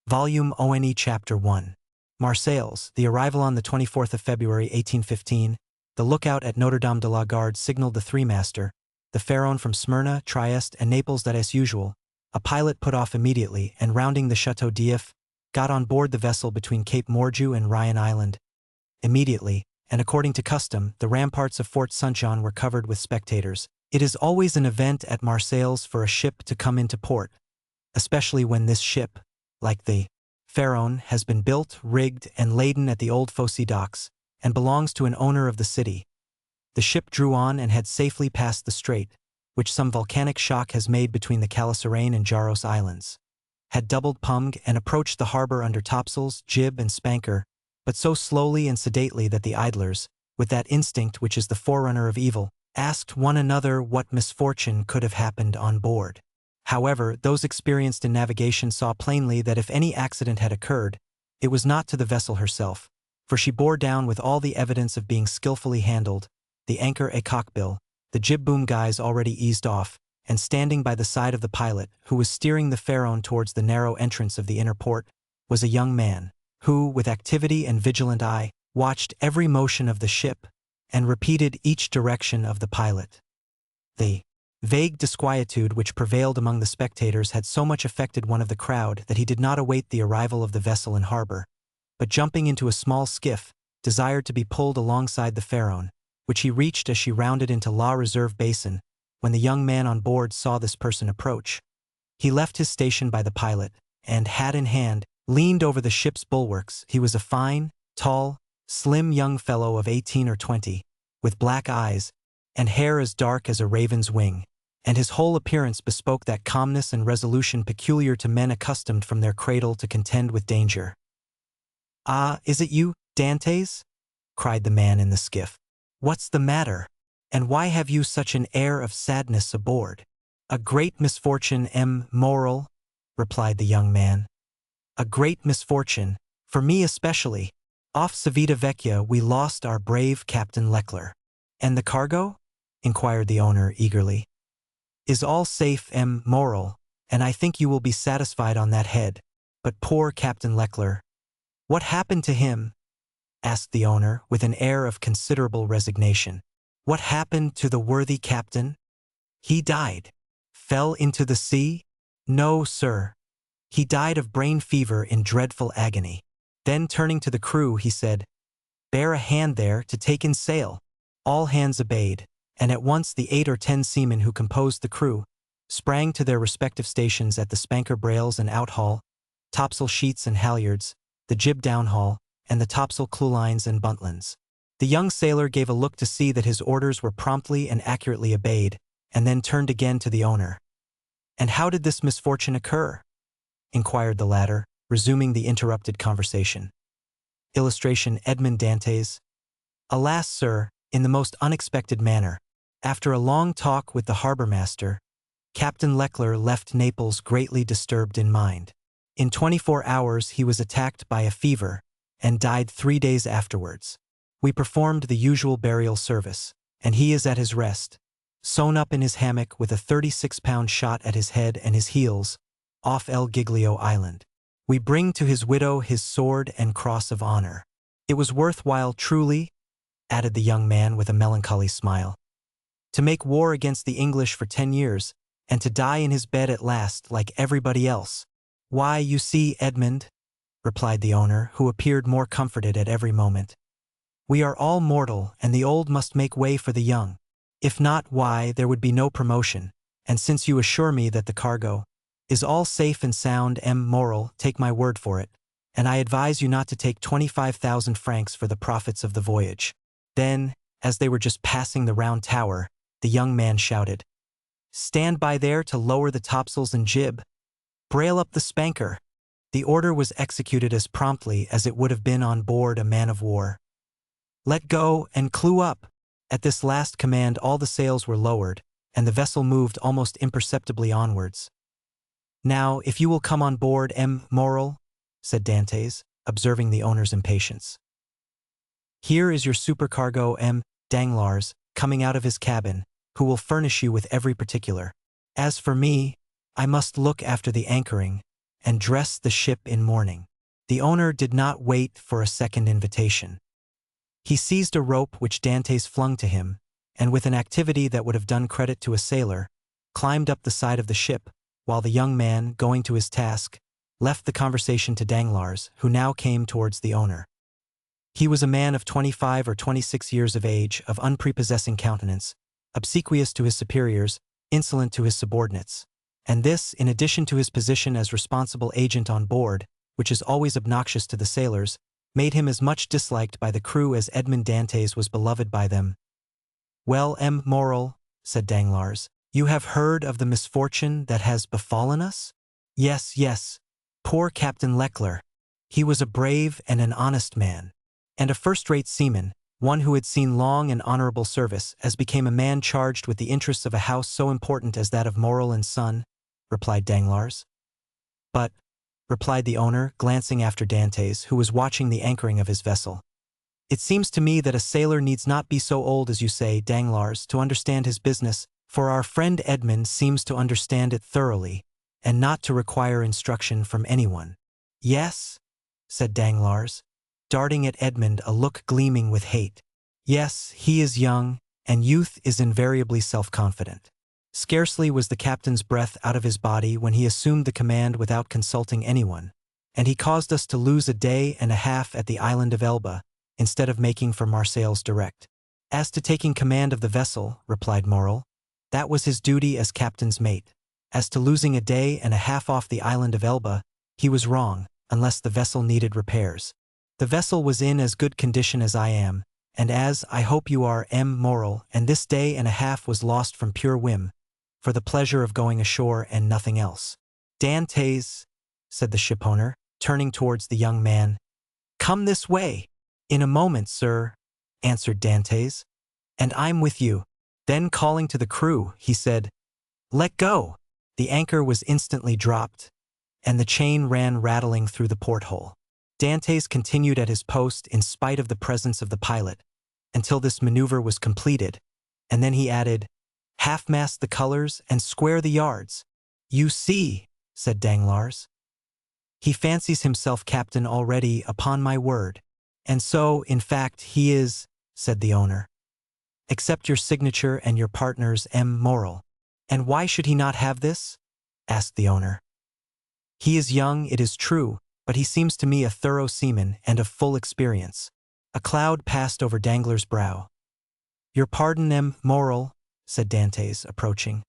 Volume ONE Chapter 1. Marseilles, the arrival on the 24th of February 1815, the lookout at Notre Dame de la Garde signaled the three-master, the Pharaon from Smyrna, Trieste, and Naples that as usual, a pilot put off immediately and rounding the Chateau d'If, got on board the vessel between Cape Morgiou and Ryan Island. Immediately, and according to custom, the ramparts of Fort Saint-Jean were covered with spectators. It is always an event at Marseilles for a ship to come into port, especially when this ship, like the Pharaon, has been built, rigged, and laden at the old Fosse docks, and belongs to an owner of the city. The ship drew on and had safely passed the strait, which some volcanic shock has made between the Calasarein and Jaros Islands, had doubled Pumg and approached the harbor under topsails, jib, and spanker, but so slowly and sedately that the idlers, with that instinct which is the forerunner of evil, asked one another what misfortune could have happened on board. However, those experienced in navigation saw plainly that if any accident had occurred, it was not to the vessel herself, for she bore down with all the evidence of being skillfully handled, the anchor a cockbill, the jib-boom guys already eased off, and standing by the side of the pilot, who was steering the Pharaon towards the narrow entrance of the inner port, was a young man, who, with activity and vigilant eye, watched every motion of the ship, and repeated each direction of the pilot. The vague disquietude which prevailed among the spectators had so much affected one of the crowd that he did not await the arrival of the vessel in harbor, but jumping into a small skiff, desired to be pulled alongside the Pharaon, which he reached as she rounded into La Reserve Basin. When the young man on board saw this person approach, he left his station by the pilot, and, hat in hand, leaned over the ship's bulwarks. He was a fine, tall, slim young fellow of 18 or 20, with black eyes, and hair as dark as a raven's wing, and his whole appearance bespoke that calmness and resolution peculiar to men accustomed from their cradle to contend with danger. "Ah, is it you, Dantès?" cried the man in the skiff. "What's the matter? And why have you such an air of sadness aboard?" "A great misfortune, Moral," replied the young man. "A great misfortune, for me especially. Off Civita Vecchia we lost our brave Captain Leclerc." "And the cargo?" inquired the owner eagerly. "Is all safe, Moral, and I think you will be satisfied on that head. But poor Captain Leclerc." "What happened to him?" asked the owner with an air of considerable resignation. "What happened to the worthy captain? He died. Fell into the sea? No, sir. He died of brain fever in dreadful agony." Then turning to the crew he said, "Bear a hand there to take in sail." All hands obeyed, and at once the 8 or 10 seamen who composed the crew sprang to their respective stations at the spanker brails and outhaul, topsail sheets and halyards, the jib downhaul, and the topsail clewlines and buntlines. The young sailor gave a look to see that his orders were promptly and accurately obeyed, and then turned again to the owner. "And how did this misfortune occur?" inquired the latter, resuming the interrupted conversation. Illustration: Edmond Dantès. "Alas, sir, in the most unexpected manner. After a long talk with the harbor-master, Captain Leclerc left Naples greatly disturbed in mind. In 24 hours he was attacked by a fever, and died 3 days afterwards. We performed the usual burial service, and he is at his rest, sewn up in his hammock with a 36-pound shot at his head and his heels, off El Giglio Island. We bring to his widow his sword and cross of honor. It was worthwhile truly," added the young man with a melancholy smile, "to make war against the English for 10 years, and to die in his bed at last like everybody else." "Why, you see, Edmond," replied the owner, who appeared more comforted at every moment, "we are all mortal, and the old must make way for the young. If not, why, there would be no promotion, and since you assure me that the cargo is all safe and sound, Moral, take my word for it, and I advise you not to take 25,000 francs for the profits of the voyage." Then, as they were just passing the round tower, the young man shouted, "Stand by there to lower the topsails and jib. Brail up the spanker." The order was executed as promptly as it would have been on board a man-of-war. "Let go and clew up." At this last command all the sails were lowered, and the vessel moved almost imperceptibly onwards. "Now, if you will come on board, Moral," said Dantès, observing the owner's impatience. "Here is your supercargo, Danglars, coming out of his cabin, who will furnish you with every particular. As for me, I must look after the anchoring, and dress the ship in mourning. The owner did not wait for a second invitation. He seized a rope which Dantès flung to him, and with an activity that would have done credit to a sailor, climbed up the side of the ship, while the young man, going to his task, left the conversation to Danglars, who now came towards the owner. He was a man of 25 or 26 years of age, of unprepossessing countenance, obsequious to his superiors, insolent to his subordinates, and this, in addition to his position as responsible agent on board, which is always obnoxious to the sailors, made him as much disliked by the crew as Edmond Dantès was beloved by them. "Well, M. Morrel," said Danglars, "you have heard of the misfortune that has befallen us?" "Yes, yes. Poor Captain Leclerc. He was a brave and an honest man, and a first-rate seaman, one who had seen long and honorable service, as became a man charged with the interests of a house so important as that of Morrel and Son," replied Danglars. "But," replied the owner, glancing after Dantès, who was watching the anchoring of his vessel, "it seems to me that a sailor needs not be so old as you say, Danglars, to understand his business, for our friend Edmond seems to understand it thoroughly, and not to require instruction from anyone." "Yes?" said Danglars, darting at Edmond a look gleaming with hate. "Yes, he is young, and youth is invariably self-confident. Scarcely was the captain's breath out of his body when he assumed the command without consulting anyone, and he caused us to lose a day and a half at the island of Elba, instead of making for Marseilles direct." "As to taking command of the vessel," replied Morrel, "that was his duty as captain's mate. As to losing a day and a half off the island of Elba, he was wrong, unless the vessel needed repairs. The vessel was in as good condition as I am, and as I hope you are, M. Morrel, and this day and a half was lost from pure whim, for the pleasure of going ashore and nothing else." "Dantès," said the shipowner, turning towards the young man, "come this way." "In a moment, sir," answered Dantès, "and I'm with you." Then calling to the crew, he said, "Let go." The anchor was instantly dropped, and the chain ran rattling through the porthole. Dantès continued at his post in spite of the presence of the pilot, until this maneuver was completed, and then he added, "Half-mast the colors and square the yards." "You see," said Danglars, "he fancies himself captain already, upon my word." "And so, in fact, he is," said the owner. "Accept your signature and your partner's, M. Morrel." "And why should he not have this?" asked the owner. "He is young, it is true, but he seems to me a thorough seaman and of full experience." A cloud passed over Danglars' brow. "Your pardon, M. Morrel," said Dantès, approaching.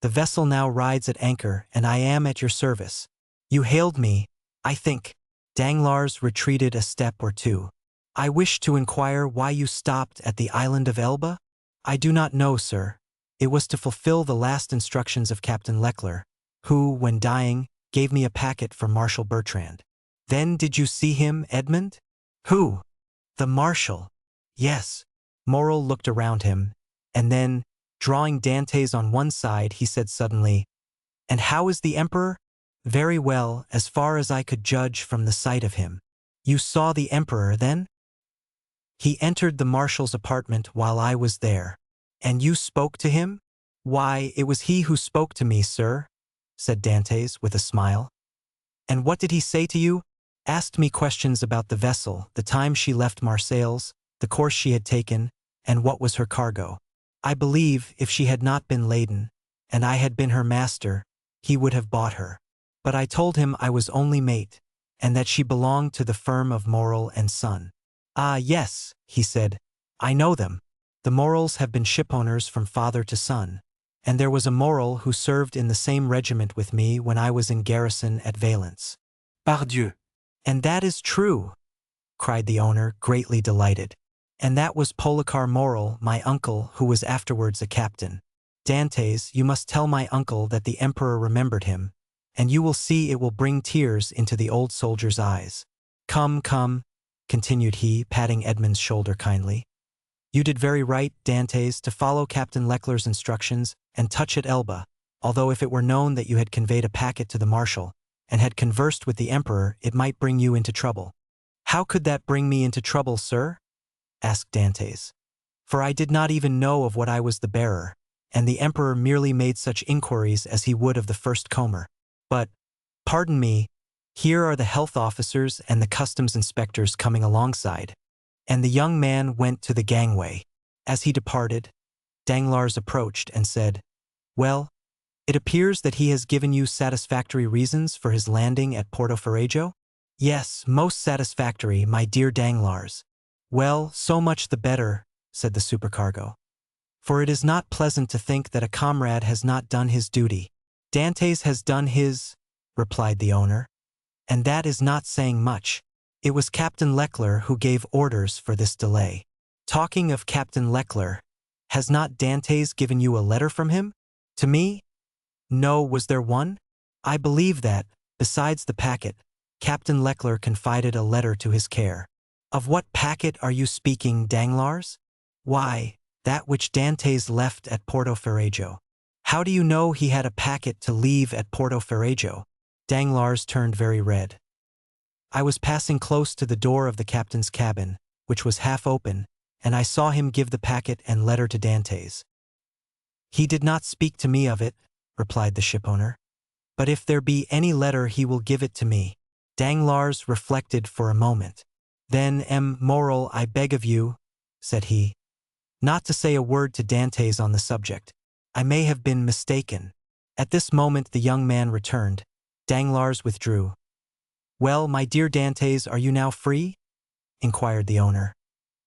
"The vessel now rides at anchor, and I am at your service. You hailed me, I think." Danglars retreated a step or two. "I wish to inquire why you stopped at the island of Elba?" "I do not know, sir. It was to fulfill the last instructions of Captain Leclerc, who, when dying, gave me a packet for Marshal Bertrand." "Then did you see him, Edmond?" "Who?" "The Marshal." "Yes." Morrel looked around him, and then, drawing Dantès on one side, he said suddenly, "And how is the Emperor?" "Very well, as far as I could judge from the sight of him." "You saw the Emperor, then?" "He entered the Marshal's apartment while I was there." "And you spoke to him?" "Why, it was he who spoke to me, sir," said Dantès with a smile. "And what did he say to you?" "Asked me questions about the vessel, the time she left Marseilles, the course she had taken, and what was her cargo. I believe, if she had not been laden, and I had been her master, he would have bought her. But I told him I was only mate, and that she belonged to the firm of Morrel and Son." "Ah, yes," he said, "I know them. The Morrels have been shipowners from father to son, and there was a Morrel who served in the same regiment with me when I was in garrison at Valence." "Pardieu!" "And that is true," cried the owner, greatly delighted. "And that was Policar Morrel, my uncle, who was afterwards a captain. Dantès, you must tell my uncle that the Emperor remembered him, and you will see it will bring tears into the old soldier's eyes. Come, come," continued he, patting Edmond's shoulder kindly. "You did very right, Dantès, to follow Captain Leclerc's instructions and touch at Elba, although if it were known that you had conveyed a packet to the Marshal, and had conversed with the Emperor, it might bring you into trouble." "How could that bring me into trouble, sir?" asked Dantès. "For I did not even know of what I was the bearer, and the Emperor merely made such inquiries as he would of the first comer. But, pardon me, Here are the health officers and the customs inspectors coming alongside." And the young man went to the gangway. As he departed, Danglars approached and said, "Well, it appears that he has given you satisfactory reasons for his landing at Porto Ferrajo?" "Yes, most satisfactory, my dear Danglars." "Well, so much the better," said the supercargo. "For it is not pleasant to think that a comrade has not done his duty." "Dantès has done his," replied the owner, "and that is not saying much. It was Captain Leclerc who gave orders for this delay." "Talking of Captain Leclerc, has not Dantès given you a letter from him?" "To me? No, was there one? I believe that, besides the packet, Captain Leclerc confided a letter to his care." "Of what packet are you speaking, Danglars?" "Why, that which Dantès left at Porto Ferrajo." "How do you know he had a packet to leave at Porto Ferrajo?" Danglars turned very red. "I was passing close to the door of the captain's cabin, which was half open, and I saw him give the packet and letter to Dantès." "He did not speak to me of it," replied the shipowner. "But if there be any letter he will give it to me." Danglars reflected for a moment. "Then, Morrel, I beg of you," said he, "not to say a word to Dantès on the subject. I may have been mistaken." At this moment the young man returned. Danglars withdrew. "Well, my dear Dantès, are you now free?" inquired the owner.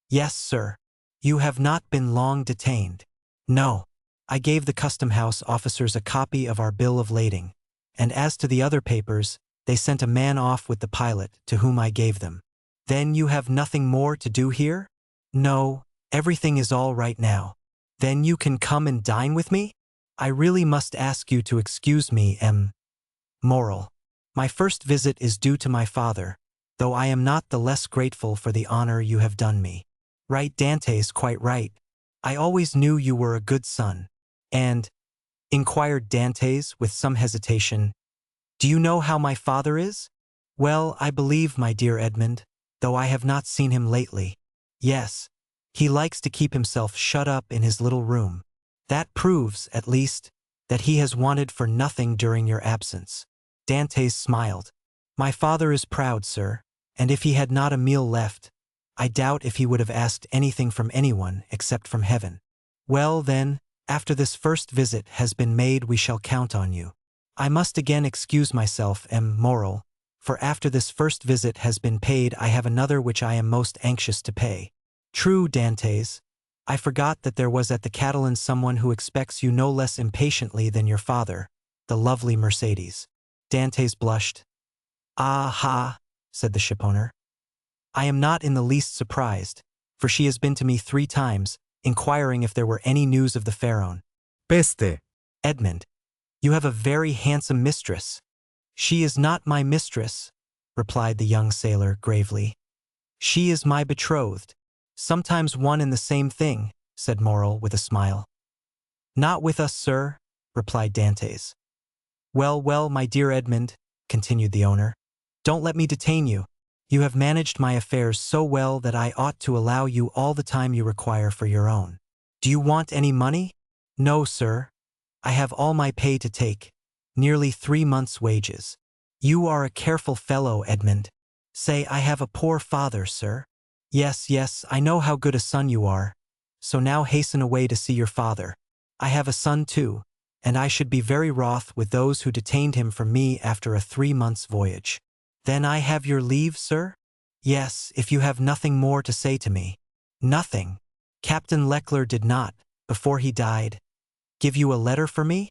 "Yes, sir." "You have not been long detained?" "No. I gave the custom-house officers a copy of our bill of lading, and as to the other papers, they sent a man off with the pilot, to whom I gave them." "Then you have nothing more to do here?" "No, everything is all right now." "Then you can come and dine with me?" "I really must ask you to excuse me, Morrel. My first visit is due to my father, though I am not the less grateful for the honor you have done me." "Right, Dantès, quite right. I always knew you were a good son." "And," inquired Dantès with some hesitation, "do you know how my father is?" "Well, I believe, my dear Edmond, though I have not seen him lately." "Yes, he likes to keep himself shut up in his little room. That proves, at least, that he has wanted for nothing during your absence." Dantès smiled. "My father is proud, sir, and if he had not a meal left, I doubt if he would have asked anything from anyone except from heaven." "Well, then, after this first visit has been made we shall count on you. I must again excuse myself, Morrel, for after this first visit has been paid I have another which I am most anxious to pay." "True, Dantès. I forgot that there was at the Catalan someone who expects you no less impatiently than your father, the lovely Mercédès." Dantès blushed. "Ah ha," said the shipowner. "I am not in the least surprised, for she has been to me 3 times, inquiring if there were any news of the Pharaon." Peste. "Edmond, you have a very handsome mistress." "She is not my mistress," replied the young sailor gravely. "She is my betrothed." "Sometimes one and the same thing," said Morrel with a smile. "Not with us, sir," replied Dantès. "Well, well, my dear Edmond," continued the owner, "don't let me detain you. You have managed my affairs so well that I ought to allow you all the time you require for your own. Do you want any money?" "No, sir. I have all my pay to take, nearly 3 months' wages." "You are a careful fellow, Edmond." "Say, I have a poor father, sir." "Yes, yes, I know how good a son you are. So now hasten away to see your father. I have a son too, and I should be very wroth with those who detained him from me after a 3 months' voyage." "Then I have your leave, sir?" "Yes, if you have nothing more to say to me." "Nothing? Captain Leclerc did not, before he died, give you a letter for me?"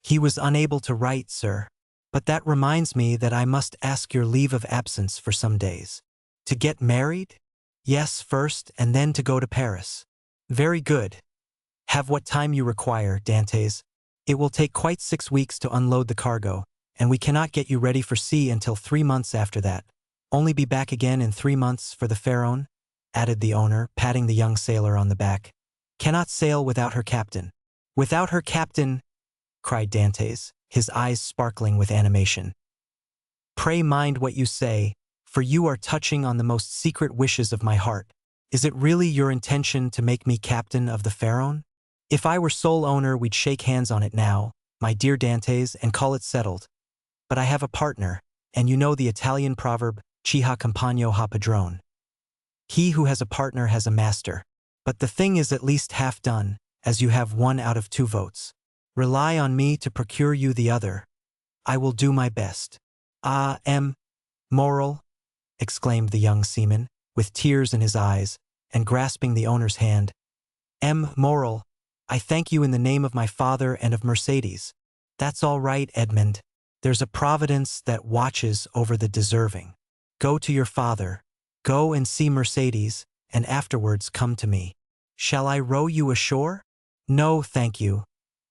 "He was unable to write, sir. But that reminds me that I must ask your leave of absence for some days." "To get married?" "Yes, first, and then to go to Paris." "Very good. Have what time you require, Dantès. It will take quite 6 weeks to unload the cargo, and we cannot get you ready for sea until 3 months after that. Only be back again in 3 months for the Pharaon," added the owner, patting the young sailor on the back. "Cannot sail without her captain." "Without her captain!" cried Dantès, his eyes sparkling with animation. "Pray mind what you say, for you are touching on the most secret wishes of my heart. Is it really your intention to make me captain of the Pharaon? If I were sole owner we'd shake hands on it now, my dear Dantès, and call it settled. But I have a partner, And you know the Italian proverb, chi ha compagno ha padrone. He who has a partner has a master. But the thing is at least half done, as you have 1 out of 2 votes. Rely on me to procure you the other. I will do my best. Ah, moral, exclaimed the young seaman, with tears in his eyes, and grasping the owner's hand. Moral, I thank you in the name of my father and of Mercédès. That's all right, Edmond. There's a providence that watches over the deserving. Go to your father. Go and see Mercédès, and afterwards come to me. Shall I row you ashore? No, thank you.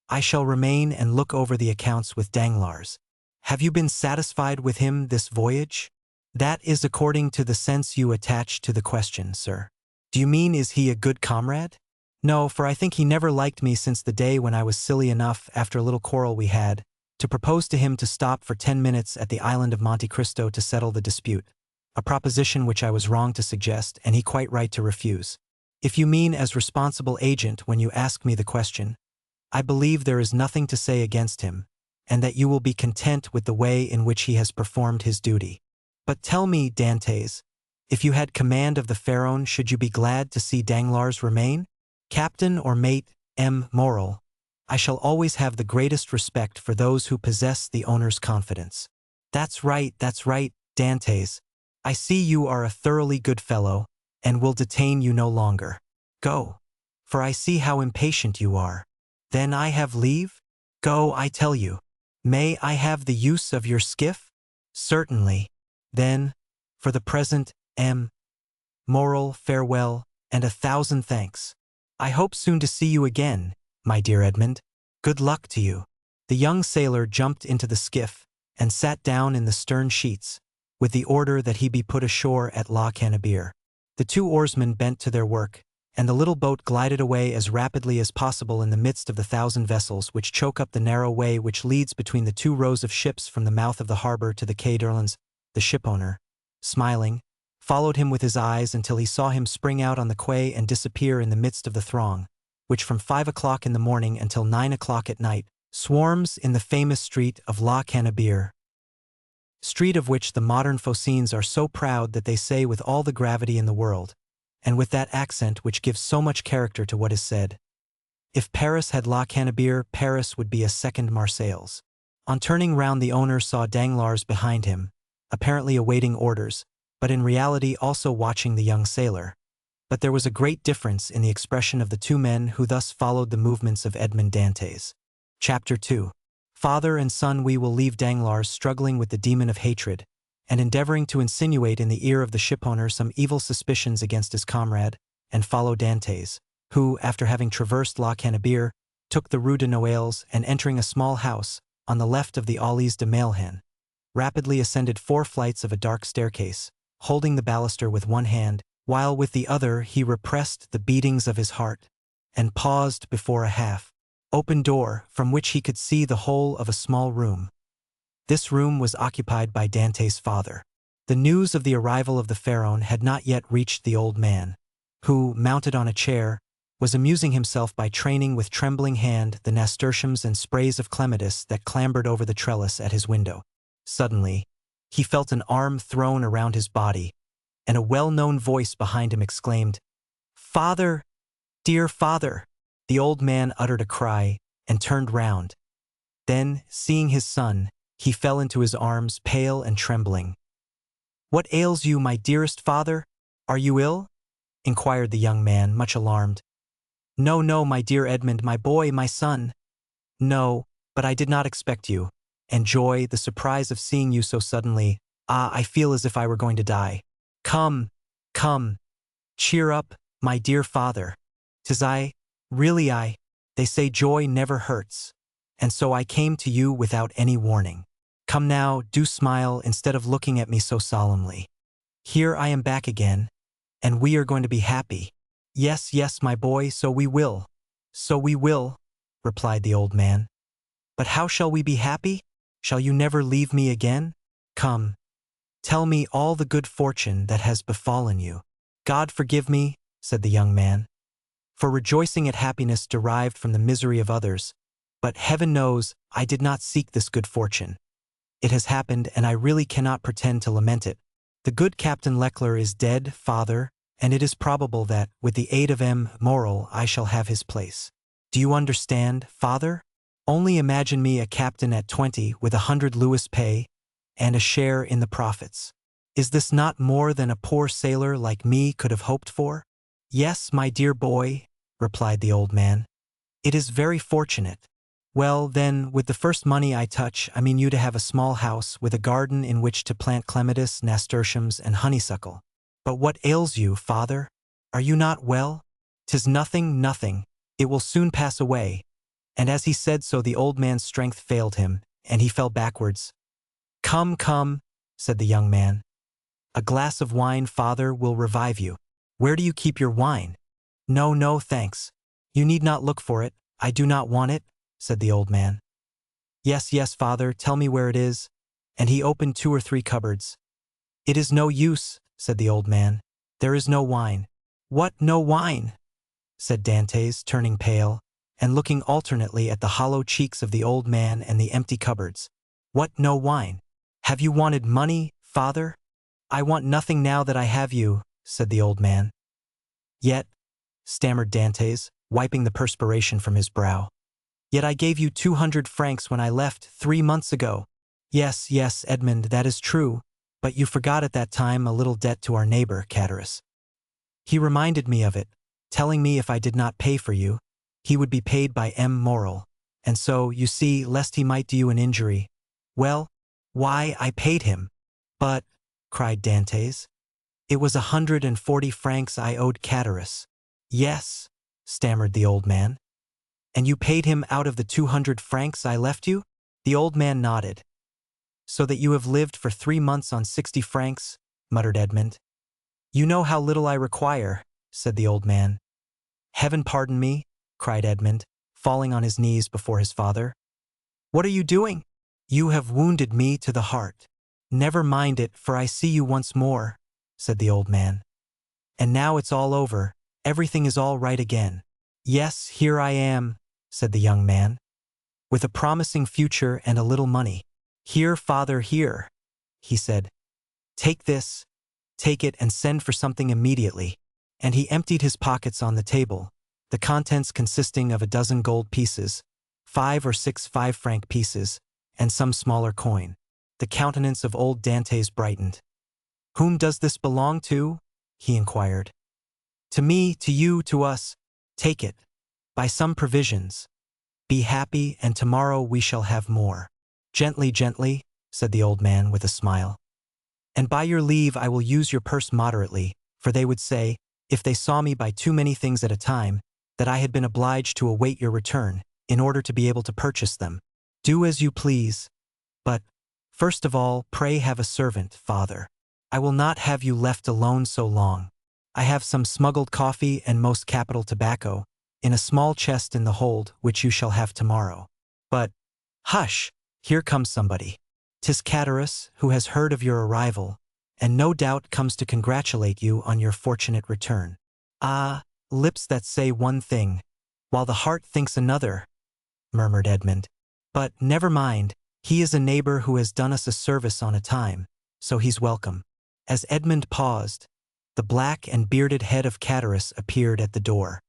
I shall remain and look over the accounts with Danglars. Have you been satisfied with him this voyage? That is according to the sense you attach to the question, sir. Do you mean is he a good comrade? No, for I think he never liked me since the day when I was silly enough, after a little quarrel we had, to propose to him to stop for 10 minutes at the island of Monte Cristo to settle the dispute, a proposition which I was wrong to suggest and he quite right to refuse. If you mean as responsible agent when you ask me the question, I believe there is nothing to say against him, and that you will be content with the way in which he has performed his duty. But tell me, Dantès, if you had command of the Pharaon, should you be glad to see Danglars remain? Captain or mate, moral, I shall always have the greatest respect for those who possess the owner's confidence. That's right, Dantès. I see you are a thoroughly good fellow, and will detain you no longer. Go, for I see how impatient you are. Then I have leave? Go, I tell you. May I have the use of your skiff? Certainly. Then, for the present, moral, farewell, and 1,000 thanks. I hope soon to see you again, my dear Edmond. Good luck to you. The young sailor jumped into the skiff and sat down in the stern sheets, with the order that he be put ashore at La Cannebière. The 2 oarsmen bent to their work, and the little boat glided away as rapidly as possible in the midst of the 1,000 vessels which choke up the narrow way which leads between the 2 rows of ships from the mouth of the harbor to the Quai d'Orléans. The shipowner, smiling, followed him with his eyes until he saw him spring out on the quay and disappear in the midst of the throng, which from 5 o'clock in the morning until 9 o'clock at night swarms in the famous street of La Cannebière, street of which the modern Phocéens are so proud that they say with all the gravity in the world, and with that accent which gives so much character to what is said, if Paris had La Cannebière, Paris would be a second Marseilles. On turning round, the owner saw Danglars behind him, apparently awaiting orders, but in reality also watching the young sailor. But there was a great difference in the expression of the 2 men who thus followed the movements of Edmond Dantès. Chapter 2. Father and son. We will leave Danglars struggling with the demon of hatred, and endeavoring to insinuate in the ear of the shipowner some evil suspicions against his comrade, and follow Dantès, who, after having traversed La Cannebière, took the Rue de Noailles and entering a small house, on the left of the Allées de Mailhan, rapidly ascended 4 flights of a dark staircase, holding the baluster with one hand, while with the other he repressed the beatings of his heart, and paused before a half-open door from which he could see the whole of a small room. This room was occupied by Dantès' father. The news of the arrival of the Pharaon had not yet reached the old man, who, mounted on a chair, was amusing himself by training with trembling hand the nasturtiums and sprays of clematis that clambered over the trellis at his window. Suddenly, he felt an arm thrown around his body, and a well-known voice behind him exclaimed, "Father! Dear father!" The old man uttered a cry and turned round. Then, seeing his son, he fell into his arms, pale and trembling. "What ails you, my dearest father? Are you ill?" inquired the young man, much alarmed. "No, no, my dear Edmond, my boy, my son. No, but I did not expect you. And joy, the surprise of seeing you so suddenly. Ah, I feel as if I were going to die. Come, come. Cheer up, my dear father. 'Tis I, really I. They say joy never hurts. And so I came to you without any warning. Come now, do smile instead of looking at me so solemnly. Here I am back again, and we are going to be happy. Yes, yes, my boy, so we will. So we will," replied the old man. "But how shall we be happy? Shall you never leave me again? Come, tell me all the good fortune that has befallen you." "God forgive me," said the young man, "for rejoicing at happiness derived from the misery of others, but heaven knows I did not seek this good fortune. It has happened, and I really cannot pretend to lament it. The good Captain Leclerc is dead, father, and it is probable that, with the aid of M. Morel, I shall have his place. Do you understand, father? Only imagine me a captain at 20 with 100 Louis pay and a share in the profits. Is this not more than a poor sailor like me could have hoped for? Yes, my dear boy, replied the old man. It is very fortunate. Well, then, with the first money I touch, I mean you to have a small house with a garden in which to plant clematis, nasturtiums, and honeysuckle. But what ails you, father? Are you not well? 'Tis nothing, nothing. It will soon pass away. And as he said so, the old man's strength failed him, and he fell backwards. Come, come, said the young man. A glass of wine, father, will revive you. Where do you keep your wine? No, no, thanks. You need not look for it. I do not want it, said the old man. Yes, yes, father, tell me where it is. And he opened 2 or 3 cupboards. It is no use, said the old man. There is no wine. What, no wine? Said Dantès, turning pale, and looking alternately at the hollow cheeks of the old man and the empty cupboards. What, no wine? Have you wanted money, father? I want nothing now that I have you, said the old man. Yet, stammered Dantès, wiping the perspiration from his brow. Yet I gave you 200 francs when I left 3 months ago. Yes, yes, Edmond, that is true, but you forgot at that time a little debt to our neighbor, Catullus. He reminded me of it, telling me if I did not pay for you, he would be paid by M. Morel, and so, you see, lest he might do you an injury. Well, why, I paid him. But, cried Dantès, it was 140 francs I owed Catullus. Yes, stammered the old man. And you paid him out of the 200 francs I left you? The old man nodded. So that you have lived for 3 months on 60 francs, muttered Edmond. You know how little I require, said the old man. Heaven pardon me, cried Edmond, falling on his knees before his father. What are you doing? You have wounded me to the heart. Never mind it, for I see you once more, said the old man. And now it's all over, everything is all right again. Yes, here I am, said the young man, with a promising future and a little money. Here, father, here, he said. Take this, take it and send for something immediately. And he emptied his pockets on the table, the contents consisting of a dozen gold pieces, 5 or 6 5-franc pieces, and some smaller coin. The countenance of old Dantès brightened. Whom does this belong to? He inquired. To me, to you, to us. Take it. Buy some provisions. Be happy, and tomorrow we shall have more. Gently, gently, said the old man with a smile. And by your leave I will use your purse moderately, for they would say, if they saw me buy too many things at a time, that I had been obliged to await your return, in order to be able to purchase them. Do as you please. But, first of all, pray have a servant, father. I will not have you left alone so long. I have some smuggled coffee and most capital tobacco, in a small chest in the hold, which you shall have tomorrow. But, hush, here comes somebody. 'Tis Catullus, who has heard of your arrival, and no doubt comes to congratulate you on your fortunate return. Ah, lips that say one thing, while the heart thinks another, murmured Edmond. But never mind, he is a neighbor who has done us a service on a time, so he's welcome. As Edmond paused, the black and bearded head of Catullus appeared at the door.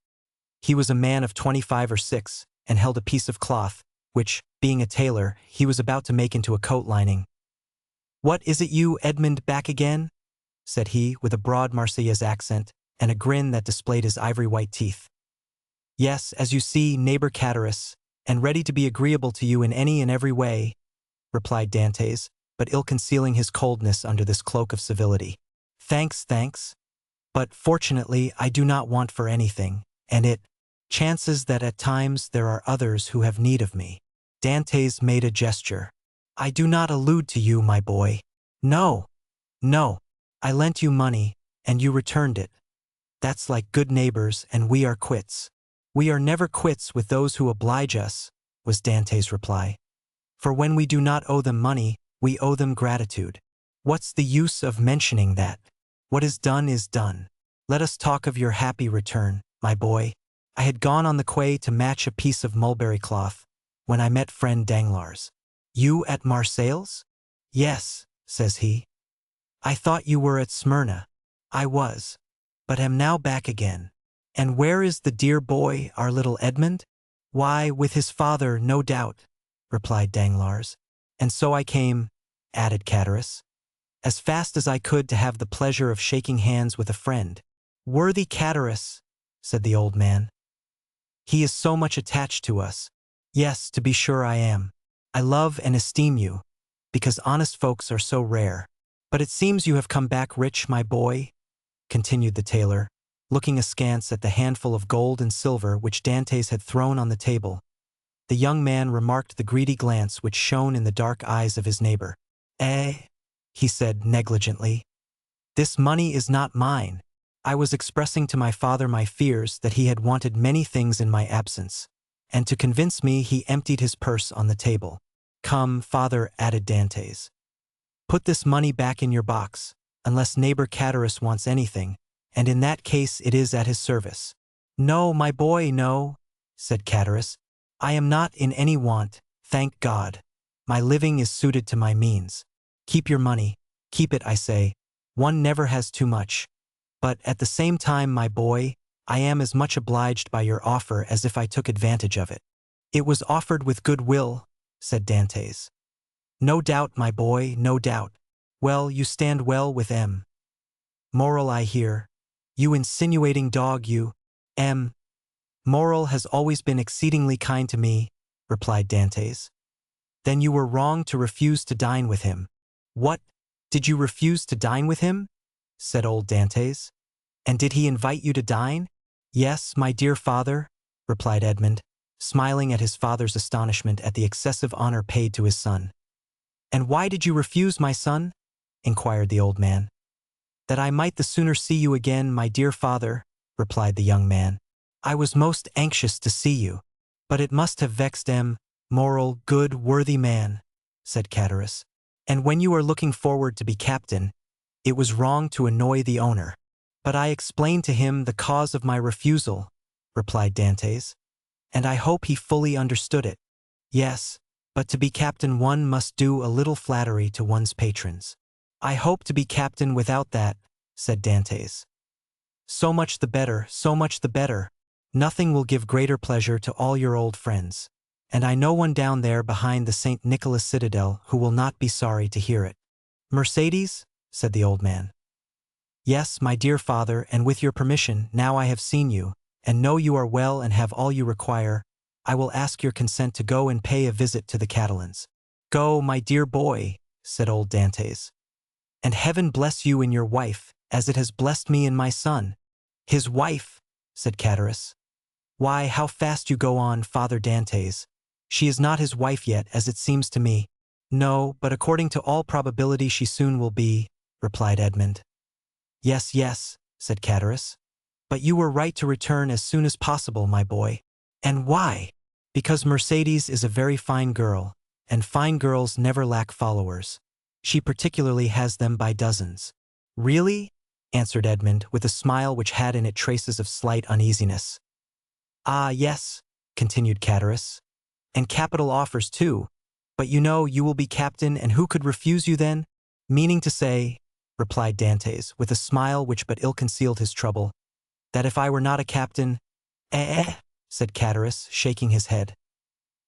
He was a man of 25 or 6, and held a piece of cloth, which, being a tailor, he was about to make into a coat lining. What is it you, Edmond, back again? Said he, with a broad Marseilles accent, and a grin that displayed his ivory-white teeth. Yes, as you see, neighbor Catullus, and ready to be agreeable to you in any and every way, replied Dantès, but ill-concealing his coldness under this cloak of civility. Thanks, thanks. But, fortunately, I do not want for anything, and it chances that at times there are others who have need of me. Dantès made a gesture. I do not allude to you, my boy. No, no. I lent you money, and you returned it. That's like good neighbors, and we are quits. We are never quits with those who oblige us, was Dantès' reply. For when we do not owe them money, we owe them gratitude. What's the use of mentioning that? What is done is done. Let us talk of your happy return, my boy. I had gone on the quay to match a piece of mulberry cloth, when I met friend Danglars. You at Marseilles? Yes, says he. I thought you were at Smyrna. I was, but am now back again. And where is the dear boy, our little Edmond? Why, with his father, no doubt, replied Danglars. And so I came, added Chatteris, as fast as I could to have the pleasure of shaking hands with a friend. Worthy Chatteris, said the old man. He is so much attached to us. Yes, to be sure I am. I love and esteem you, because honest folks are so rare. But it seems you have come back rich, my boy, continued the tailor, looking askance at the handful of gold and silver which Dantès had thrown on the table. The young man remarked the greedy glance which shone in the dark eyes of his neighbor. He said negligently. This money is not mine. I was expressing to my father my fears that he had wanted many things in my absence, and to convince me he emptied his purse on the table. Come, father, added Dantès. Put this money back in your box, unless neighbor Chatteris wants anything, and in that case it is at his service. No, my boy, no, said Chatteris. I am not in any want, thank God. My living is suited to my means. Keep your money, keep it, I say. One never has too much. But at the same time, my boy, I am as much obliged by your offer as if I took advantage of it. It was offered with good will, said Dantès. No doubt, my boy, no doubt. Well, you stand well with M. Moral, I hear. You insinuating dog, you. M. Moral has always been exceedingly kind to me, replied Dantès. Then you were wrong to refuse to dine with him. What? Did you refuse to dine with him? Said old Dantès. And did he invite you to dine? Yes, my dear father, replied Edmond, smiling at his father's astonishment at the excessive honor paid to his son. And why did you refuse, my son? Inquired the old man. That I might the sooner see you again, my dear father, replied the young man. I was most anxious to see you, but it must have vexed moral, good, worthy man, said Chatteris. And when you are looking forward to be captain, it was wrong to annoy the owner. But I explained to him the cause of my refusal, replied Dantès, and I hope he fully understood it. Yes, but to be captain one must do a little flattery to one's patrons. I hope to be captain without that, said Dantès. So much the better, so much the better. Nothing will give greater pleasure to all your old friends, and I know one down there behind the St. Nicholas citadel who will not be sorry to hear it. Mercédès, said the old man. Yes, my dear father, and with your permission, now I have seen you, and know you are well and have all you require, I will ask your consent to go and pay a visit to the Catalans. Go, my dear boy, said old Dantès. And heaven bless you in your wife, as it has blessed me in my son. His wife, said Chatteris. Why, how fast you go on, Father Dantès. She is not his wife yet, as it seems to me. No, but according to all probability she soon will be, replied Edmond. Yes, yes, said Chatteris. But you were right to return as soon as possible, my boy. And why? Because Mercédès is a very fine girl, and fine girls never lack followers. She particularly has them by dozens. Really? Answered Edmond, with a smile which had in it traces of slight uneasiness. Ah, yes, continued Chatteris. And capital offers too. But you know you will be captain, and who could refuse you then? Meaning to say, replied Dantès, with a smile which but ill concealed his trouble, that if I were not a captain— said Chatteris, shaking his head.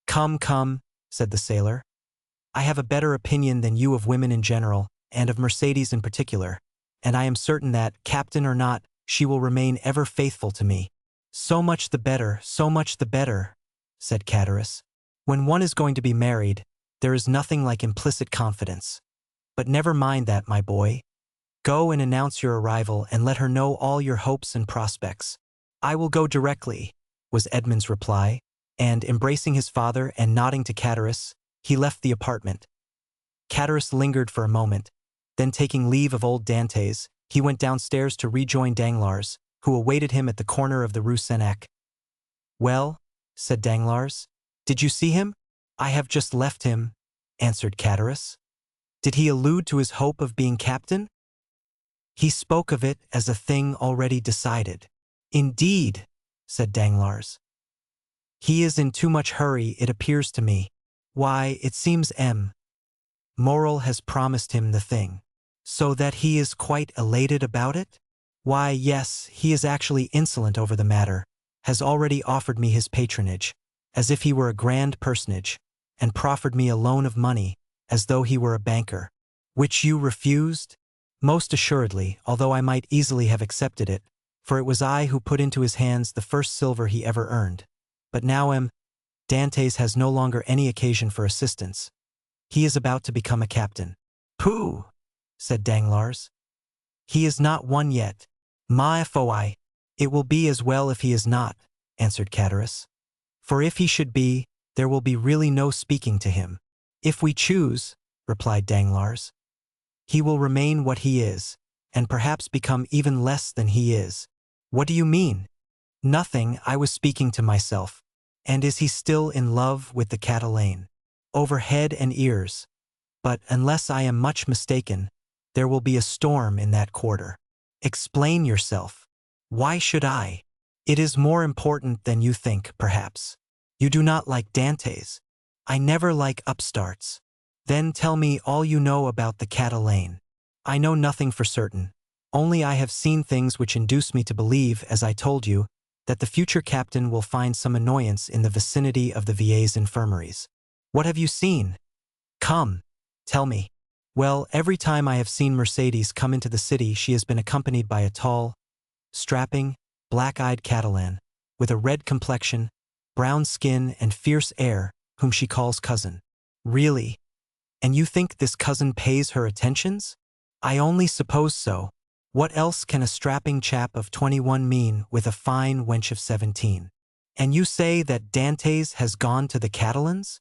Come, come, said the sailor. I have a better opinion than you of women in general, and of Mercédès in particular, and I am certain that, captain or not, she will remain ever faithful to me. So much the better, said Chatteris. When one is going to be married, there is nothing like implicit confidence. But never mind that, my boy. Go and announce your arrival and let her know all your hopes and prospects. I will go directly, was Edmond's reply, and, embracing his father and nodding to Chatteris, he left the apartment. Chatteris lingered for a moment, then taking leave of old Dantès, he went downstairs to rejoin Danglars, who awaited him at the corner of the Rue Seneca. Well, said Danglars, did you see him? I have just left him, answered Chatteris. Did he allude to his hope of being captain? He spoke of it as a thing already decided. Indeed, said Danglars. He is in too much hurry, it appears to me. Why, it seems Moral has promised him the thing. So that he is quite elated about it? Why, yes, he is actually insolent over the matter, has already offered me his patronage, as if he were a grand personage, and proffered me a loan of money, as though he were a banker. Which you refused? Most assuredly, although I might easily have accepted it, for it was I who put into his hands the first silver he ever earned. But now Dantès has no longer any occasion for assistance. He is about to become a captain. Pooh! Said Danglars. He is not one yet. Ma foi! It will be as well if he is not, answered Chatteris. For if he should be, there will be really no speaking to him. If we choose, replied Danglars, he will remain what he is, and perhaps become even less than he is. What do you mean? Nothing, I was speaking to myself. And is he still in love with the Catalane? Over head and ears. But, unless I am much mistaken, there will be a storm in that quarter. Explain yourself. Why should I? It is more important than you think, perhaps. You do not like Dantès. I never like upstarts. Then tell me all you know about the Catalane. I know nothing for certain. Only I have seen things which induce me to believe, as I told you, that the future captain will find some annoyance in the vicinity of the Vieilles infirmaries. What have you seen? Come, tell me. Well, every time I have seen Mercédès come into the city, she has been accompanied by a tall, strapping, black-eyed Catalan, with a red complexion, brown skin, and fierce air, whom she calls cousin. Really? And you think this cousin pays her attentions? I only suppose so. What else can a strapping chap of 21 mean with a fine wench of 17? And you say that Dantès has gone to the Catalans?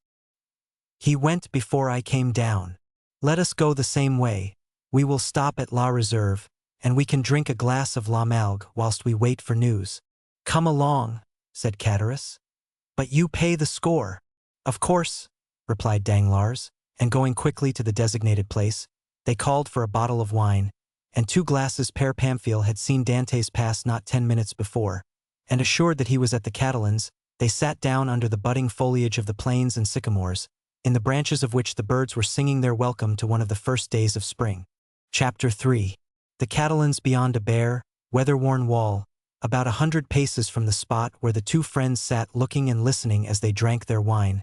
He went before I came down. Let us go the same way. We will stop at La Reserve, and we can drink a glass of La Malgue whilst we wait for news. Come along, said Chatteris. But you pay the score. Of course, replied Danglars, and going quickly to the designated place, they called for a bottle of wine, and 2 glasses. Père Pamphile had seen Dantès pass not 10 minutes before, and assured that he was at the Catalans, they sat down under the budding foliage of the planes and sycamores, in the branches of which the birds were singing their welcome to one of the first days of spring. Chapter 3. The Catalans beyond a bare, weather-worn wall, about 100 paces from the spot where the 2 friends sat looking and listening as they drank their wine,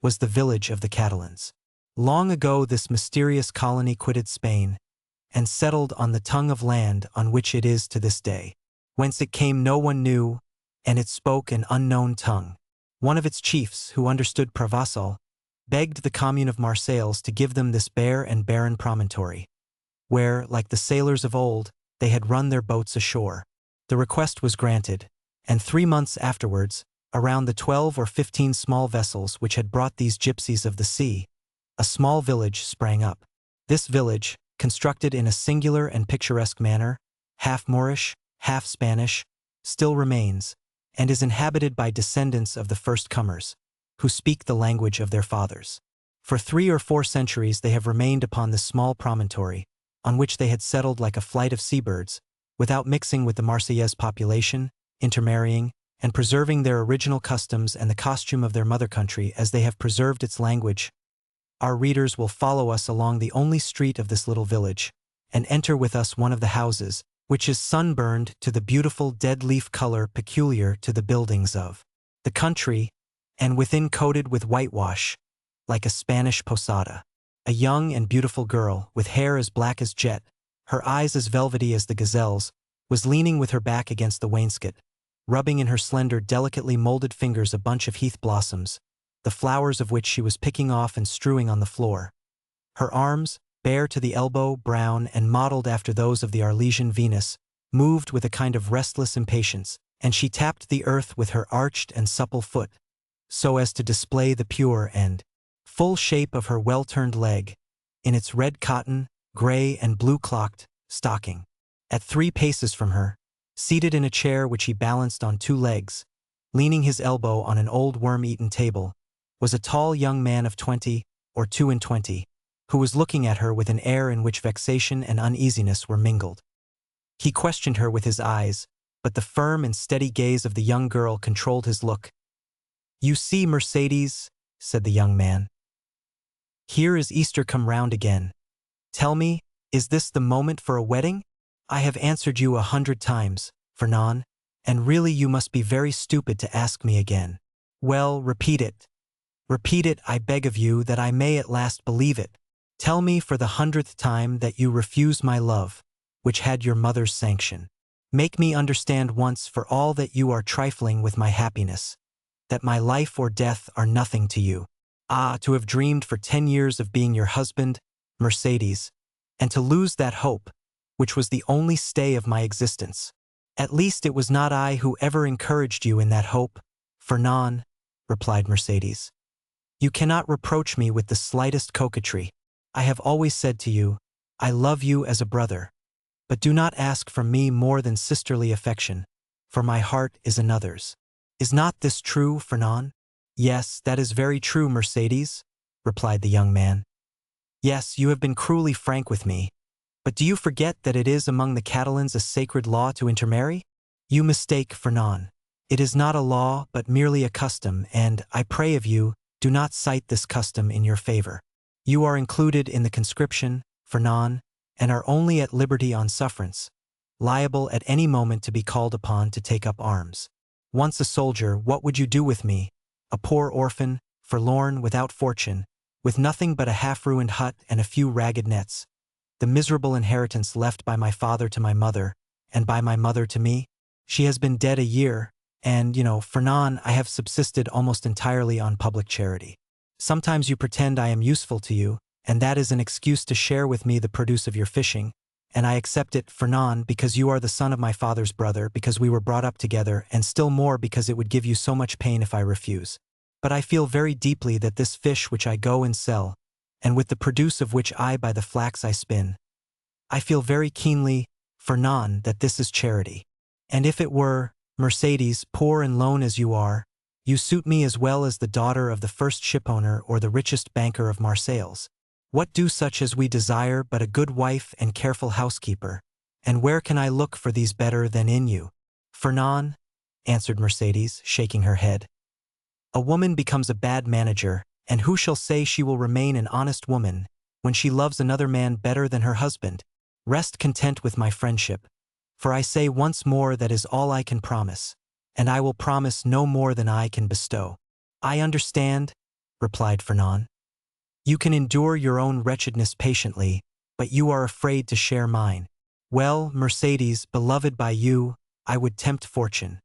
was the village of the Catalans. Long ago this mysterious colony quitted Spain, and settled on the tongue of land on which it is to this day. Whence it came no one knew, and it spoke an unknown tongue. One of its chiefs, who understood Provençal, begged the commune of Marseilles to give them this bare and barren promontory, where, like the sailors of old, they had run their boats ashore. The request was granted, and 3 months afterwards, around the 12 or 15 small vessels which had brought these gypsies of the sea, a small village sprang up. This village, constructed in a singular and picturesque manner, half Moorish, half Spanish, still remains, and is inhabited by descendants of the first comers, who speak the language of their fathers. For 3 or 4 centuries they have remained upon this small promontory, on which they had settled like a flight of seabirds, without mixing with the Marseillais population, intermarrying, and preserving their original customs and the costume of their mother country as they have preserved its language. Our readers will follow us along the only street of this little village, and enter with us one of the houses, which is sunburned to the beautiful dead-leaf color peculiar to the buildings of the country, and within coated with whitewash, like a Spanish posada. A young and beautiful girl, with hair as black as jet, her eyes as velvety as the gazelle's, was leaning with her back against the wainscot, rubbing in her slender, delicately molded fingers a bunch of heath blossoms, the flowers of which she was picking off and strewing on the floor. Her arms, bare to the elbow, brown, and modeled after those of the Arlesian Venus, moved with a kind of restless impatience, and she tapped the earth with her arched and supple foot, so as to display the pure and full shape of her well-turned leg, in its red cotton, gray and blue-clocked stocking. At 3 paces from her, seated in a chair which he balanced on 2 legs, leaning his elbow on an old worm-eaten table, was a tall young man of 20 or 22, who was looking at her with an air in which vexation and uneasiness were mingled. He questioned her with his eyes, but the firm and steady gaze of the young girl controlled his look. "You see, Mercédès," said the young man, Here is Easter come round again. Tell me, is this the moment for a wedding? I have answered you 100 times, Fernand, and really you must be very stupid to ask me again. Well, repeat it. Repeat it, I beg of you, that I may at last believe it. Tell me for the 100th time that you refuse my love, which had your mother's sanction. Make me understand once for all that you are trifling with my happiness, that my life or death are nothing to you. Ah, to have dreamed for 10 years of being your husband, Mercédès, and to lose that hope, which was the only stay of my existence. At least it was not I who ever encouraged you in that hope, Fernand, replied Mercédès. You cannot reproach me with the slightest coquetry. I have always said to you, I love you as a brother, but do not ask from me more than sisterly affection, for my heart is another's. Is not this true, Fernand? Yes, that is very true, Mercédès, replied the young man. Yes, you have been cruelly frank with me, but do you forget that it is among the Catalans a sacred law to intermarry? You mistake, Fernand. It is not a law, but merely a custom, and, I pray of you, do not cite this custom in your favor. You are included in the conscription, Fernand, and are only at liberty on sufferance, liable at any moment to be called upon to take up arms. Once a soldier, what would you do with me? A poor orphan, forlorn, without fortune, with nothing but a half-ruined hut and a few ragged nets, the miserable inheritance left by my father to my mother, and by my mother to me? She has been dead a year, and, Fernand, I have subsisted almost entirely on public charity. Sometimes you pretend I am useful to you, and that is an excuse to share with me the produce of your fishing, and I accept it, Fernand, because you are the son of my father's brother, because we were brought up together, and still more because it would give you so much pain if I refuse. But I feel very deeply that this fish which I go and sell, and with the produce of which I buy the flax I spin, I feel very keenly, Fernand, that this is charity. And if it were, Mercédès, poor and lone as you are, you suit me as well as the daughter of the first shipowner or the richest banker of Marseilles. What do such as we desire but a good wife and careful housekeeper? And where can I look for these better than in you? Fernand, answered Mercédès, shaking her head. A woman becomes a bad manager, and who shall say she will remain an honest woman when she loves another man better than her husband? Rest content with my friendship, for I say once more that is all I can promise, and I will promise no more than I can bestow. I understand, replied Fernand. You can endure your own wretchedness patiently, but you are afraid to share mine. Well, Mercédès, beloved by you, I would tempt fortune.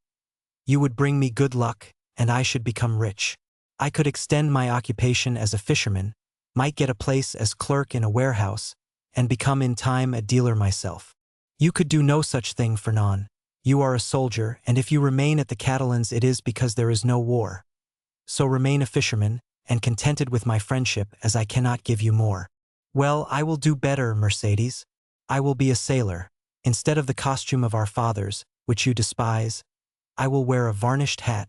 You would bring me good luck, and I should become rich. I could extend my occupation as a fisherman, might get a place as clerk in a warehouse, and become in time a dealer myself. You could do no such thing, Fernand. You are a soldier, and if you remain at the Catalans it is because there is no war. So remain a fisherman, and contented with my friendship, as I cannot give you more. Well, I will do better, Mercédès. I will be a sailor. Instead of the costume of our fathers, which you despise, I will wear a varnished hat,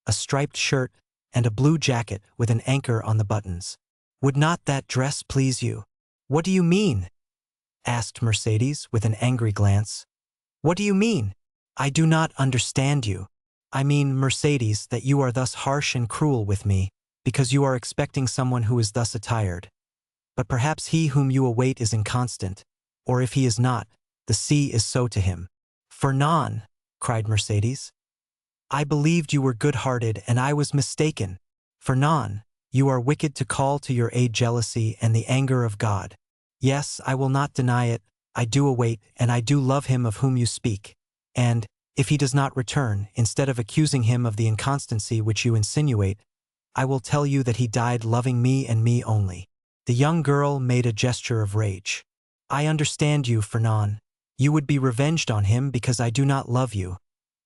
a striped shirt, and a blue jacket with an anchor on the buttons. Would not that dress please you? What do you mean? Asked Mercédès with an angry glance. What do you mean? I do not understand you. I mean, Mercédès, that you are thus harsh and cruel with me, because you are expecting someone who is thus attired. But perhaps he whom you await is inconstant, or if he is not, the sea is so to him. Fernand, cried Mercédès. I believed you were good-hearted, and I was mistaken. Fernand, you are wicked to call to your aid jealousy and the anger of God. Yes, I will not deny it, I do await, and I do love him of whom you speak. And, if he does not return, instead of accusing him of the inconstancy which you insinuate, I will tell you that he died loving me and me only. The young girl made a gesture of rage. I understand you, Fernand. You would be revenged on him because I do not love you.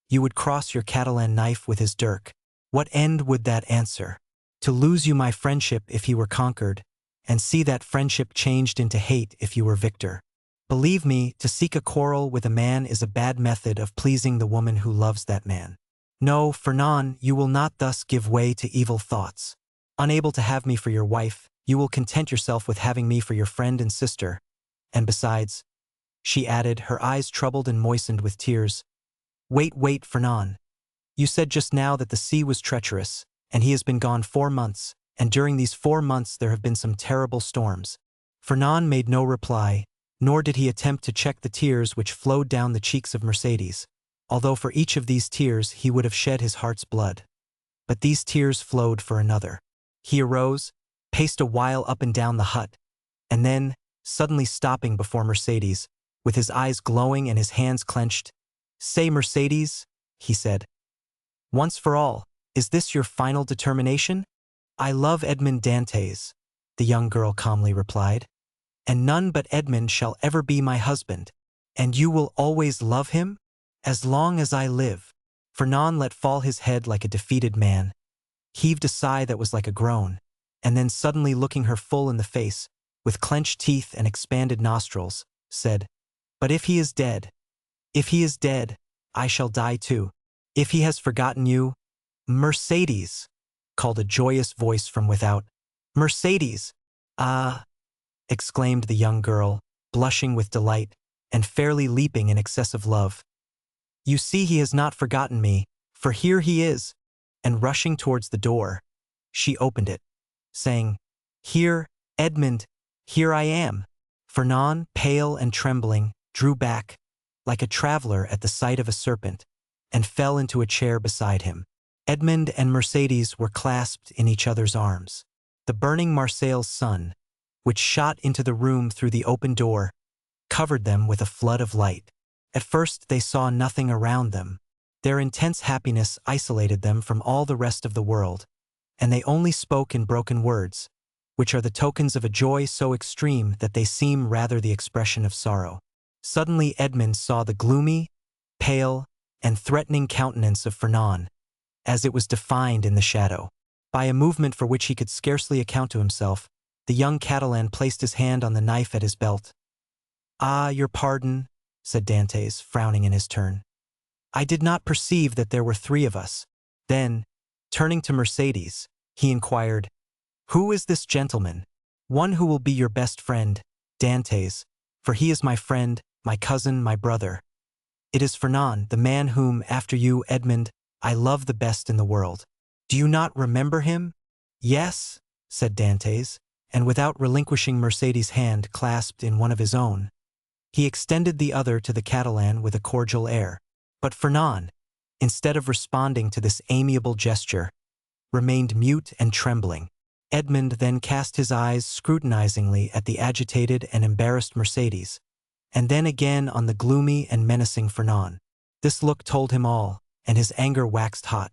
You would cross your Catalan knife with his dirk. What end would that answer? To lose you my friendship if he were conquered, and see that friendship changed into hate if you were victor. Believe me, to seek a quarrel with a man is a bad method of pleasing the woman who loves that man. No, Fernand, you will not thus give way to evil thoughts. Unable to have me for your wife, you will content yourself with having me for your friend and sister. And besides, she added, her eyes troubled and moistened with tears, wait, Fernand. You said just now that the sea was treacherous, and he has been gone 4 months. and during these 4 months there have been some terrible storms." Fernand made no reply, nor did he attempt to check the tears which flowed down the cheeks of Mercédès, although for each of these tears he would have shed his heart's blood. But these tears flowed for another. He arose, paced a while up and down the hut, and then, suddenly stopping before Mercédès, with his eyes glowing and his hands clenched, "Say, Mercédès," he said, "once for all, is this your final determination?" "I love Edmond Dantès," the young girl calmly replied, "and none but Edmond shall ever be my husband." "And you will always love him?" "As long as I live." Fernand let fall his head like a defeated man, heaved a sigh that was like a groan, and then suddenly looking her full in the face, with clenched teeth and expanded nostrils, said, "But if he is dead, I shall die too. If he has forgotten you—" "Mercédès!" called a joyous voice from without. "Mercédès! Ah!" exclaimed the young girl, blushing with delight, and fairly leaping in excessive love. "You see he has not forgotten me, for here he is," and rushing towards the door, she opened it, saying, "Here, Edmond, here I am." Fernand, pale and trembling, drew back, like a traveler at the sight of a serpent, and fell into a chair beside him. Edmond and Mercédès were clasped in each other's arms. The burning Marseilles sun, which shot into the room through the open door, covered them with a flood of light. At first they saw nothing around them. Their intense happiness isolated them from all the rest of the world, and they only spoke in broken words, which are the tokens of a joy so extreme that they seem rather the expression of sorrow. Suddenly Edmond saw the gloomy, pale, and threatening countenance of Fernand, as it was defined in the shadow. By a movement for which he could scarcely account to himself, the young Catalan placed his hand on the knife at his belt. "Ah, your pardon," said Dantès, frowning in his turn. "I did not perceive that there were 3 of us." Then, turning to Mercédès, he inquired, "Who is this gentleman?" "One who will be your best friend, Dantès, for he is my friend, my cousin, my brother. It is Fernand, the man whom, after you, Edmond, I love the best in the world. Do you not remember him?" "Yes," said Dantès, and without relinquishing Mercédès' hand clasped in one of his own, he extended the other to the Catalan with a cordial air. But Fernand, instead of responding to this amiable gesture, remained mute and trembling. Edmond then cast his eyes scrutinizingly at the agitated and embarrassed Mercédès, and then again on the gloomy and menacing Fernand. This look told him all, and his anger waxed hot.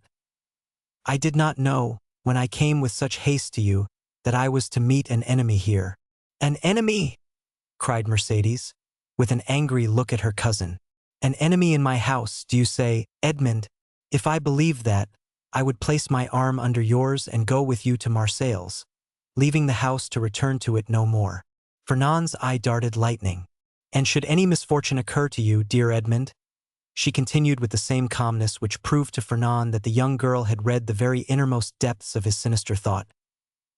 "I did not know, when I came with such haste to you, that I was to meet an enemy here." "An enemy!" cried Mercédès, with an angry look at her cousin. "An enemy in my house, do you say, Edmond? If I believed that, I would place my arm under yours and go with you to Marseilles, leaving the house to return to it no more." Fernand's eye darted lightning. "And should any misfortune occur to you, dear Edmond?" she continued with the same calmness which proved to Fernand that the young girl had read the very innermost depths of his sinister thought.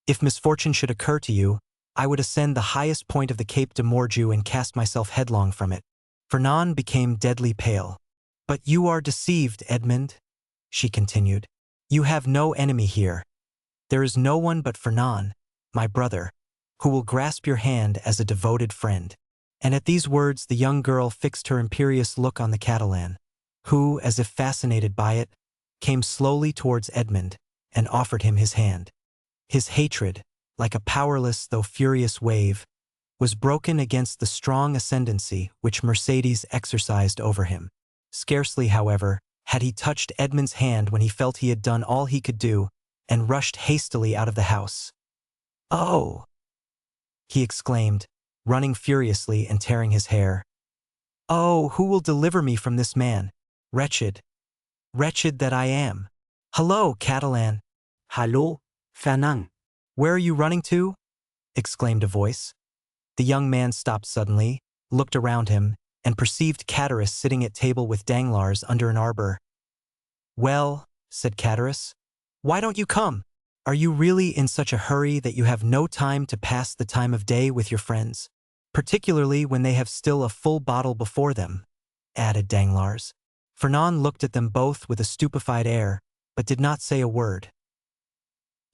"If misfortune should occur to you, I would ascend the highest point of the Cape de Morgiou and cast myself headlong from it." Fernand became deadly pale. "But you are deceived, Edmond," she continued. "You have no enemy here. There is no one but Fernand, my brother, who will grasp your hand as a devoted friend." And at these words the young girl fixed her imperious look on the Catalan, who, as if fascinated by it, came slowly towards Edmond and offered him his hand. His hatred, like a powerless though furious wave, was broken against the strong ascendancy which Mercédès exercised over him. Scarcely, however, had he touched Edmond's hand when he felt he had done all he could do, and rushed hastily out of the house. "Oh!" he exclaimed, running furiously and tearing his hair. "Oh, who will deliver me from this man? Wretched, wretched that I am! Hello, Catalan!" "Hallo, Fernand." "Where are you running to?" exclaimed a voice. The young man stopped suddenly, looked around him, and perceived Cataris sitting at table with Danglars under an arbor. "Well," said Cataris, "why don't you come? Are you really in such a hurry that you have no time to pass the time of day with your friends, particularly when they have still a full bottle before them?" added Danglars. Fernand looked at them both with a stupefied air, but did not say a word.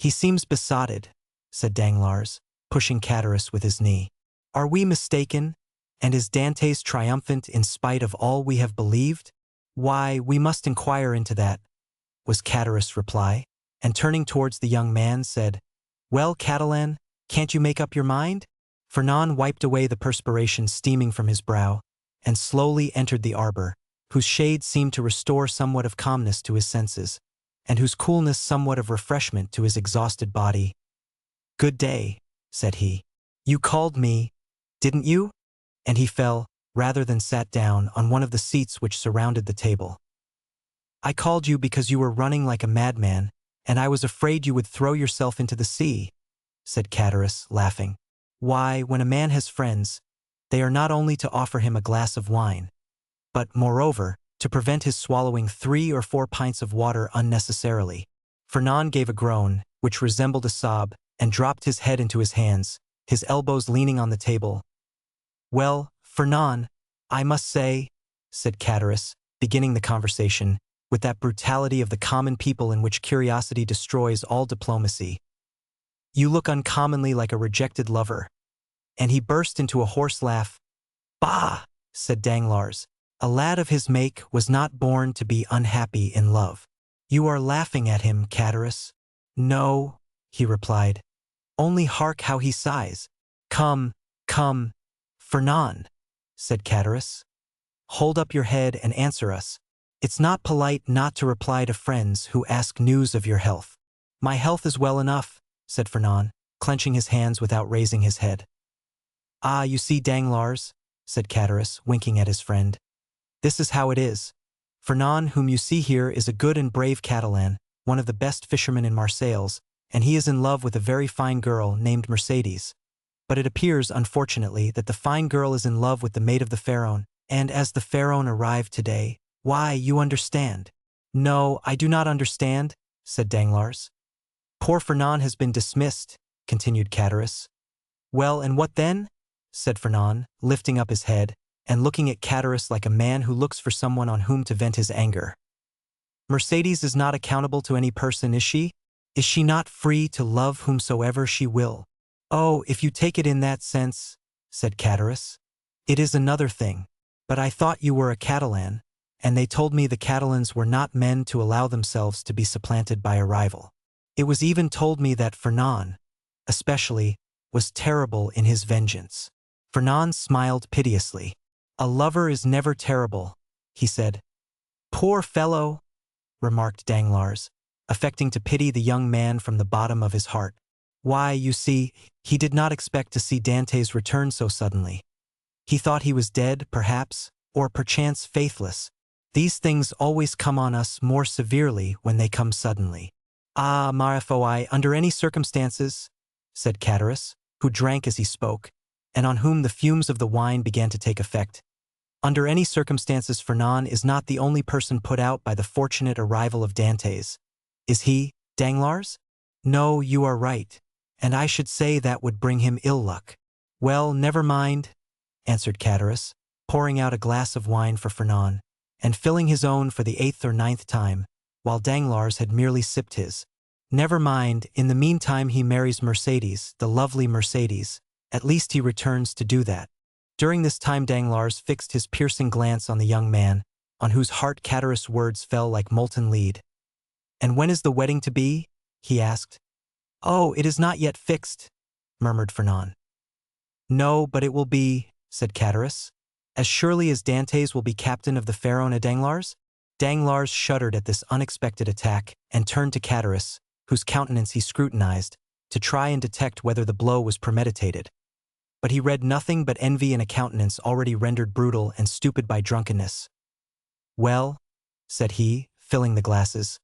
He seems besotted, said Danglars, pushing Catullus with his knee. Are we mistaken? And is Dantès triumphant in spite of all we have believed? Why, we must inquire into that, was Catullus' reply, and turning towards the young man said, Well, Catalan, can't you make up your mind? Fernand wiped away the perspiration steaming from his brow, and slowly entered the arbor, whose shade seemed to restore somewhat of calmness to his senses, and whose coolness somewhat of refreshment to his exhausted body. Good day, said he. You called me, didn't you? And he fell, rather than sat down, on one of the seats which surrounded the table. I called you because you were running like a madman, and I was afraid you would throw yourself into the sea, said Catullus, laughing. Why, when a man has friends, they are not only to offer him a glass of wine, but, moreover, to prevent his swallowing 3 or 4 pints of water unnecessarily. Fernand gave a groan, which resembled a sob, and dropped his head into his hands, his elbows leaning on the table. Well, Fernand, I must say, said Catullus, beginning the conversation, with that brutality of the common people in which curiosity destroys all diplomacy. You look uncommonly like a rejected lover. And he burst into a hoarse laugh. Bah, said Danglars, a lad of his make was not born to be unhappy in love. You are laughing at him, Catullus. No, he replied. Only hark how he sighs. Come, come, Fernand, said Catullus. Hold up your head and answer us. It's not polite not to reply to friends who ask news of your health. My health is well enough, said Fernand, clenching his hands without raising his head. Ah, you see, Danglars, said Catullus, winking at his friend. This is how it is. Fernand, whom you see here, is a good and brave Catalan, one of the best fishermen in Marseilles, and he is in love with a very fine girl named Mercédès. But it appears, unfortunately, that the fine girl is in love with the maid of the Pharaon, and as the Pharaon arrived today, why, you understand. No, I do not understand, said Danglars. Poor Fernand has been dismissed, continued Catullus. Well, and what then? Said Fernand, lifting up his head, and looking at Catullus like a man who looks for someone on whom to vent his anger. Mercédès is not accountable to any person, is she? Is she not free to love whomsoever she will? Oh, if you take it in that sense, said Catullus, it is another thing. But I thought you were a Catalan, and they told me the Catalans were not men to allow themselves to be supplanted by a rival. It was even told me that Fernand, especially, was terrible in his vengeance. Fernand smiled piteously. A lover is never terrible, he said. Poor fellow, remarked Danglars, affecting to pity the young man from the bottom of his heart. Why, you see, he did not expect to see Dantès return so suddenly. He thought he was dead, perhaps, or perchance faithless. These things always come on us more severely when they come suddenly. Ah, ma foi, under any circumstances, said Catullus, who drank as he spoke, and on whom the fumes of the wine began to take effect. Under any circumstances, Fernand is not the only person put out by the fortunate arrival of Dantès. Is he, Danglars? No, you are right, and I should say that would bring him ill luck. Well, never mind, answered Catullus, pouring out a glass of wine for Fernand, and filling his own for the 8th or 9th time, while Danglars had merely sipped his. Never mind, in the meantime he marries Mercédès, the lovely Mercédès. At least he returns to do that. During this time Danglars fixed his piercing glance on the young man, on whose heart Catullus' words fell like molten lead. And when is the wedding to be? He asked. Oh, it is not yet fixed, murmured Fernand. No, but it will be, said Catullus. As surely as Dantès will be captain of the Pharaon at Danglars? Danglars shuddered at this unexpected attack and turned to Catullus, whose countenance he scrutinized, to try and detect whether the blow was premeditated. But he read nothing but envy in a countenance already rendered brutal and stupid by drunkenness. Well, said he, filling the glasses,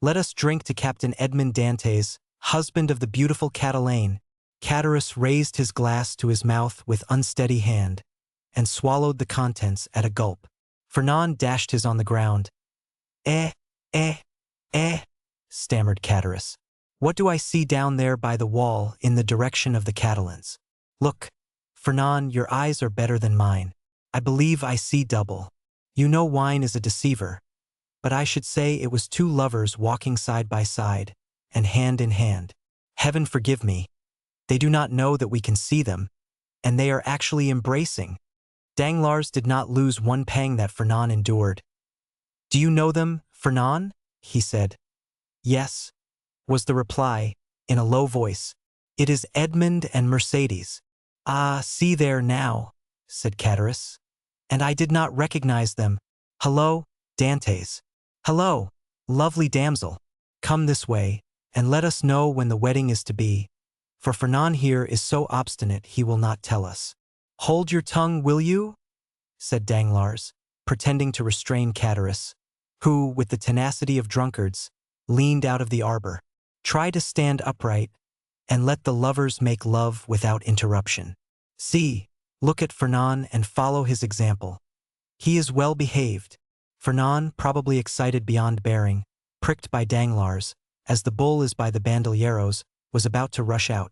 let us drink to Captain Edmond Dantès, husband of the beautiful Catalane. Catullus raised his glass to his mouth with unsteady hand, and swallowed the contents at a gulp. Fernand dashed his on the ground. Eh, stammered Catullus. What do I see down there by the wall in the direction of the Catalans? Look, Fernand, your eyes are better than mine. I believe I see double. You know wine is a deceiver. But I should say it was 2 lovers walking side by side. and hand in hand. Heaven forgive me. They do not know that we can see them, and they are actually embracing. Danglars did not lose one pang that Fernand endured. "Do you know them, Fernand?" he said. "Yes," was the reply, in a low voice. "It is Edmond and Mercédès." "Ah, see there now," said Catullus. "And I did not recognize them. Hello, Dantès. Hello, lovely damsel. Come this way, and let us know when the wedding is to be, for Fernand here is so obstinate he will not tell us." "Hold your tongue, will you?" said Danglars, pretending to restrain Catullus, who, with the tenacity of drunkards, leaned out of the arbor. "Try to stand upright, and let the lovers make love without interruption. See, look at Fernand and follow his example. He is well behaved." Fernand, probably excited beyond bearing, pricked by Danglars, as the bull is by the bandolieros, was about to rush out.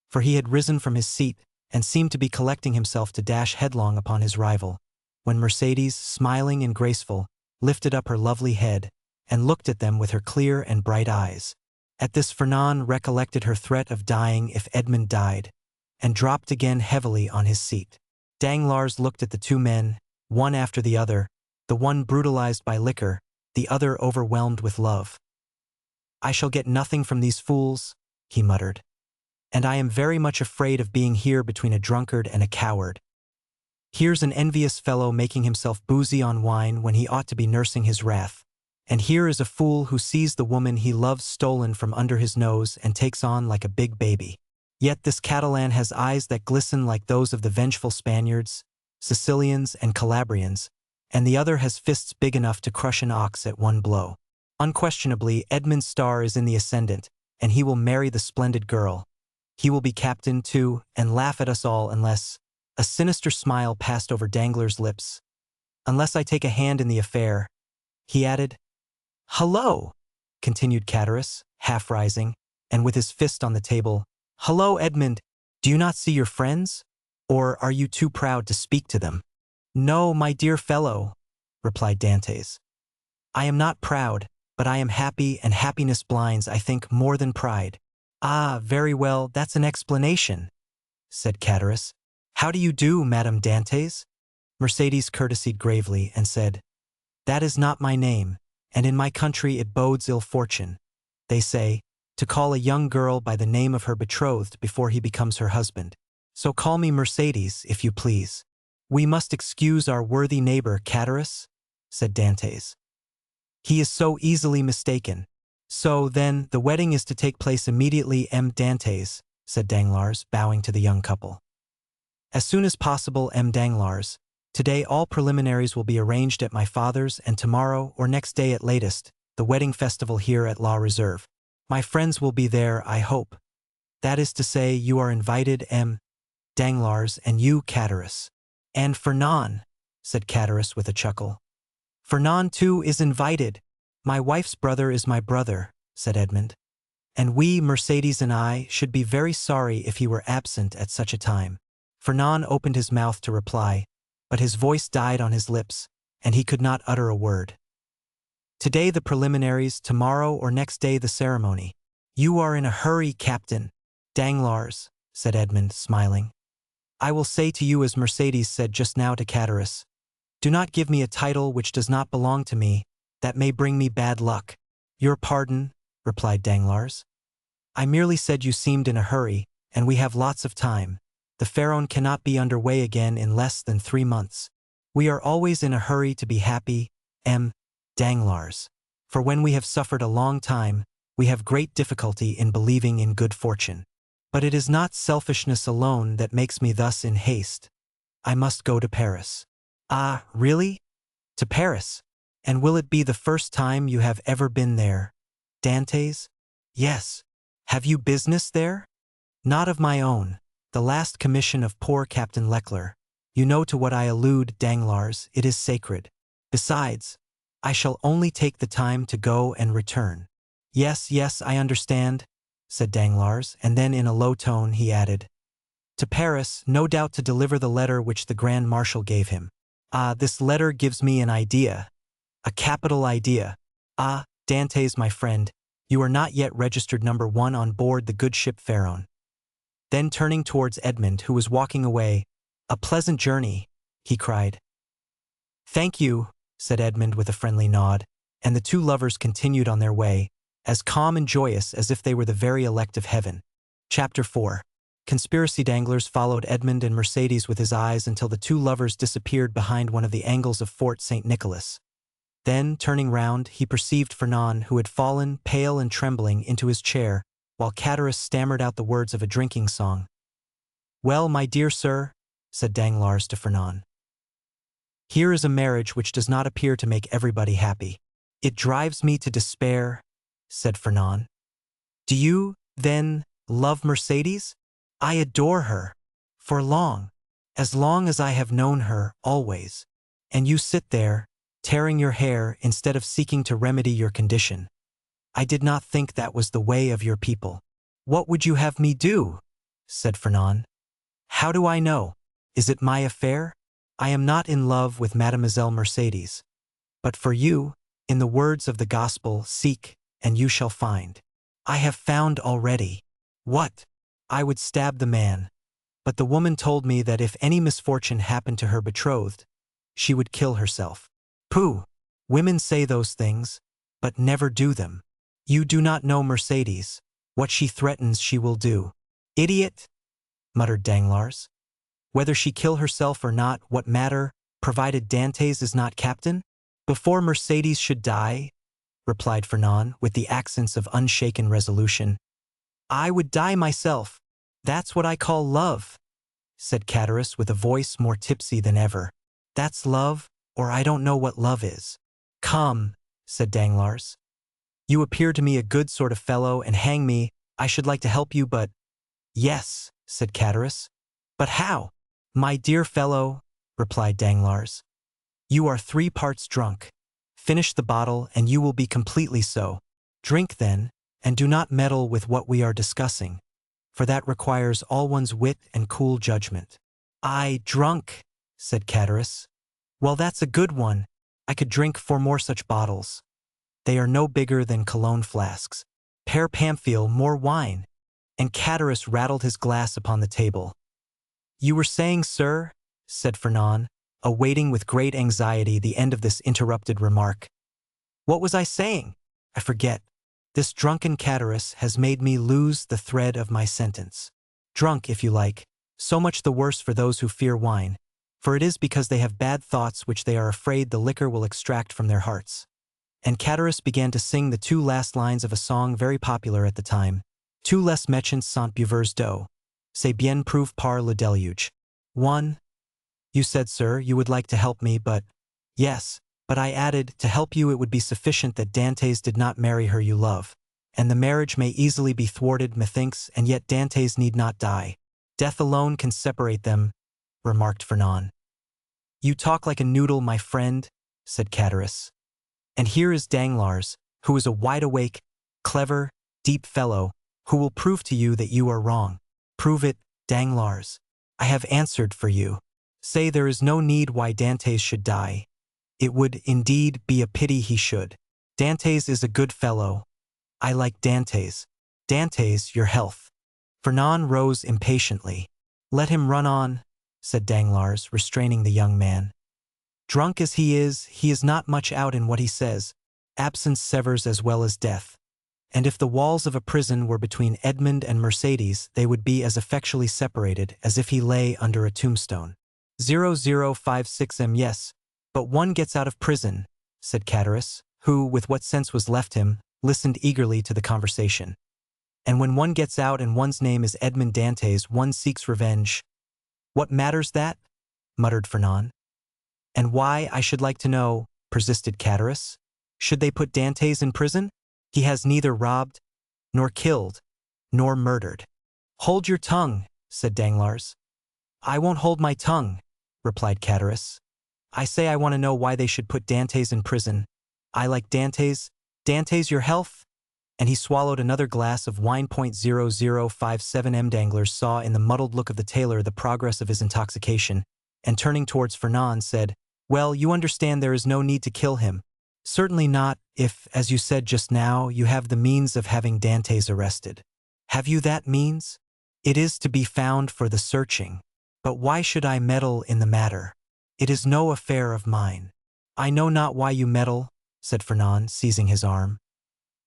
For he had risen from his seat and seemed to be collecting himself to dash headlong upon his rival, when Mercédès, smiling and graceful, lifted up her lovely head and looked at them with her clear and bright eyes. At this Fernand recollected her threat of dying if Edmond died, and dropped again heavily on his seat. Danglars looked at the two men, one after the other, the one brutalized by liquor, the other overwhelmed with love. "I shall get nothing from these fools," he muttered, "and I am very much afraid of being here between a drunkard and a coward. Here's an envious fellow making himself boozy on wine when he ought to be nursing his wrath, and here is a fool who sees the woman he loves stolen from under his nose and takes on like a big baby. Yet this Catalan has eyes that glisten like those of the vengeful Spaniards, Sicilians, and Calabrians, and the other has fists big enough to crush an ox at one blow. Unquestionably, Edmond's star is in the ascendant, and he will marry the splendid girl. He will be captain, too, and laugh at us all unless—" a sinister smile passed over Danglars' lips. "Unless I take a hand in the affair," he added. "Hullo!" continued Catullus, half rising, and with his fist on the table. "Hullo, Edmond! Do you not see your friends? Or are you too proud to speak to them?" "No, my dear fellow," replied Dantès. "I am not proud, but I am happy, and happiness blinds, I think, more than pride." "Ah, very well, that's an explanation," said Catullus. "How do you do, Madame Dantès?" Mercédès courtesied gravely and said, "That is not my name, and in my country it bodes ill fortune, they say, to call a young girl by the name of her betrothed before he becomes her husband. So call me Mercédès, if you please." "We must excuse our worthy neighbor, Catullus," said Dantès. "He is so easily mistaken." "So, then, the wedding is to take place immediately, M. Dantès," said Danglars, bowing to the young couple. "As soon as possible, M. Danglars. Today all preliminaries will be arranged at my father's, and tomorrow, or next day at latest, the wedding festival here at La Réserve. My friends will be there, I hope. That is to say, you are invited, M. Danglars, and you, Catullus." "And Fernand," said Catullus with a chuckle. "Fernand, too, is invited. My wife's brother is my brother," said Edmond. "And we, Mercédès and I, should be very sorry if he were absent at such a time." Fernand opened his mouth to reply, but his voice died on his lips, and he could not utter a word. "Today the preliminaries, tomorrow or next day the ceremony." "You are in a hurry, Captain." "Danglars," said Edmond, smiling, "I will say to you as Mercédès said just now to Catullus, do not give me a title which does not belong to me, that may bring me bad luck." "Your pardon," replied Danglars. "I merely said you seemed in a hurry, and we have lots of time. The Pharaon cannot be under way again in less than 3 months. We are always in a hurry to be happy, M. Danglars, for when we have suffered a long time, we have great difficulty in believing in good fortune. But it is not selfishness alone that makes me thus in haste. I must go to Paris." "Ah, really? To Paris? And will it be the first time you have ever been there, Dantès?" "Yes." "Have you business there?" "Not of my own. The last commission of poor Captain Leclerc. You know to what I allude, Danglars, it is sacred. Besides, I shall only take the time to go and return." "Yes, yes, I understand," said Danglars, and then in a low tone he added, "To Paris, no doubt to deliver the letter which the Grand Marshal gave him." "Ah, this letter gives me an idea. A capital idea. Ah, Dantès, my friend, You are not yet registered number 1 on board the good ship Pharaon. Then turning towards Edmond, who was walking away, "A pleasant journey," he cried. "Thank you," said Edmond with a friendly nod, and the two lovers continued on their way, as calm and joyous as if they were the very elect of heaven. Chapter 4. Conspiracy. Danglars followed Edmond and Mercédès with his eyes until the two lovers disappeared behind one of the angles of Fort St. Nicholas. Then, turning round, he perceived Fernand, who had fallen, pale and trembling, into his chair, while Catullus stammered out the words of a drinking song. "Well, my dear sir," said Danglars to Fernand, "here is a marriage which does not appear to make everybody happy." "It drives me to despair," said Fernand. "Do you, then, love Mercédès?" "I adore her. For as long as I have known her, always. And you sit there, tearing your hair instead of seeking to remedy your condition. I did not think that was the way of your people." "What would you have me do?" said Fernand. "How do I know? Is it my affair? I am not in love with Mademoiselle Mercédès. But for you, in the words of the Gospel, seek, and you shall find. I have found already." "What?" "I would stab the man. But the woman told me that if any misfortune happened to her betrothed, she would kill herself." "Pooh! Women say those things, but never do them. You do not know Mercédès. What she threatens she will do." "Idiot!" muttered Danglars. "Whether she kill herself or not, what matter, provided Dantès is not captain?" "Before Mercédès should die," replied Fernand, with the accents of unshaken resolution, "I would die myself. That's what I call love," said Catullus with a voice more tipsy than ever. "That's love, or I don't know what love is." "Come," said Danglars. "You appear to me a good sort of fellow, and hang me, I should like to help you, but—" "Yes," said Catullus. "But how?" "My dear fellow," replied Danglars, "you are 3 parts drunk. Finish the bottle, and you will be completely so. Drink, then, and do not meddle with what we are discussing, for that requires all one's wit and cool judgment." "I drunk," said Catullus. "Well, that's a good one. I could drink 4 more such bottles. They are no bigger than cologne flasks. Père Pamphile, more wine." And Catullus rattled his glass upon the table. "You were saying, sir," said Fernand, awaiting with great anxiety the end of this interrupted remark. "What was I saying? I forget. This drunken Catullus has made me lose the thread of my sentence. Drunk, if you like, so much the worse for those who fear wine, for it is because they have bad thoughts which they are afraid the liquor will extract from their hearts." And Catullus began to sing the 2 last lines of a song very popular at the time. "Tous les méchants sont buveurs d'eau. C'est bien prouvé par le déluge." 1. "You said, sir, you would like to help me, but—" "Yes, but I added, to help you it would be sufficient that Dantès did not marry her you love. And the marriage may easily be thwarted, methinks, and yet Dantès need not die. Death alone can separate them," remarked Fernand. "You talk like a noodle, my friend," said Catullus. "And here is Danglars, who is a wide-awake, clever, deep fellow, who will prove to you that you are wrong." "Prove it, Danglars. I have answered for you. Say there is no need why Dantès should die. It would, indeed, be a pity he should. Dantès is a good fellow. I like Dantès. Dantès, your health." Fernand rose impatiently. "Let him run on," said Danglars, restraining the young man. "Drunk as he is not much out in what he says. Absence severs as well as death. And if the walls of a prison were between Edmond and Mercédès, they would be as effectually separated as if he lay under a tombstone." 0056 Yes, but one gets out of prison, said Catullus, who, with what sense was left him, listened eagerly to the conversation. "And when one gets out and one's name is Edmond Dantès, one seeks revenge." "What matters that?" muttered Fernand. "And why, I should like to know," persisted Catullus, "should they put Dantès in prison? He has neither robbed, nor killed, nor murdered." "Hold your tongue," said Danglars. "I won't hold my tongue," replied Catullus. "I say I want to know why they should put Dantès in prison. I like Dantès. Dantès, your health?" And he swallowed another glass of wine. 0057 Danglars saw in the muddled look of the tailor the progress of his intoxication, and turning towards Fernand said, "Well, you understand there is no need to kill him. Certainly not if, as you said just now, you have the means of having Dantès arrested. Have you that means? It is to be found for the searching. But why should I meddle in the matter? It is no affair of mine. I know not why you meddle, said Fernand, seizing his arm.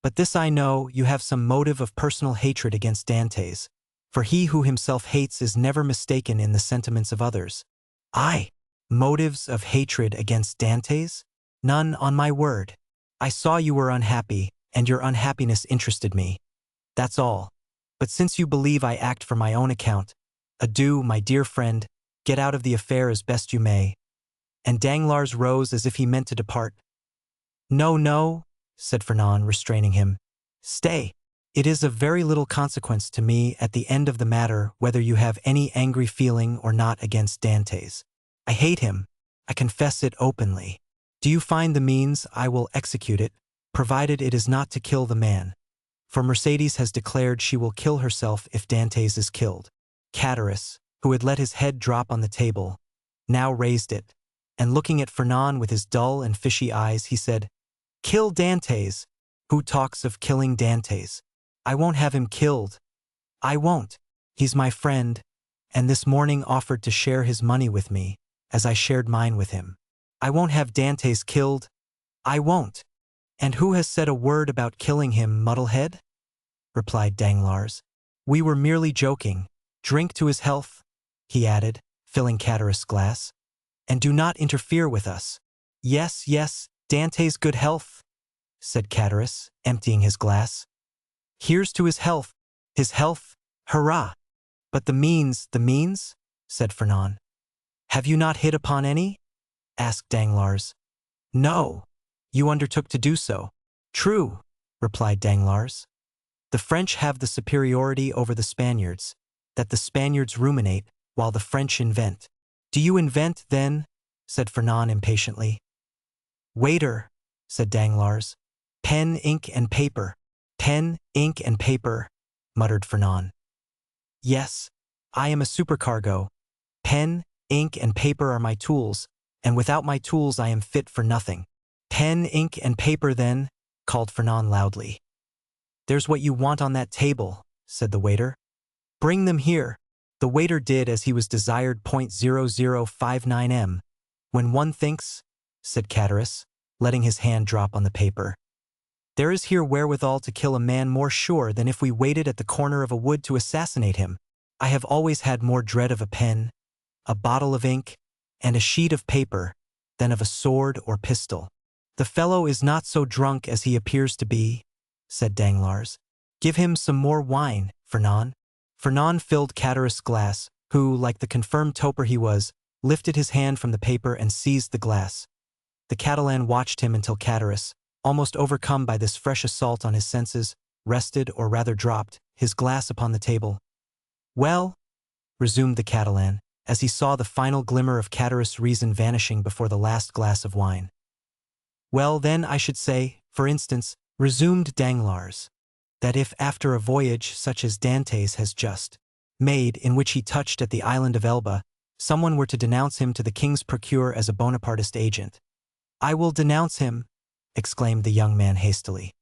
But this I know, you have some motive of personal hatred against Dantès, for he who himself hates is never mistaken in the sentiments of others. I? Motives of hatred against Dantès? None, on my word. I saw you were unhappy, and your unhappiness interested me. That's all. But since you believe I act for my own account, adieu, my dear friend, get out of the affair as best you may. And Danglars rose as if he meant to depart. No, no, said Fernand, restraining him. Stay. It is of very little consequence to me at the end of the matter whether you have any angry feeling or not against Dantès. I hate him. I confess it openly. Do you find the means, I will execute it, provided it is not to kill the man. For Mercédès has declared she will kill herself if Dantès is killed. Chatteris, who had let his head drop on the table, now raised it, and looking at Fernand with his dull and fishy eyes, he said, Kill Dantès! Who talks of killing Dantès? I won't have him killed. I won't. He's my friend, and this morning offered to share his money with me, as I shared mine with him. I won't have Dantès killed. I won't. And who has said a word about killing him, Muddlehead? Replied Danglars. We were merely joking. Drink to his health, he added, filling Chatteris' glass. And do not interfere with us. Yes, yes, Dantès' good health, said Chatteris, emptying his glass. Here's to his health, hurrah! But the means, said Fernand. Have you not hit upon any? Asked Danglars. No, you undertook to do so. True, replied Danglars. The French have the superiority over the Spaniards, that the Spaniards ruminate while the French invent. Do you invent, then? Said Fernand impatiently. Waiter, said Danglars. Pen, ink, and paper. Pen, ink, and paper, muttered Fernand. Yes, I am a supercargo. Pen, ink, and paper are my tools, and without my tools I am fit for nothing. Pen, ink, and paper, then, called Fernand loudly. There's what you want on that table, said the waiter. Bring them here. The waiter did as he was desired. 0059 M. When one thinks, said Chatteris, letting his hand drop on the paper. There is here wherewithal to kill a man more sure than if we waited at the corner of a wood to assassinate him. I have always had more dread of a pen, a bottle of ink, and a sheet of paper than of a sword or pistol. The fellow is not so drunk as he appears to be, said Danglars. Give him some more wine, Fernand. Fernand filled Chatteris' glass, who, like the confirmed toper he was, lifted his hand from the paper and seized the glass. The Catalan watched him until Chatteris, almost overcome by this fresh assault on his senses, rested, or rather dropped, his glass upon the table. Well, resumed the Catalan, as he saw the final glimmer of Chatteris' reason vanishing before the last glass of wine. Well, then, I should say, for instance, resumed Danglars, that if after a voyage such as Dantès has just made, in which he touched at the island of Elba, someone were to denounce him to the king's procure as a Bonapartist agent. I will denounce him, exclaimed the young man hastily.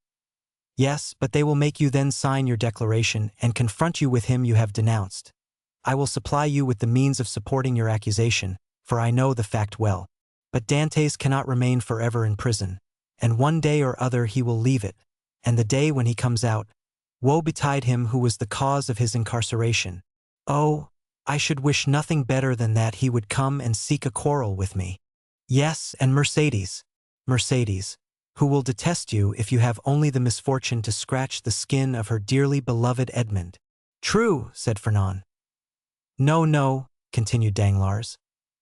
Yes, but they will make you then sign your declaration and confront you with him you have denounced. I will supply you with the means of supporting your accusation, for I know the fact well. But Dantès cannot remain forever in prison, and one day or other he will leave it, and the day when he comes out, woe betide him who was the cause of his incarceration. Oh, I should wish nothing better than that he would come and seek a quarrel with me. Yes, and Mercédès, who will detest you if you have only the misfortune to scratch the skin of her dearly beloved Edmond. True, said Fernand. No, no, continued Danglars.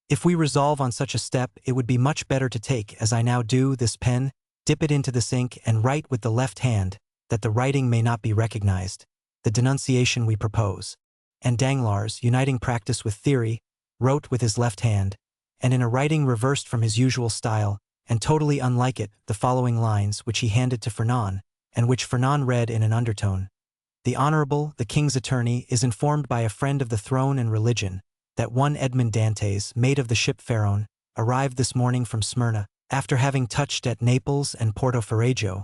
If we resolve on such a step, it would be much better to take, as I now do, this pen, dip it into this ink, and write with the left hand, that the writing may not be recognized, the denunciation we propose. And Danglars, uniting practice with theory, wrote with his left hand, and in a writing reversed from his usual style, and totally unlike it, the following lines, which he handed to Fernand, and which Fernand read in an undertone. The Honorable, the King's Attorney, is informed by a friend of the throne and religion, that one Edmond Dantès, mate of the ship Pharaon, arrived this morning from Smyrna, after having touched at Naples and Porto Ferrajo,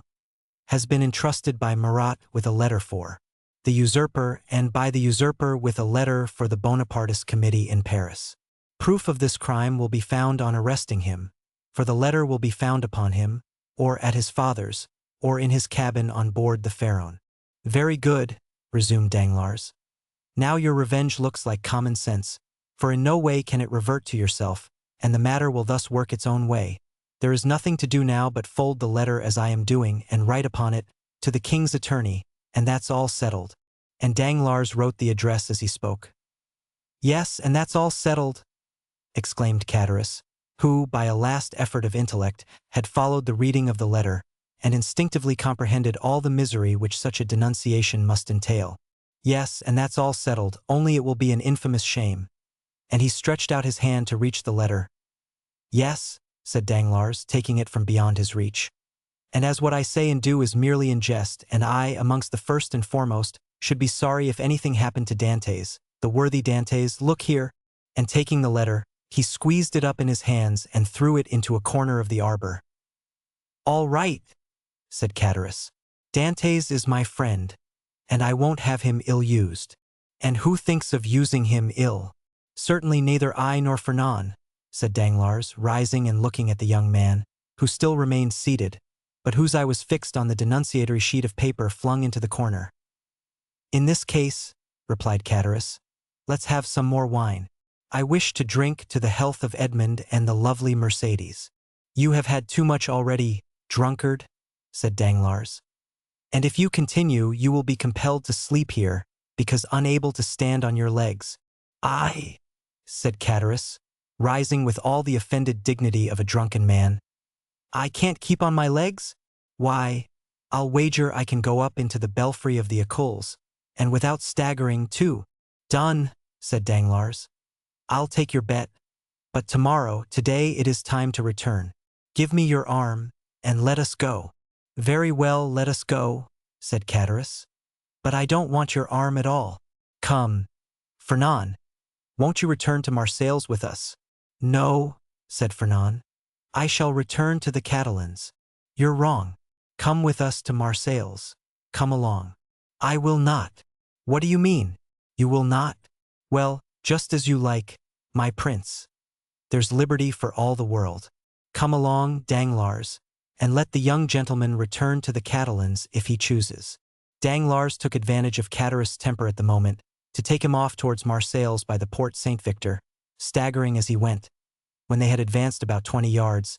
has been entrusted by Murat with a letter for the usurper and by the usurper with a letter for the Bonapartist committee in Paris. Proof of this crime will be found on arresting him, for the letter will be found upon him, or at his father's, or in his cabin on board the Pharaon. Very good, resumed Danglars. Now your revenge looks like common sense, for in no way can it revert to yourself, and the matter will thus work its own way. There is nothing to do now but fold the letter as I am doing and write upon it, to the king's attorney, and that's all settled. And Danglars wrote the address as he spoke. Yes, and that's all settled, exclaimed Chatteris, who, by a last effort of intellect, had followed the reading of the letter, and instinctively comprehended all the misery which such a denunciation must entail. Yes, and that's all settled, only it will be an infamous shame. And he stretched out his hand to reach the letter. Yes, said Danglars, taking it from beyond his reach. And as what I say and do is merely in jest, and I, amongst the first and foremost, should be sorry if anything happened to Dantès, the worthy Dantès, look here, and taking the letter, he squeezed it up in his hands and threw it into a corner of the arbor. All right, said Chatteris. Dantès is my friend, and I won't have him ill-used. And who thinks of using him ill? Certainly neither I nor Fernand, said Danglars, rising and looking at the young man, who still remained seated, but whose eye was fixed on the denunciatory sheet of paper flung into the corner. In this case, replied Chatteris, let's have some more wine. I wish to drink to the health of Edmond and the lovely Mercédès. You have had too much already, drunkard, said Danglars. And if you continue, you will be compelled to sleep here, because unable to stand on your legs. I, said Chatteris, rising with all the offended dignity of a drunken man. I can't keep on my legs? Why, I'll wager I can go up into the belfry of the Écoles, and without staggering, too. Done, said Danglars. I'll take your bet. But tomorrow, today it is time to return. Give me your arm, and let us go. Very well, let us go, said Chatteris. But I don't want your arm at all. Come, Fernand, won't you return to Marseilles with us? No, said Fernand. I shall return to the Catalans. You're wrong. Come with us to Marseilles. Come along. I will not. What do you mean? You will not? Well, just as you like, my prince. There's liberty for all the world. Come along, Danglars, and let the young gentleman return to the Catalans if he chooses. Danglars took advantage of Chatteris' temper at the moment to take him off towards Marseilles by the Porte Saint-Victor, staggering as he went. When they had advanced about 20 yards,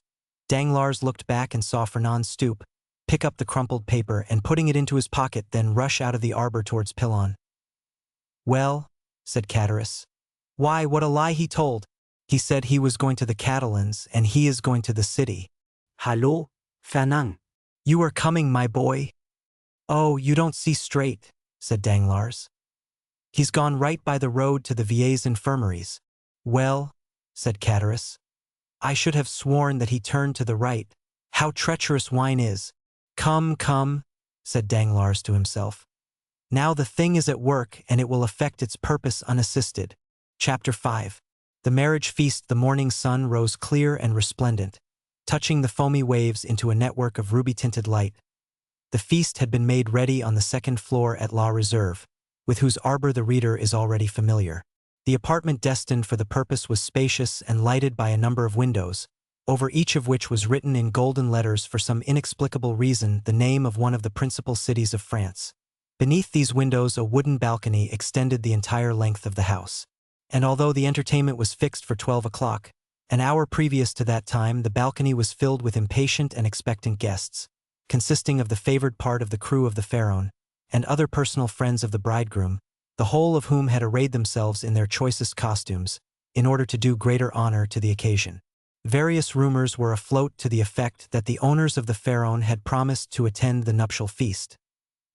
Danglars looked back and saw Fernand stoop, pick up the crumpled paper and putting it into his pocket, then rush out of the arbor towards Pilon. Well, said Chatteris. Why, what a lie he told. He said he was going to the Catalans and he is going to the city. Hallo, Fernand. You are coming, my boy. Oh, you don't see straight, said Danglars. He's gone right by the road to the Vieilles Infirmaries. Well, said Chatteris, I should have sworn that he turned to the right. How treacherous wine is. Come, come, said Danglars to himself. Now the thing is at work and it will effect its purpose unassisted. Chapter 5. The marriage feast. The morning sun rose clear and resplendent, touching the foamy waves into a network of ruby-tinted light. The feast had been made ready on the second floor at La Réserve, with whose arbor the reader is already familiar. The apartment destined for the purpose was spacious and lighted by a number of windows, over each of which was written in golden letters for some inexplicable reason the name of one of the principal cities of France. Beneath these windows a wooden balcony extended the entire length of the house. And although the entertainment was fixed for 12 o'clock, an hour previous to that time the balcony was filled with impatient and expectant guests, consisting of the favored part of the crew of the Pharaon, and other personal friends of the bridegroom, the whole of whom had arrayed themselves in their choicest costumes, in order to do greater honor to the occasion. Various rumors were afloat to the effect that the owners of the Pharaon had promised to attend the nuptial feast.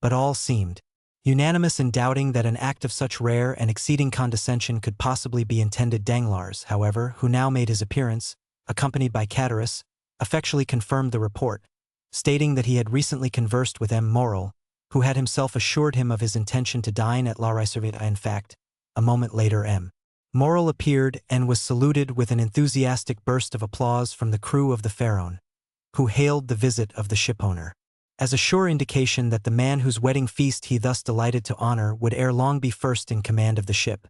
But all seemed unanimous in doubting that an act of such rare and exceeding condescension could possibly be intended. Danglars, however, who now made his appearance, accompanied by Chatteris, effectually confirmed the report, stating that he had recently conversed with M. Morel, who had himself assured him of his intention to dine at La Réserve. In fact, a moment later M. Morel appeared and was saluted with an enthusiastic burst of applause from the crew of the Pharaon. who hailed the visit of the shipowner as a sure indication that the man whose wedding feast he thus delighted to honor would ere long be first in command of the ship.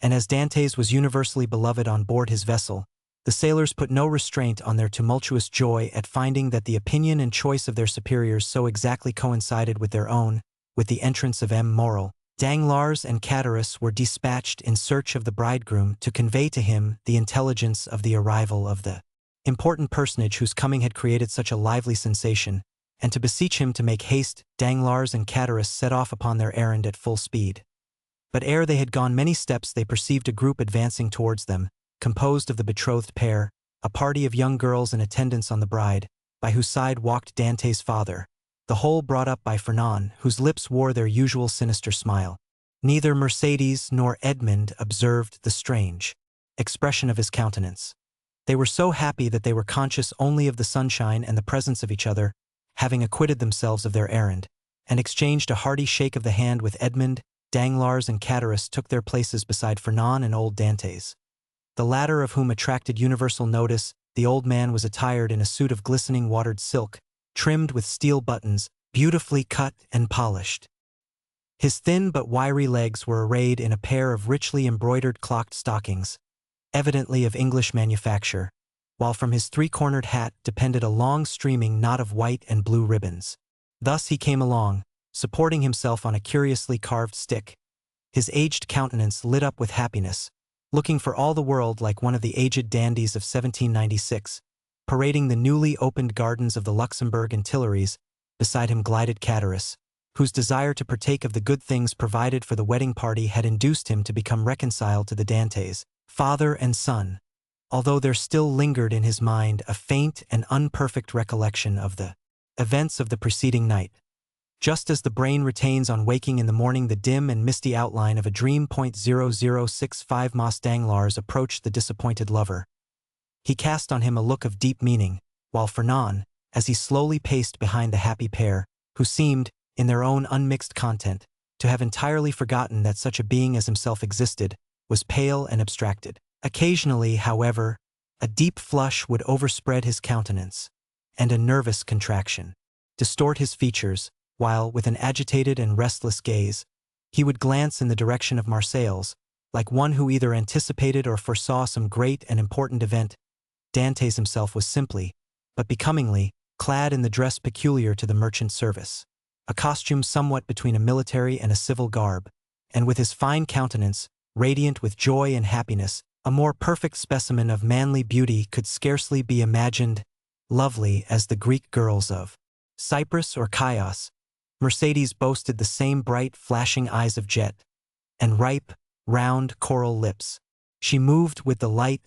And as Dantès was universally beloved on board his vessel, the sailors put no restraint on their tumultuous joy at finding that the opinion and choice of their superiors so exactly coincided with their own. With the entrance of M. Morrel, Danglars and Fernand were dispatched in search of the bridegroom to convey to him the intelligence of the arrival of the important personage whose coming had created such a lively sensation, and to beseech him to make haste. Danglars and Fernand set off upon their errand at full speed. But ere they had gone many steps they perceived a group advancing towards them, composed of the betrothed pair, a party of young girls in attendance on the bride, by whose side walked Dantès' father, the whole brought up by Fernand, whose lips wore their usual sinister smile. Neither Mercédès nor Edmond observed the strange expression of his countenance. They were so happy that they were conscious only of the sunshine and the presence of each other, having acquitted themselves of their errand, and exchanged a hearty shake of the hand with Edmond. Danglars and Fernand took their places beside Fernand and old Dantès, the latter of whom attracted universal notice. The old man was attired in a suit of glistening watered silk, trimmed with steel buttons, beautifully cut and polished. His thin but wiry legs were arrayed in a pair of richly embroidered clocked stockings, evidently of English manufacture, while from his three-cornered hat depended a long streaming knot of white and blue ribbons. Thus he came along, supporting himself on a curiously carved stick, his aged countenance lit up with happiness, looking for all the world like one of the aged dandies of 1796, parading the newly opened gardens of the Luxembourg and Tuileries. Beside him glided Fernand, whose desire to partake of the good things provided for the wedding party had induced him to become reconciled to the Dantès, father and son, although there still lingered in his mind a faint and unperfect recollection of the events of the preceding night. Just as the brain retains on waking in the morning the dim and misty outline of a dream. 0065 Mas Danglars approached the disappointed lover. He cast on him a look of deep meaning, while Fernand, as he slowly paced behind the happy pair, who seemed, in their own unmixed content, to have entirely forgotten that such a being as himself existed, was pale and abstracted. Occasionally, however, a deep flush would overspread his countenance, and a nervous contraction distort his features, while, with an agitated and restless gaze, he would glance in the direction of Marseilles, like one who either anticipated or foresaw some great and important event. Dantès himself was simply, but becomingly, clad in the dress peculiar to the merchant service, a costume somewhat between a military and a civil garb, and with his fine countenance, radiant with joy and happiness, a more perfect specimen of manly beauty could scarcely be imagined, lovely as the Greek girls of Cyprus or Chios. Mercédès boasted the same bright, flashing eyes of jet, and ripe, round coral lips. She moved with the light,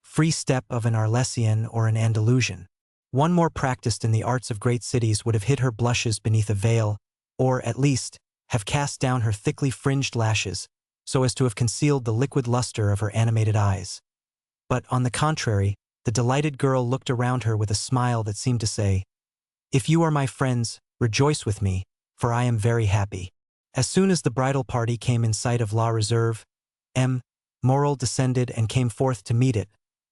free step of an Arlesian or an Andalusian. One more practiced in the arts of great cities would have hid her blushes beneath a veil, or, at least, have cast down her thickly fringed lashes, so as to have concealed the liquid luster of her animated eyes. But, on the contrary, the delighted girl looked around her with a smile that seemed to say, "If you are my friends, rejoice with me, for I am very happy." As soon as the bridal party came in sight of La Réserve, M. Morrel descended and came forth to meet it,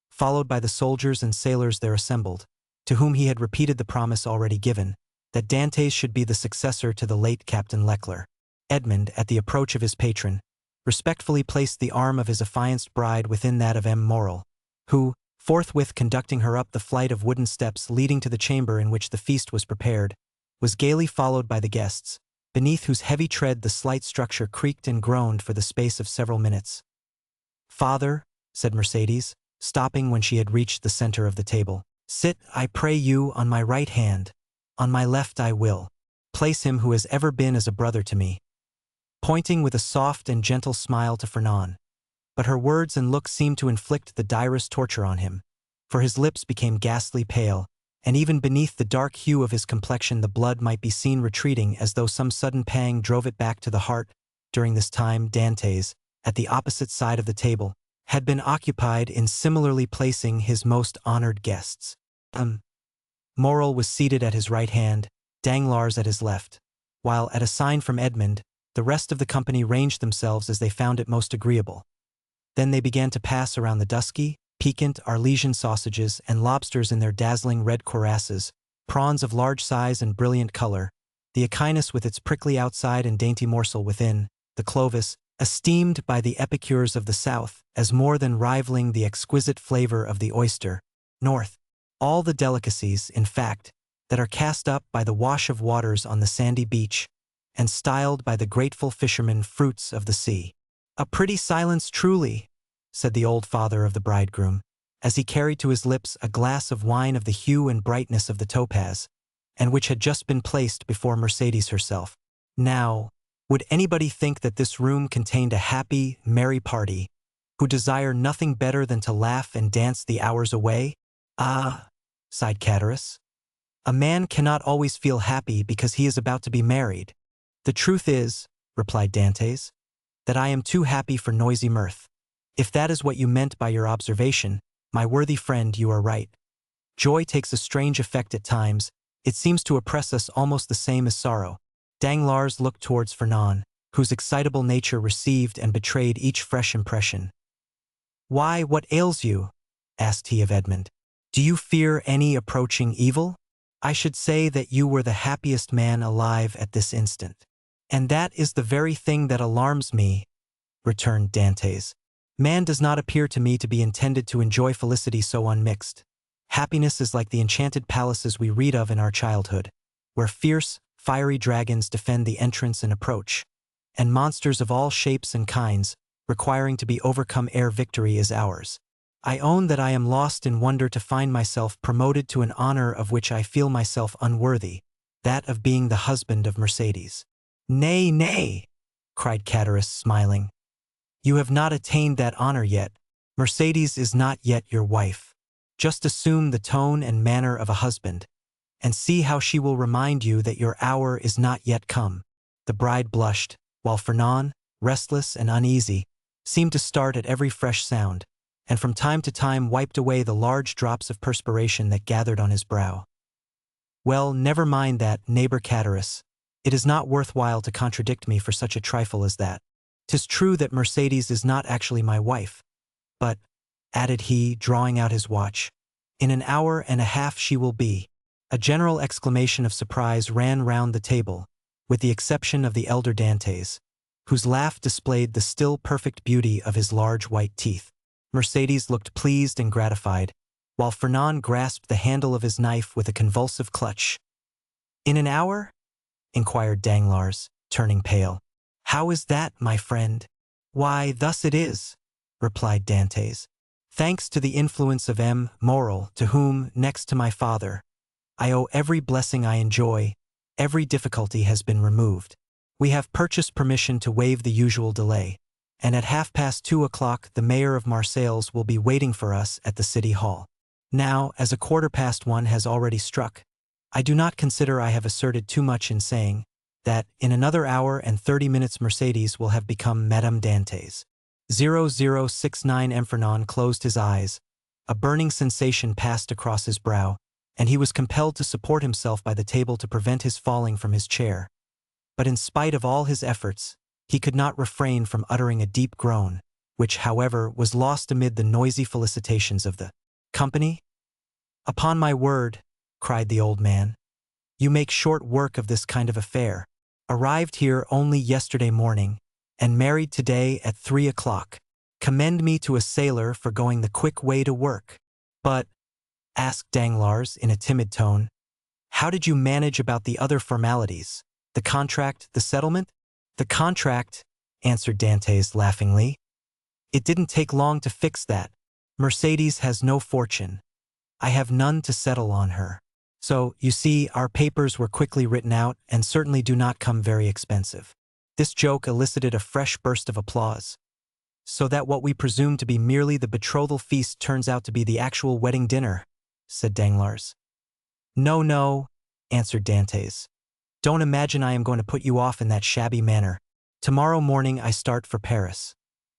followed by the soldiers and sailors there assembled, to whom he had repeated the promise already given, that Dantès should be the successor to the late Captain Leclerc. Edmond, at the approach of his patron, respectfully placed the arm of his affianced bride within that of M. Morrel, who, forthwith conducting her up the flight of wooden steps leading to the chamber in which the feast was prepared, was gaily followed by the guests, beneath whose heavy tread the slight structure creaked and groaned for the space of several minutes. "Father," said Mercédès, stopping when she had reached the center of the table, "sit, I pray you, on my right hand. On my left I will place him who has ever been as a brother to me," pointing with a soft and gentle smile to Fernand. But her words and look seemed to inflict the direst torture on him, for his lips became ghastly pale, and even beneath the dark hue of his complexion the blood might be seen retreating as though some sudden pang drove it back to the heart. During this time Dantès, at the opposite side of the table, had been occupied in similarly placing his most honored guests. Morrel was seated at his right hand, Danglars at his left, while, at a sign from Edmond, the rest of the company ranged themselves as they found it most agreeable. Then they began to pass around the dusky, piquant Arlesian sausages and lobsters in their dazzling red cuirasses, prawns of large size and brilliant color, the echinus with its prickly outside and dainty morsel within, the clovis, esteemed by the epicures of the South as more than rivaling the exquisite flavor of the oyster, North, all the delicacies, in fact, that are cast up by the wash of waters on the sandy beach, and styled by the grateful fishermen fruits of the sea. "A pretty silence truly," said the old father of the bridegroom, as he carried to his lips a glass of wine of the hue and brightness of the topaz, and which had just been placed before Mercédès herself. "Now, would anybody think that this room contained a happy, merry party, who desire nothing better than to laugh and dance the hours away?" "Ah," sighed Chatteris, "a man cannot always feel happy because he is about to be married." "The truth is," replied Dantès, "that I am too happy for noisy mirth. If that is what you meant by your observation, my worthy friend, you are right. Joy takes a strange effect at times. It seems to oppress us almost the same as sorrow." Danglars looked towards Fernand, whose excitable nature received and betrayed each fresh impression. "Why, what ails you?" asked he of Edmond. "Do you fear any approaching evil?" "I should say that you were the happiest man alive at this instant." "And that is the very thing that alarms me," returned Dantès. "Man does not appear to me to be intended to enjoy felicity so unmixed. Happiness is like the enchanted palaces we read of in our childhood, where fierce, fiery dragons defend the entrance and approach, and monsters of all shapes and kinds, requiring to be overcome ere victory is ours. I own that I am lost in wonder to find myself promoted to an honor of which I feel myself unworthy, that of being the husband of Mercédès." "Nay, nay," cried Chatteris, smiling. "You have not attained that honor yet. Mercédès is not yet your wife. Just assume the tone and manner of a husband, and see how she will remind you that your hour is not yet come." The bride blushed, while Fernand, restless and uneasy, seemed to start at every fresh sound, and from time to time wiped away the large drops of perspiration that gathered on his brow. "Well, never mind that, neighbor Chatteris. It is not worthwhile to contradict me for such a trifle as that. 'Tis true that Mercédès is not actually my wife, but," added he, drawing out his watch, "in an hour and a half she will be." A general exclamation of surprise ran round the table, with the exception of the elder Dantès, whose laugh displayed the still perfect beauty of his large white teeth. Mercédès looked pleased and gratified, while Fernand grasped the handle of his knife with a convulsive clutch. "In an hour?" inquired Danglars, turning pale. "How is that, my friend?" "Why, thus it is," replied Dantès. "Thanks to the influence of M. Morel, to whom, next to my father, I owe every blessing I enjoy, every difficulty has been removed. We have purchased permission to waive the usual delay, and at 2:30 the mayor of Marseilles will be waiting for us at the city hall. Now, as 1:15 has already struck, I do not consider I have asserted too much in saying that in another hour and 30 minutes Mercédès will have become Madame Dantès." 0069 Fernand closed his eyes. A burning sensation passed across his brow, and he was compelled to support himself by the table to prevent his falling from his chair. But in spite of all his efforts, he could not refrain from uttering a deep groan, which, however, was lost amid the noisy felicitations of the company. "Upon my word," cried the old man, "you make short work of this kind of affair. Arrived here only yesterday morning, and married today at 3 o'clock. Commend me to a sailor for going the quick way to work." "But," asked Danglars in a timid tone, "how did you manage about the other formalities? The contract, the settlement?" "The contract," answered Dantès laughingly. "It didn't take long to fix that. Mercédès has no fortune. I have none to settle on her. So, you see, our papers were quickly written out and certainly do not come very expensive." This joke elicited a fresh burst of applause. "So that what we presume to be merely the betrothal feast turns out to be the actual wedding dinner," said Danglars. "No, no," answered Dantès. "Don't imagine I am going to put you off in that shabby manner. Tomorrow morning I start for Paris.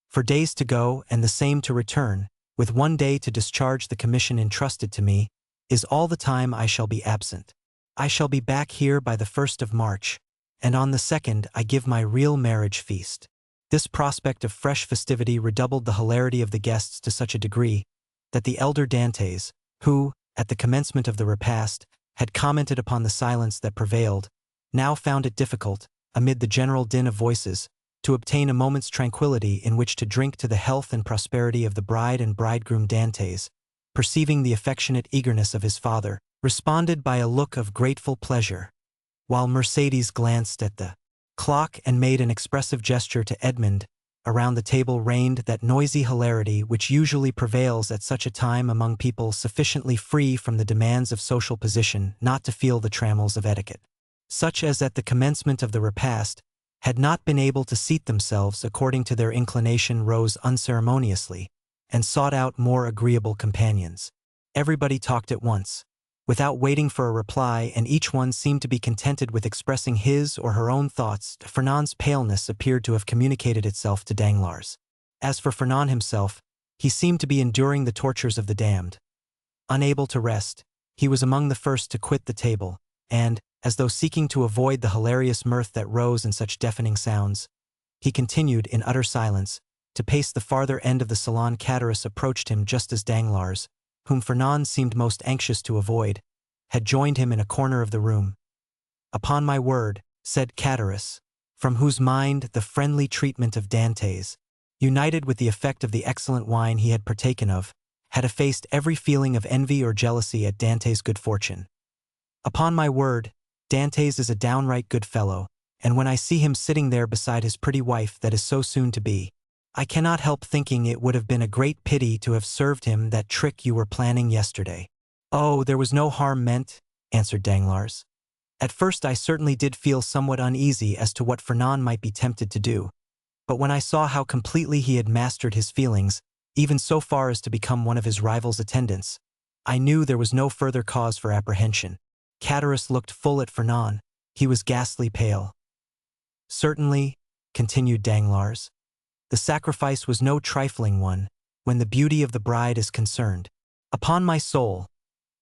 For days to go and the same to return, with 1 day to discharge the commission entrusted to me, is all the time I shall be absent. I shall be back here by the 1st of March, and on the 2nd I give my real marriage feast." This prospect of fresh festivity redoubled the hilarity of the guests to such a degree that the elder Dantès, who, at the commencement of the repast, had commented upon the silence that prevailed, now found it difficult, amid the general din of voices, to obtain a moment's tranquility in which to drink to the health and prosperity of the bride and bridegroom. Dantès, perceiving the affectionate eagerness of his father, responded by a look of grateful pleasure, while Mercédès glanced at the clock and made an expressive gesture to Edmond. Around the table reigned that noisy hilarity which usually prevails at such a time among people sufficiently free from the demands of social position not to feel the trammels of etiquette. Such as at the commencement of the repast had not been able to seat themselves according to their inclination rose unceremoniously, and sought out more agreeable companions. Everybody talked at once, without waiting for a reply, and each one seemed to be contented with expressing his or her own thoughts. Fernand's paleness appeared to have communicated itself to Danglars. As for Fernand himself, he seemed to be enduring the tortures of the damned. Unable to rest, he was among the first to quit the table, and, as though seeking to avoid the hilarious mirth that rose in such deafening sounds, he continued, in utter silence, to pace the farther end of the salon. Chatteris approached him just as Danglars, whom Fernand seemed most anxious to avoid, had joined him in a corner of the room. "Upon my word," said Chatteris, from whose mind the friendly treatment of Dantès, united with the effect of the excellent wine he had partaken of, had effaced every feeling of envy or jealousy at Dantès' good fortune. "Upon my word, Dantès is a downright good fellow, and when I see him sitting there beside his pretty wife that is so soon to be, I cannot help thinking it would have been a great pity to have served him that trick you were planning yesterday." "Oh, there was no harm meant," answered Danglars. "At first I certainly did feel somewhat uneasy as to what Fernand might be tempted to do, but when I saw how completely he had mastered his feelings, even so far as to become one of his rival's attendants, I knew there was no further cause for apprehension." Chatteris looked full at Fernand. He was ghastly pale. "Certainly," continued Danglars, "the sacrifice was no trifling one, when the beauty of the bride is concerned. Upon my soul,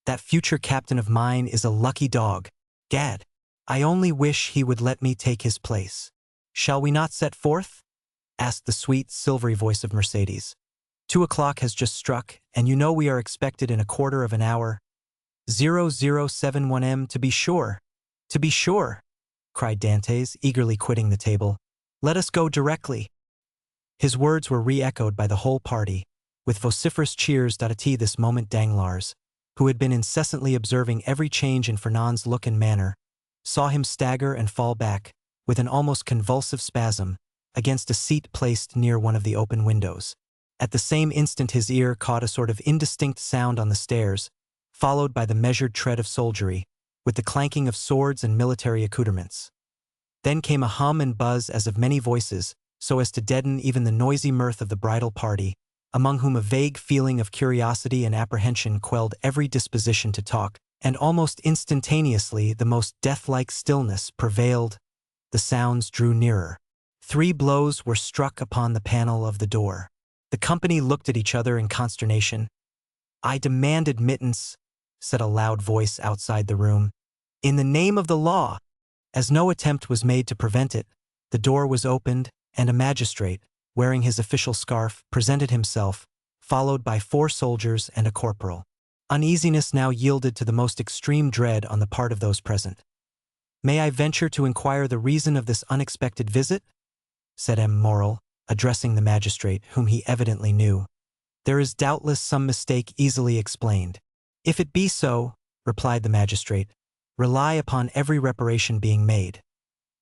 that future captain of mine is a lucky dog. Gad, I only wish he would let me take his place." "Shall we not set forth?" asked the sweet, silvery voice of Mercédès. 2 o'clock has just struck, and you know we are expected in a quarter of an hour. 0071 m, to be sure. "To be sure," cried Dantès, eagerly quitting the table. "Let us go directly." His words were re-echoed by the whole party, with vociferous cheers. At this moment Danglars, who had been incessantly observing every change in Fernand's look and manner, saw him stagger and fall back, with an almost convulsive spasm, against a seat placed near one of the open windows. At the same instant his ear caught a sort of indistinct sound on the stairs, followed by the measured tread of soldiery, with the clanking of swords and military accoutrements. Then came a hum and buzz as of many voices, so as to deaden even the noisy mirth of the bridal party, among whom a vague feeling of curiosity and apprehension quelled every disposition to talk, and almost instantaneously the most death-like stillness prevailed. The sounds drew nearer. 3 blows were struck upon the panel of the door. The company looked at each other in consternation. "I demand admittance," said a loud voice outside the room. "In the name of the law." As no attempt was made to prevent it, the door was opened, and a magistrate, wearing his official scarf, presented himself, followed by 4 soldiers and a corporal. Uneasiness now yielded to the most extreme dread on the part of those present. "May I venture to inquire the reason of this unexpected visit?" said M. Morrel, addressing the magistrate, whom he evidently knew. "There is doubtless some mistake easily explained." "If it be so," replied the magistrate, "rely upon every reparation being made.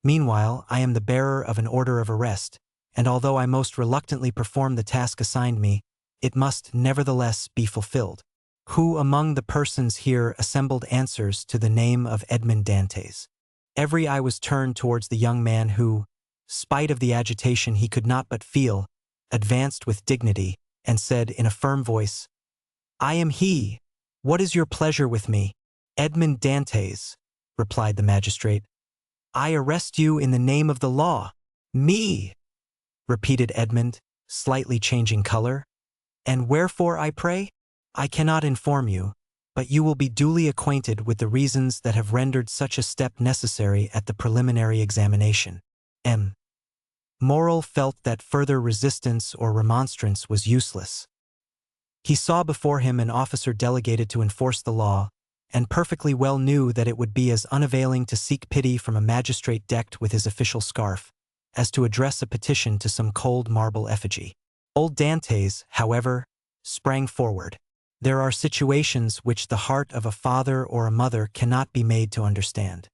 Meanwhile, I am the bearer of an order of arrest, and although I most reluctantly perform the task assigned me, it must nevertheless be fulfilled." "Who among the persons here assembled answers to the name of Edmond Dantès?" Every eye was turned towards the young man who, spite of the agitation he could not but feel, advanced with dignity, and said in a firm voice, "I am he. What is your pleasure with me?" "Edmond Dantès," replied the magistrate. "I arrest you in the name of the law." "Me!" repeated Edmond, slightly changing color. "And wherefore, I pray?" "I cannot inform you, but you will be duly acquainted with the reasons that have rendered such a step necessary at the preliminary examination." M. Morrel felt that further resistance or remonstrance was useless. He saw before him an officer delegated to enforce the law, and perfectly well knew that it would be as unavailing to seek pity from a magistrate decked with his official scarf, as to address a petition to some cold marble effigy. Old Dantès, however, sprang forward. There are situations which the heart of a father or a mother cannot be made to understand.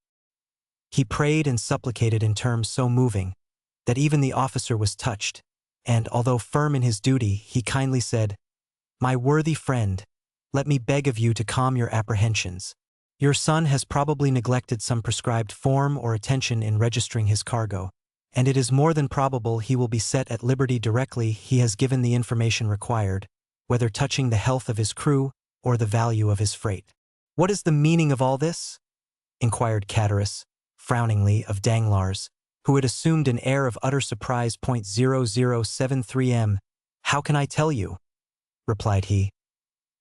He prayed and supplicated in terms so moving that even the officer was touched, and, although firm in his duty, he kindly said, "My worthy friend, let me beg of you to calm your apprehensions. Your son has probably neglected some prescribed form or attention in registering his cargo, and it is more than probable he will be set at liberty directly he has given the information required, whether touching the health of his crew or the value of his freight." "What is the meaning of all this?" inquired Chatteris, frowningly, of Danglars, who had assumed an air of utter surprise. 0073 m. "How can I tell you?" replied he.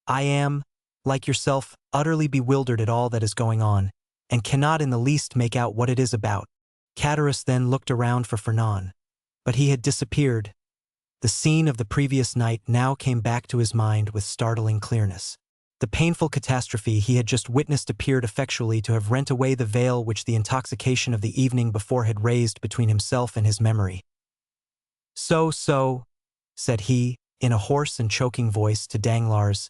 "I am, like yourself, utterly bewildered at all that is going on, and cannot in the least make out what it is about." Chatteris then looked around for Fernand, but he had disappeared. The scene of the previous night now came back to his mind with startling clearness. The painful catastrophe he had just witnessed appeared effectually to have rent away the veil which the intoxication of the evening before had raised between himself and his memory. So, said he, in a hoarse and choking voice, to Danglars.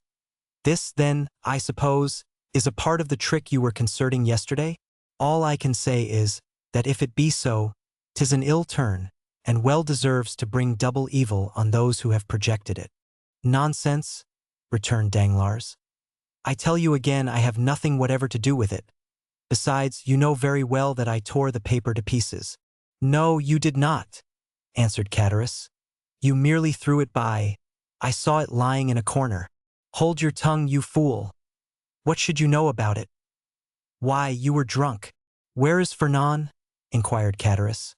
"This, then, I suppose, is a part of the trick you were concerting yesterday? All I can say is, that if it be so, 'tis an ill turn, and well deserves to bring double evil on those who have projected it." "Nonsense," returned Danglars. "I tell you again I have nothing whatever to do with it. Besides, you know very well that I tore the paper to pieces." "No, you did not," answered Chatteris. "You merely threw it by. I saw it lying in a corner." "Hold your tongue, you fool. What should you know about it?" "Why, you were drunk." "Where is Fernand?" inquired Chatteris.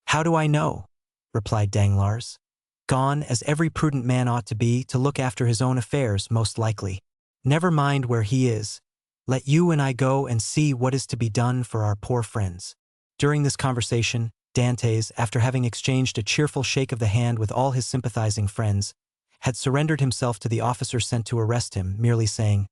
"How do I know?" replied Danglars. "Gone, as every prudent man ought to be, to look after his own affairs, most likely. Never mind where he is. Let you and I go and see what is to be done for our poor friends." During this conversation, Dantès, after having exchanged a cheerful shake of the hand with all his sympathizing friends, had surrendered himself to the officer sent to arrest him, merely saying,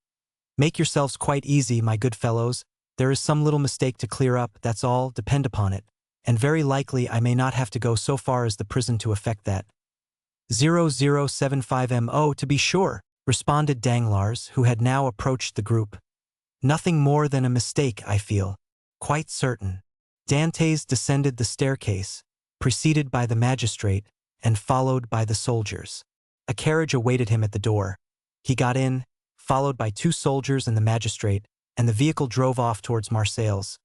"Make yourselves quite easy, my good fellows. There is some little mistake to clear up, that's all, depend upon it, and very likely I may not have to go so far as the prison to effect that." 0075 mo, to be sure, responded Danglars, who had now approached the group. "Nothing more than a mistake, I feel. Quite certain." Dantès descended the staircase, preceded by the magistrate, and followed by the soldiers. A carriage awaited him at the door. He got in, followed by 2 soldiers and the magistrate, and the vehicle drove off towards Marseilles.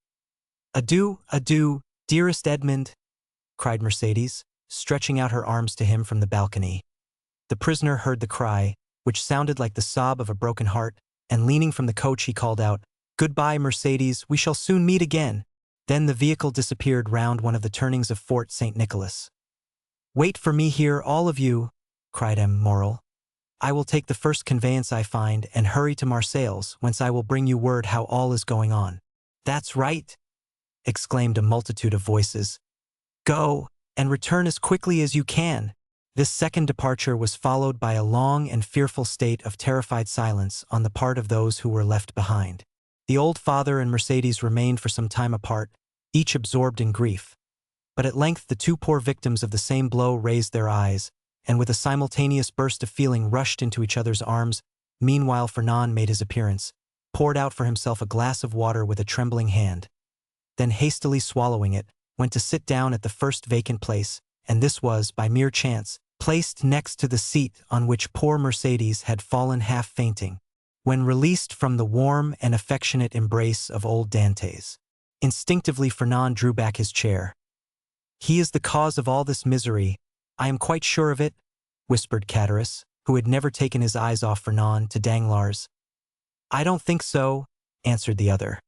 "Adieu, adieu, dearest Edmond," cried Mercédès, stretching out her arms to him from the balcony. The prisoner heard the cry, which sounded like the sob of a broken heart, and leaning from the coach he called out, "Goodbye, Mercédès, we shall soon meet again." Then the vehicle disappeared round one of the turnings of Fort St. Nicholas. "Wait for me here, all of you," cried M. Morrel. "I will take the first conveyance I find and hurry to Marseilles, whence I will bring you word how all is going on." "That's right," exclaimed a multitude of voices. "Go, and return as quickly as you can." This second departure was followed by a long and fearful state of terrified silence on the part of those who were left behind. The old father and Mercédès remained for some time apart, each absorbed in grief. But at length the 2 poor victims of the same blow raised their eyes, and with a simultaneous burst of feeling rushed into each other's arms. Meanwhile Fernand made his appearance, poured out for himself a glass of water with a trembling hand. Then, hastily swallowing it, went to sit down at the first vacant place, and this was, by mere chance, placed next to the seat on which poor Mercédès had fallen half fainting, when released from the warm and affectionate embrace of old Dantès. Instinctively Fernand drew back his chair. "He is the cause of all this misery, I am quite sure of it," whispered Chatteris, who had never taken his eyes off Fernand, to Danglars. "I don't think so," answered the other.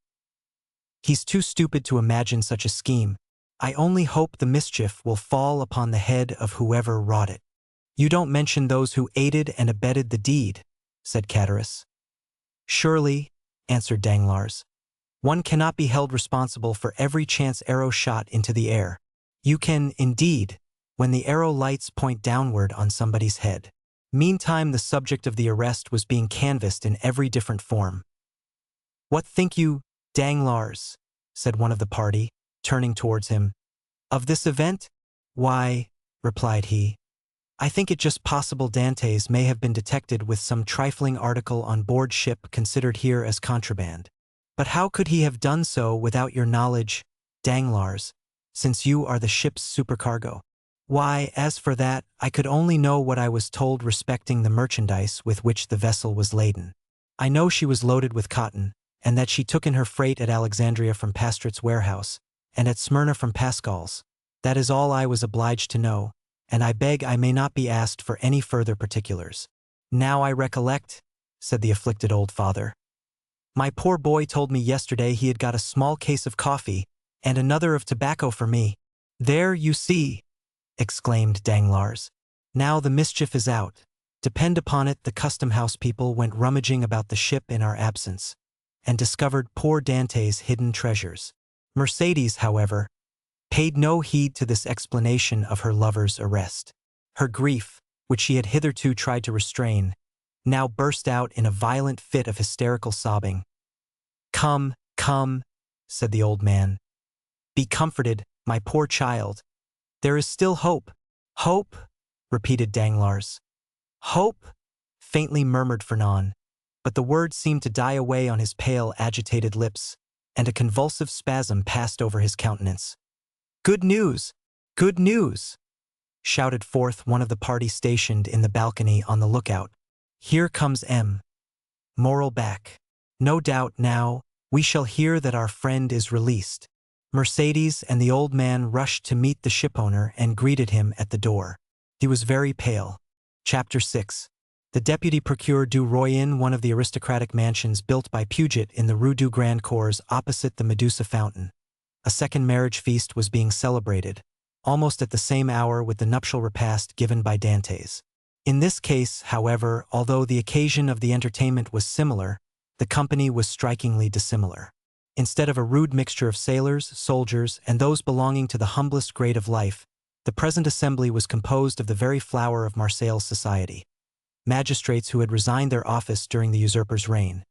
"He's too stupid to imagine such a scheme. I only hope the mischief will fall upon the head of whoever wrought it." "You don't mention those who aided and abetted the deed," said Chatteris. "Surely," answered Danglars, "one cannot be held responsible for every chance arrow shot into the air. You can, indeed, when the arrow lights point downward on somebody's head." Meantime the subject of the arrest was being canvassed in every different form. What think you, Danglars, said one of the party, turning towards him, of this event? Why, replied he, I think it just possible Dantès may have been detected with some trifling article on board ship considered here as contraband. But how could he have done so without your knowledge, Danglars, since you are the ship's supercargo? Why, as for that, I could only know what I was told respecting the merchandise with which the vessel was laden. I know she was loaded with cotton, and that she took in her freight at Alexandria from Pastret's warehouse, and at Smyrna from Pascal's. That is all I was obliged to know, and I beg I may not be asked for any further particulars. Now I recollect, said the afflicted old father. My poor boy told me yesterday he had got a small case of coffee, and another of tobacco for me. There, you see, exclaimed Danglars. Now the mischief is out. Depend upon it the custom-house people went rummaging about the ship in our absence, and discovered poor Dantès' hidden treasures. Mercédès, however, paid no heed to this explanation of her lover's arrest. Her grief, which she had hitherto tried to restrain, now burst out in a violent fit of hysterical sobbing. Come, come, said the old man. Be comforted, my poor child. There is still hope. Hope, repeated Danglars. Hope, faintly murmured Fernand, but the words seemed to die away on his pale, agitated lips, and a convulsive spasm passed over his countenance. Good news! Good news! Shouted forth one of the party stationed in the balcony on the lookout. Here comes M. Morrel back. No doubt now we shall hear that our friend is released. Mercédès and the old man rushed to meet the shipowner and greeted him at the door. He was very pale. Chapter 6. The deputy procureur du Royen, one of the aristocratic mansions built by Puget in the Rue du Grand Cours opposite the Medusa Fountain. A second marriage feast was being celebrated, almost at the same hour with the nuptial repast given by Dantès. In this case, however, although the occasion of the entertainment was similar, the company was strikingly dissimilar. Instead of a rude mixture of sailors, soldiers, and those belonging to the humblest grade of life, the present assembly was composed of the very flower of Marseilles society. Magistrates who had resigned their office during the usurper's reign,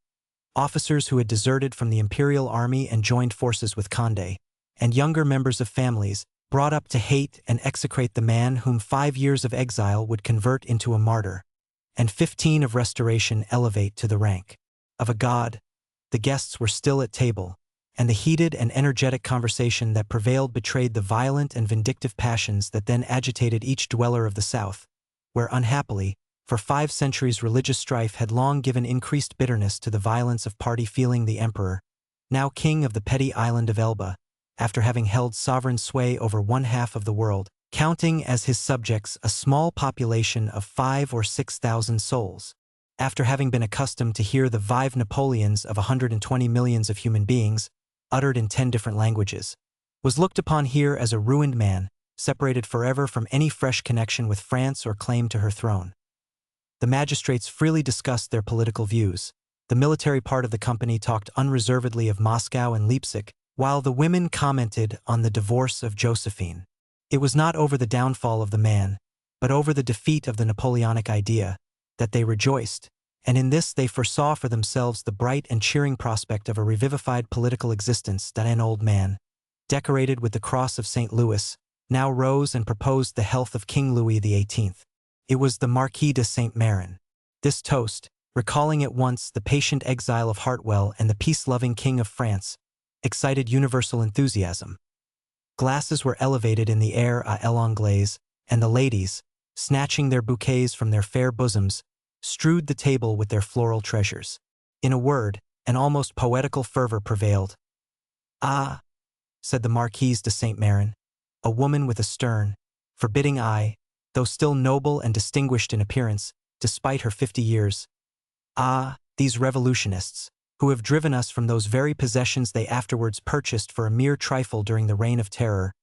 officers who had deserted from the imperial army and joined forces with Condé, and younger members of families brought up to hate and execrate the man whom 5 years of exile would convert into a martyr, and 15 of restoration elevate to the rank of a god. The guests were still at table, and the heated and energetic conversation that prevailed betrayed the violent and vindictive passions that then agitated each dweller of the South, where, unhappily, for 5 centuries religious strife had long given increased bitterness to the violence of party feeling. The emperor, now king of the petty island of Elba, after having held sovereign sway over 1/2 of the world, counting as his subjects a small population of 5 or 6,000 souls, after having been accustomed to hear the vive Napoleons of 120 millions of human beings, uttered in 10 different languages, was looked upon here as a ruined man, separated forever from any fresh connection with France or claim to her throne. The magistrates freely discussed their political views. The military part of the company talked unreservedly of Moscow and Leipzig, while the women commented on the divorce of Josephine. It was not over the downfall of the man, but over the defeat of the Napoleonic idea, that they rejoiced, and in this they foresaw for themselves the bright and cheering prospect of a revivified political existence. That an old man, decorated with the cross of St. Louis, now rose and proposed the health of King Louis XVIII. It was the Marquis de Saint-Méran. This toast, recalling at once the patient exile of Hartwell and the peace-loving King of France, excited universal enthusiasm. Glasses were elevated in the air à l'anglaise, and the ladies, snatching their bouquets from their fair bosoms, strewed the table with their floral treasures. In a word, an almost poetical fervor prevailed. Ah, said the Marquise de Saint-Méran, a woman with a stern, forbidding eye, though still noble and distinguished in appearance, despite her 50 years. Ah, these revolutionists, who have driven us from those very possessions they afterwards purchased for a mere trifle during the Reign of Terror,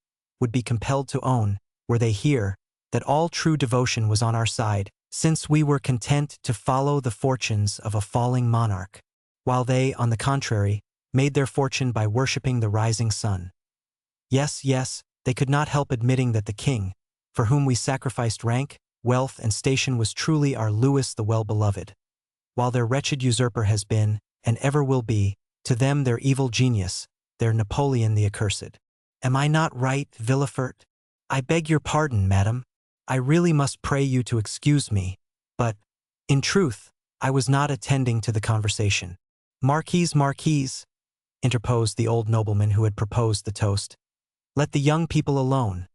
would be compelled to own, were they here, that all true devotion was on our side, since we were content to follow the fortunes of a falling monarch, while they, on the contrary, made their fortune by worshipping the rising sun. Yes, yes, they could not help admitting that the king, for whom we sacrificed rank, wealth, and station, was truly our Louis the well-beloved, while their wretched usurper has been, and ever will be, To them their evil genius, their Napoleon the accursed. Am I not right, Villefort? I beg your pardon, madam. I really must pray you to excuse me, but, in truth, I was not attending to the conversation. Marquise, interposed the old nobleman who had proposed the toast. Let the young people alone.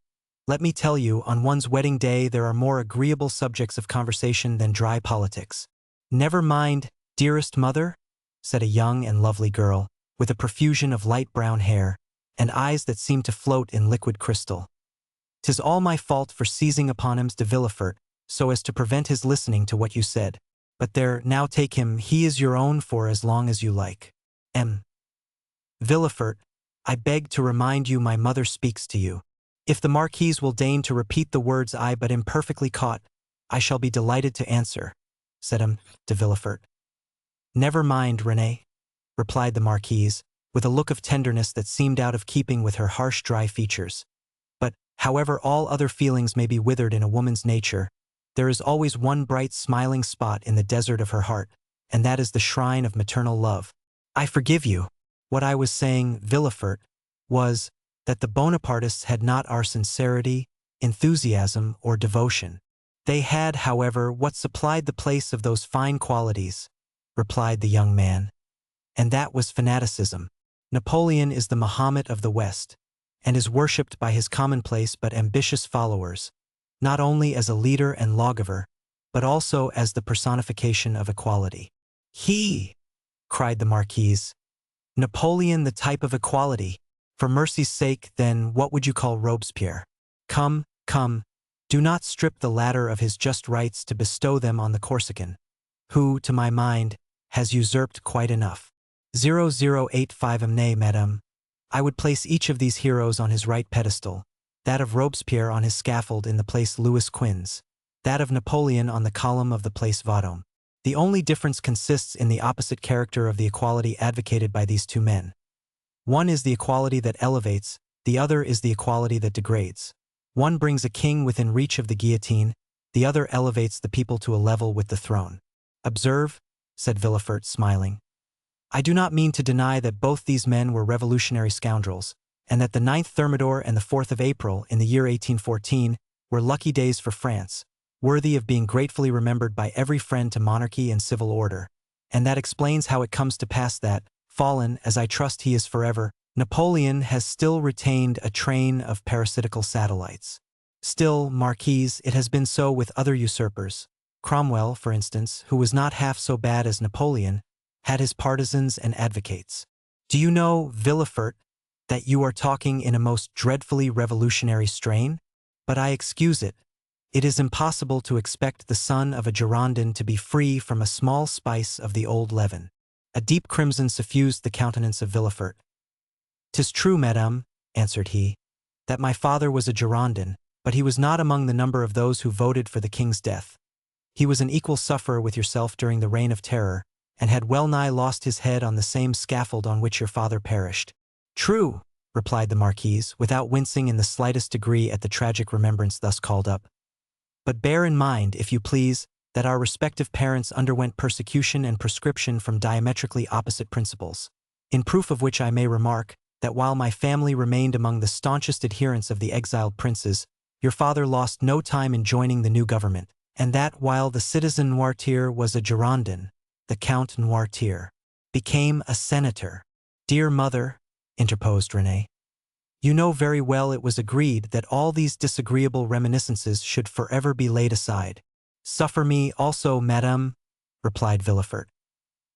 Let me tell you, on one's wedding day there are more agreeable subjects of conversation than dry politics. Never mind, dearest mother, said a young and lovely girl, with a profusion of light brown hair, and eyes that seemed to float in liquid crystal. 'Tis all my fault for seizing upon him de Villefort, so as to prevent his listening to what you said. But there, now take him, he is your own for as long as you like. M. Villefort, I beg to remind you my mother speaks to you. If the Marquise will deign to repeat the words I but imperfectly caught, I shall be delighted to answer, said M. de Villefort. Never mind, Renée, replied the Marquise, with a look of tenderness that seemed out of keeping with her harsh, dry features. But, however all other feelings may be withered in a woman's nature, there is always one bright, smiling spot in the desert of her heart, and that is the shrine of maternal love. I forgive you. What I was saying, Villefort, was that the Bonapartists had not our sincerity, enthusiasm, or devotion. They had, however, what supplied the place of those fine qualities, replied the young man, and that was fanaticism. Napoleon is the Mahomet of the West, and is worshipped by his commonplace but ambitious followers, not only as a leader and lawgiver, but also as the personification of equality. He, cried the Marquise, Napoleon the type of equality. For mercy's sake, then, what would you call Robespierre? Come, do not strip the latter of his just rights to bestow them on the Corsican, who, to my mind, has usurped quite enough. 0085 Amne, madame. I would place each of these heroes on his right pedestal, that of Robespierre on his scaffold in the place Louis Quinze, that of Napoleon on the column of the place Vendôme. The only difference consists in the opposite character of the equality advocated by these two men. One is the equality that elevates, the other is the equality that degrades. One brings a king within reach of the guillotine, the other elevates the people to a level with the throne. Observe, said Villefort, smiling. I do not mean to deny that both these men were revolutionary scoundrels, and that the 9th Thermidor and the 4th of April in the year 1814 were lucky days for France, worthy of being gratefully remembered by every friend to monarchy and civil order, and that explains how it comes to pass that, fallen, as I trust he is forever, Napoleon has still retained a train of parasitical satellites. Still, Marquise, it has been so with other usurpers. Cromwell, for instance, who was not half so bad as Napoleon, had his partisans and advocates. Do you know, Villefort, that you are talking in a most dreadfully revolutionary strain? But I excuse it. It is impossible to expect the son of a Girondin to be free from a small spice of the old leaven. A deep crimson suffused the countenance of Villefort. "'Tis true, madame," answered he, "that my father was a Girondin, but he was not among the number of those who voted for the king's death. He was an equal sufferer with yourself during the Reign of Terror, and had well nigh lost his head on the same scaffold on which your father perished." "True," replied the Marquise, without wincing in the slightest degree at the tragic remembrance thus called up. "But bear in mind, if you please, that our respective parents underwent persecution and proscription from diametrically opposite principles, in proof of which I may remark that while my family remained among the staunchest adherents of the exiled princes, your father lost no time in joining the new government, and that while the citizen Noirtier was a Girondin, the Count Noirtier became a senator." "Dear mother," interposed Renée, "you know very well it was agreed that all these disagreeable reminiscences should forever be laid aside." "Suffer me also, madame," replied Villefort,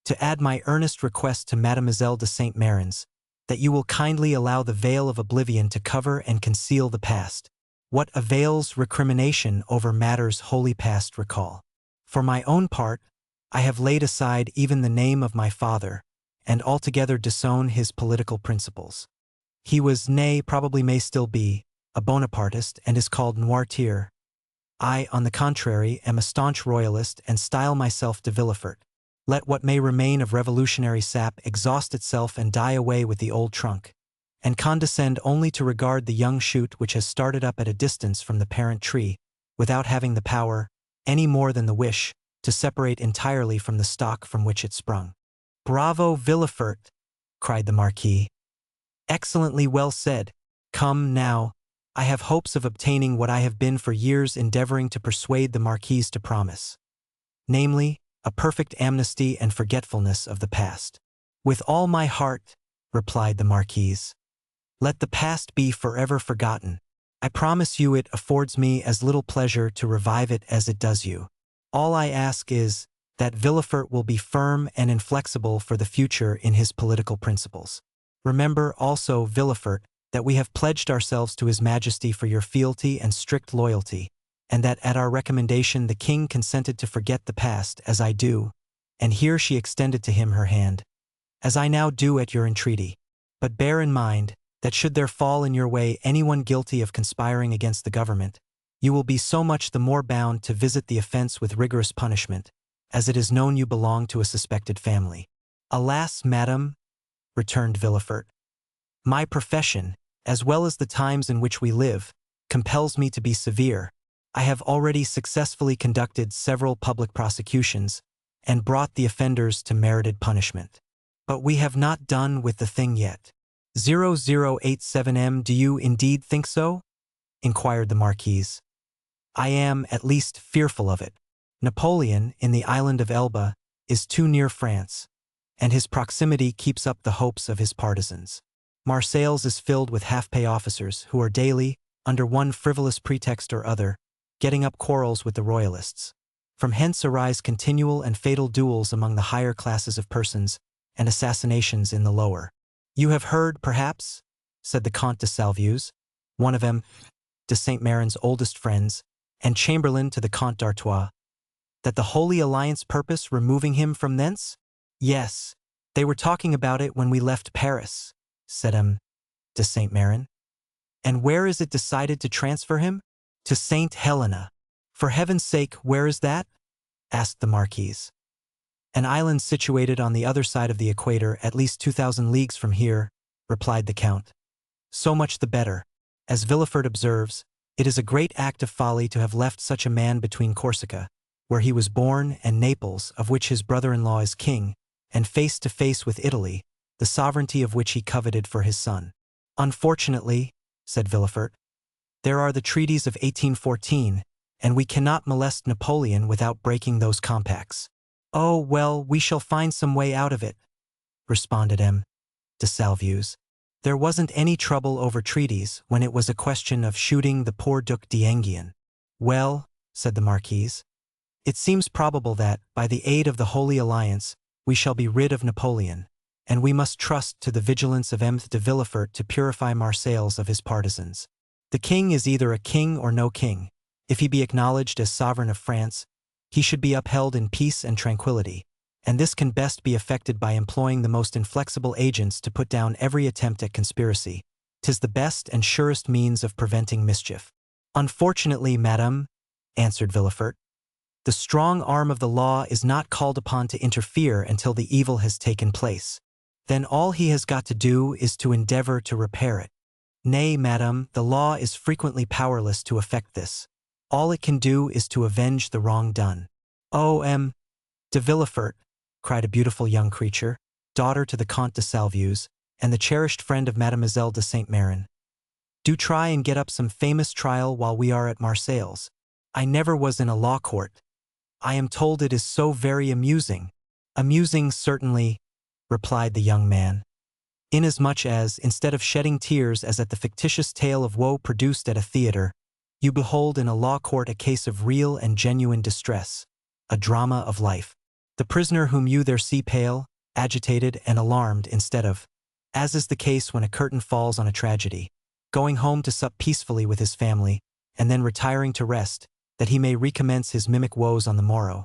"to add my earnest request to Mademoiselle de Saint Méran's, that you will kindly allow the veil of oblivion to cover and conceal the past. What avails recrimination over matters wholly past recall? For my own part, I have laid aside even the name of my father, and altogether disown his political principles. He was, nay, probably may still be, a Bonapartist, and is called Noirtier. I, on the contrary, am a staunch royalist and style myself de Villefort. Let what may remain of revolutionary sap exhaust itself and die away with the old trunk, and condescend only to regard the young shoot which has started up at a distance from the parent tree, without having the power, any more than the wish, to separate entirely from the stock from which it sprung." "Bravo, Villefort!" cried the Marquis. "Excellently well said. Come, now, I have hopes of obtaining what I have been for years endeavoring to persuade the Marquise to promise. Namely, a perfect amnesty and forgetfulness of the past." "With all my heart," replied the Marquise. "Let the past be forever forgotten. I promise you it affords me as little pleasure to revive it as it does you. All I ask is that Villefort will be firm and inflexible for the future in his political principles. Remember also, Villefort, that we have pledged ourselves to His Majesty for your fealty and strict loyalty, and that at our recommendation the king consented to forget the past, as I do," and here she extended to him her hand, "as I now do at your entreaty. But bear in mind that should there fall in your way anyone guilty of conspiring against the government, you will be so much the more bound to visit the offense with rigorous punishment, as it is known you belong to a suspected family." "Alas, madam," returned Villefort, "my profession, as well as the times in which we live, compels me to be severe. I have already successfully conducted several public prosecutions and brought the offenders to merited punishment. But we have not done with the thing yet." 0087M. "Do you indeed think so?" inquired the Marquise. "I am, at least, fearful of it. Napoleon, in the island of Elba, is too near France, and his proximity keeps up the hopes of his partisans. Marseilles is filled with half-pay officers who are daily, under one frivolous pretext or other, getting up quarrels with the royalists. From hence arise continual and fatal duels among the higher classes of persons, and assassinations in the lower. You have heard, perhaps," said the Comte de Salvieux, one of M. de Saint-Méran's oldest friends, and chamberlain to the Comte d'Artois, "that the Holy Alliance purpose removing him from thence?" "Yes, they were talking about it when we left Paris," said M. de Saint-Méran. "And where is it decided to transfer him?" "To Saint Helena." "For heaven's sake, where is that?" asked the Marquise. "An island situated on the other side of the equator, at least 2,000 leagues from here," replied the Count. "So much the better. As Villefort observes, it is a great act of folly to have left such a man between Corsica, where he was born, and Naples, of which his brother-in-law is king, and face to face with Italy, the sovereignty of which he coveted for his son." "Unfortunately," said Villefort, "there are the treaties of 1814, and we cannot molest Napoleon without breaking those compacts." "Oh, well, we shall find some way out of it," responded M. de Salvieux. "There wasn't any trouble over treaties when it was a question of shooting the poor Duc d'Enghien." "Well," said the Marquise, "it seems probable that, by the aid of the Holy Alliance, we shall be rid of Napoleon, and we must trust to the vigilance of M. de Villefort to purify Marseilles of his partisans. The king is either a king or no king. If he be acknowledged as sovereign of France, he should be upheld in peace and tranquility, and this can best be effected by employing the most inflexible agents to put down every attempt at conspiracy. 'Tis the best and surest means of preventing mischief." "Unfortunately, madame," answered Villefort, "the strong arm of the law is not called upon to interfere until the evil has taken place. Then all he has got to do is to endeavor to repair it. Nay, madame, the law is frequently powerless to effect this. All it can do is to avenge the wrong done." "Oh, M. de Villefort," cried a beautiful young creature, daughter to the Comte de Salvieux, and the cherished friend of Mademoiselle de Saint-Méran, "do try and get up some famous trial while we are at Marseilles. I never was in a law court. I am told it is so very amusing." "Amusing, certainly," replied the young man, "inasmuch as, instead of shedding tears as at the fictitious tale of woe produced at a theatre, you behold in a law court a case of real and genuine distress, a drama of life. The prisoner whom you there see pale, agitated, and alarmed instead of, as is the case when a curtain falls on a tragedy, going home to sup peacefully with his family, and then retiring to rest, that he may recommence his mimic woes on the morrow,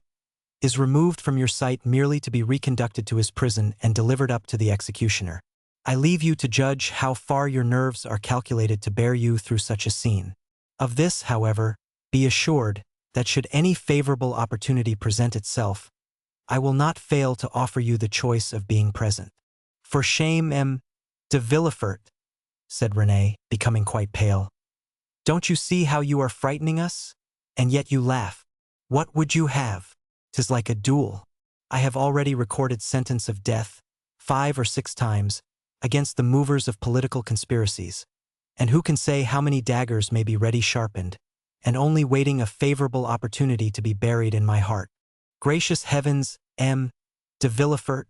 is removed from your sight merely to be reconducted to his prison and delivered up to the executioner. I leave you to judge how far your nerves are calculated to bear you through such a scene. Of this, however, be assured, that should any favorable opportunity present itself, I will not fail to offer you the choice of being present." "For shame, M. de Villefort," said Renée, becoming quite pale. "Don't you see how you are frightening us? And yet you laugh. What would you have? 'Tis like a duel. I have already recorded sentence of death 5 or 6 times, against the movers of political conspiracies. And who can say how many daggers may be ready sharpened, and only waiting a favorable opportunity to be buried in my heart? Gracious heavens, M. de Villefort,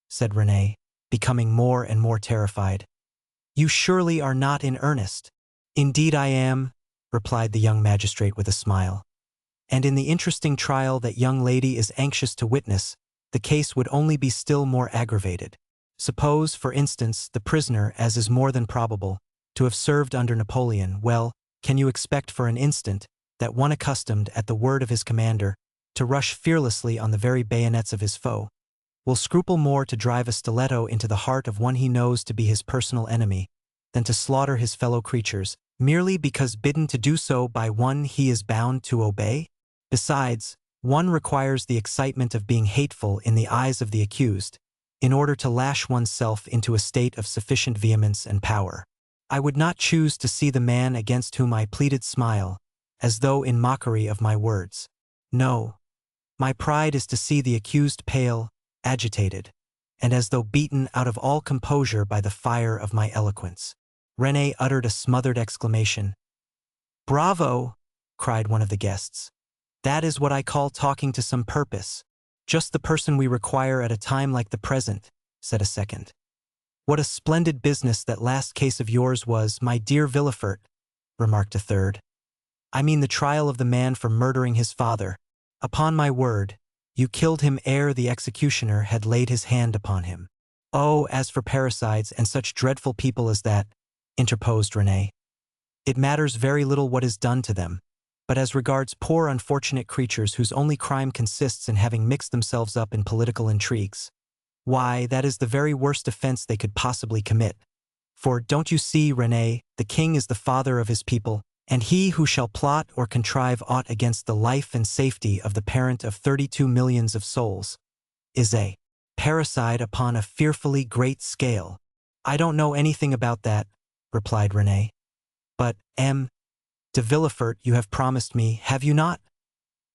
said Renée, becoming more and more terrified. You surely are not in earnest. Indeed I am, replied the young magistrate with a smile. And in the interesting trial that young lady is anxious to witness, the case would only be still more aggravated. Suppose, for instance, the prisoner, as is more than probable, to have served under Napoleon. Well, can you expect for an instant that one accustomed, at the word of his commander, to rush fearlessly on the very bayonets of his foe, will scruple more to drive a stiletto into the heart of one he knows to be his personal enemy, than to slaughter his fellow creatures, merely because bidden to do so by one he is bound to obey? Besides, one requires the excitement of being hateful in the eyes of the accused, in order to lash oneself into a state of sufficient vehemence and power. I would not choose to see the man against whom I pleaded smile, as though in mockery of my words. No, my pride is to see the accused pale, agitated, and as though beaten out of all composure by the fire of my eloquence. Renée uttered a smothered exclamation. Bravo! Cried one of the guests. That is what I call talking to some purpose. Just the person we require at a time like the present, said a second. What a splendid business that last case of yours was, my dear Villefort, remarked a third. I mean the trial of the man for murdering his father. Upon my word, you killed him ere the executioner had laid his hand upon him. Oh, as for parricides and such dreadful people as that, interposed Renée, it matters very little what is done to them, but as regards poor unfortunate creatures whose only crime consists in having mixed themselves up in political intrigues, why, that is the very worst offense they could possibly commit. For, don't you see, Renée, the king is the father of his people, and he who shall plot or contrive aught against the life and safety of the parent of 32 millions of souls is a parricide upon a fearfully great scale. I don't know anything about that, replied Renée. But, M. de Villefort, you have promised me, have you not?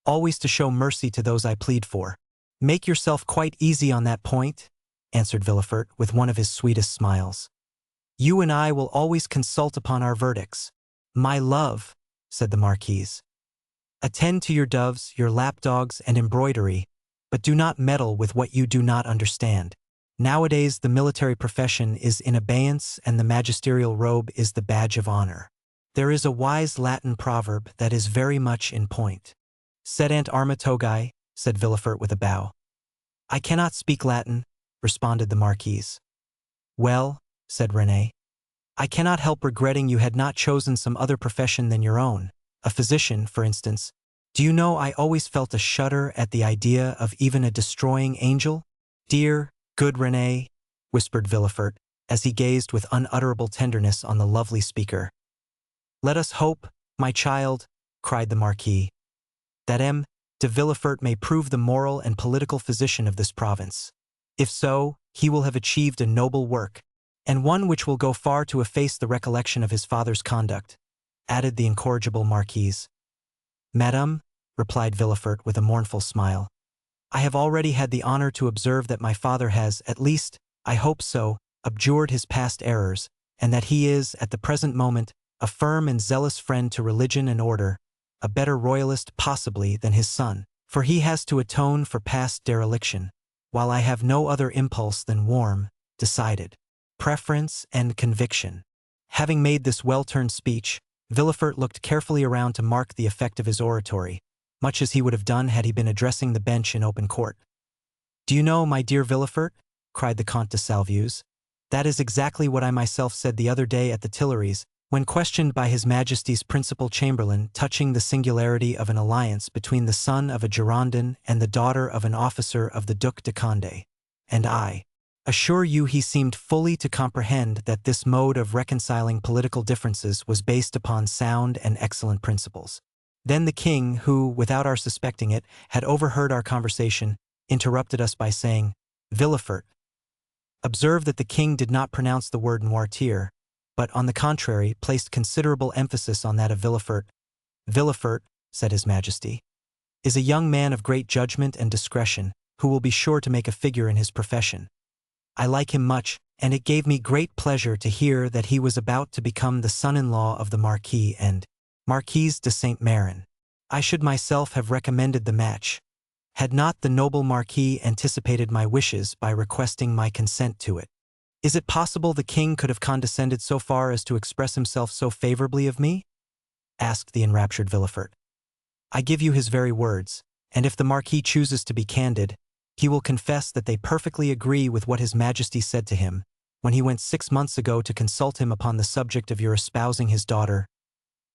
Always to show mercy to those I plead for. Make yourself quite easy on that point, answered Villefort with one of his sweetest smiles. You and I will always consult upon our verdicts. My love, said the Marquise, attend to your doves, your lapdogs, and embroidery, but do not meddle with what you do not understand. Nowadays the military profession is in abeyance and the magisterial robe is the badge of honor. There is a wise Latin proverb that is very much in point. Sedant arma togae, said Villefort with a bow. I cannot speak Latin, responded the Marquise. Well, said Renée, I cannot help regretting you had not chosen some other profession than your own, a physician, for instance. Do you know I always felt a shudder at the idea of even a destroying angel? Dear, good Renée, whispered Villefort, as he gazed with unutterable tenderness on the lovely speaker. Let us hope, my child, cried the Marquis, that M. de Villefort may prove the moral and political physician of this province. If so, he will have achieved a noble work, and one which will go far to efface the recollection of his father's conduct, added the incorrigible Marquise. Madame, replied Villefort with a mournful smile, I have already had the honor to observe that my father has, at least, I hope so, abjured his past errors, and that he is, at the present moment, a firm and zealous friend to religion and order, a better royalist, possibly, than his son, for he has to atone for past dereliction, while I have no other impulse than warm, decided preference and conviction. Having made this well-turned speech, Villefort looked carefully around to mark the effect of his oratory, much as he would have done had he been addressing the bench in open court. Do you know, my dear Villefort, cried the Comte de Salvieux, that is exactly what I myself said the other day at the Tuileries, when questioned by His Majesty's principal chamberlain touching the singularity of an alliance between the son of a Girondin and the daughter of an officer of the Duc de Condé, and I assure you he seemed fully to comprehend that this mode of reconciling political differences was based upon sound and excellent principles. Then the king, who, without our suspecting it, had overheard our conversation, interrupted us by saying, Villefort. Observe that the king did not pronounce the word noirtier, but, on the contrary, placed considerable emphasis on that of Villefort. Villefort, said His Majesty, is a young man of great judgment and discretion, who will be sure to make a figure in his profession. I like him much, and it gave me great pleasure to hear that he was about to become the son-in-law of the Marquis and Marquise de Saint-Méran. I should myself have recommended the match, had not the noble Marquis anticipated my wishes by requesting my consent to it. Is it possible the king could have condescended so far as to express himself so favorably of me? Asked the enraptured Villefort. I give you his very words, and if the Marquis chooses to be candid, he will confess that they perfectly agree with what his Majesty said to him, when he went 6 months ago to consult him upon the subject of your espousing his daughter.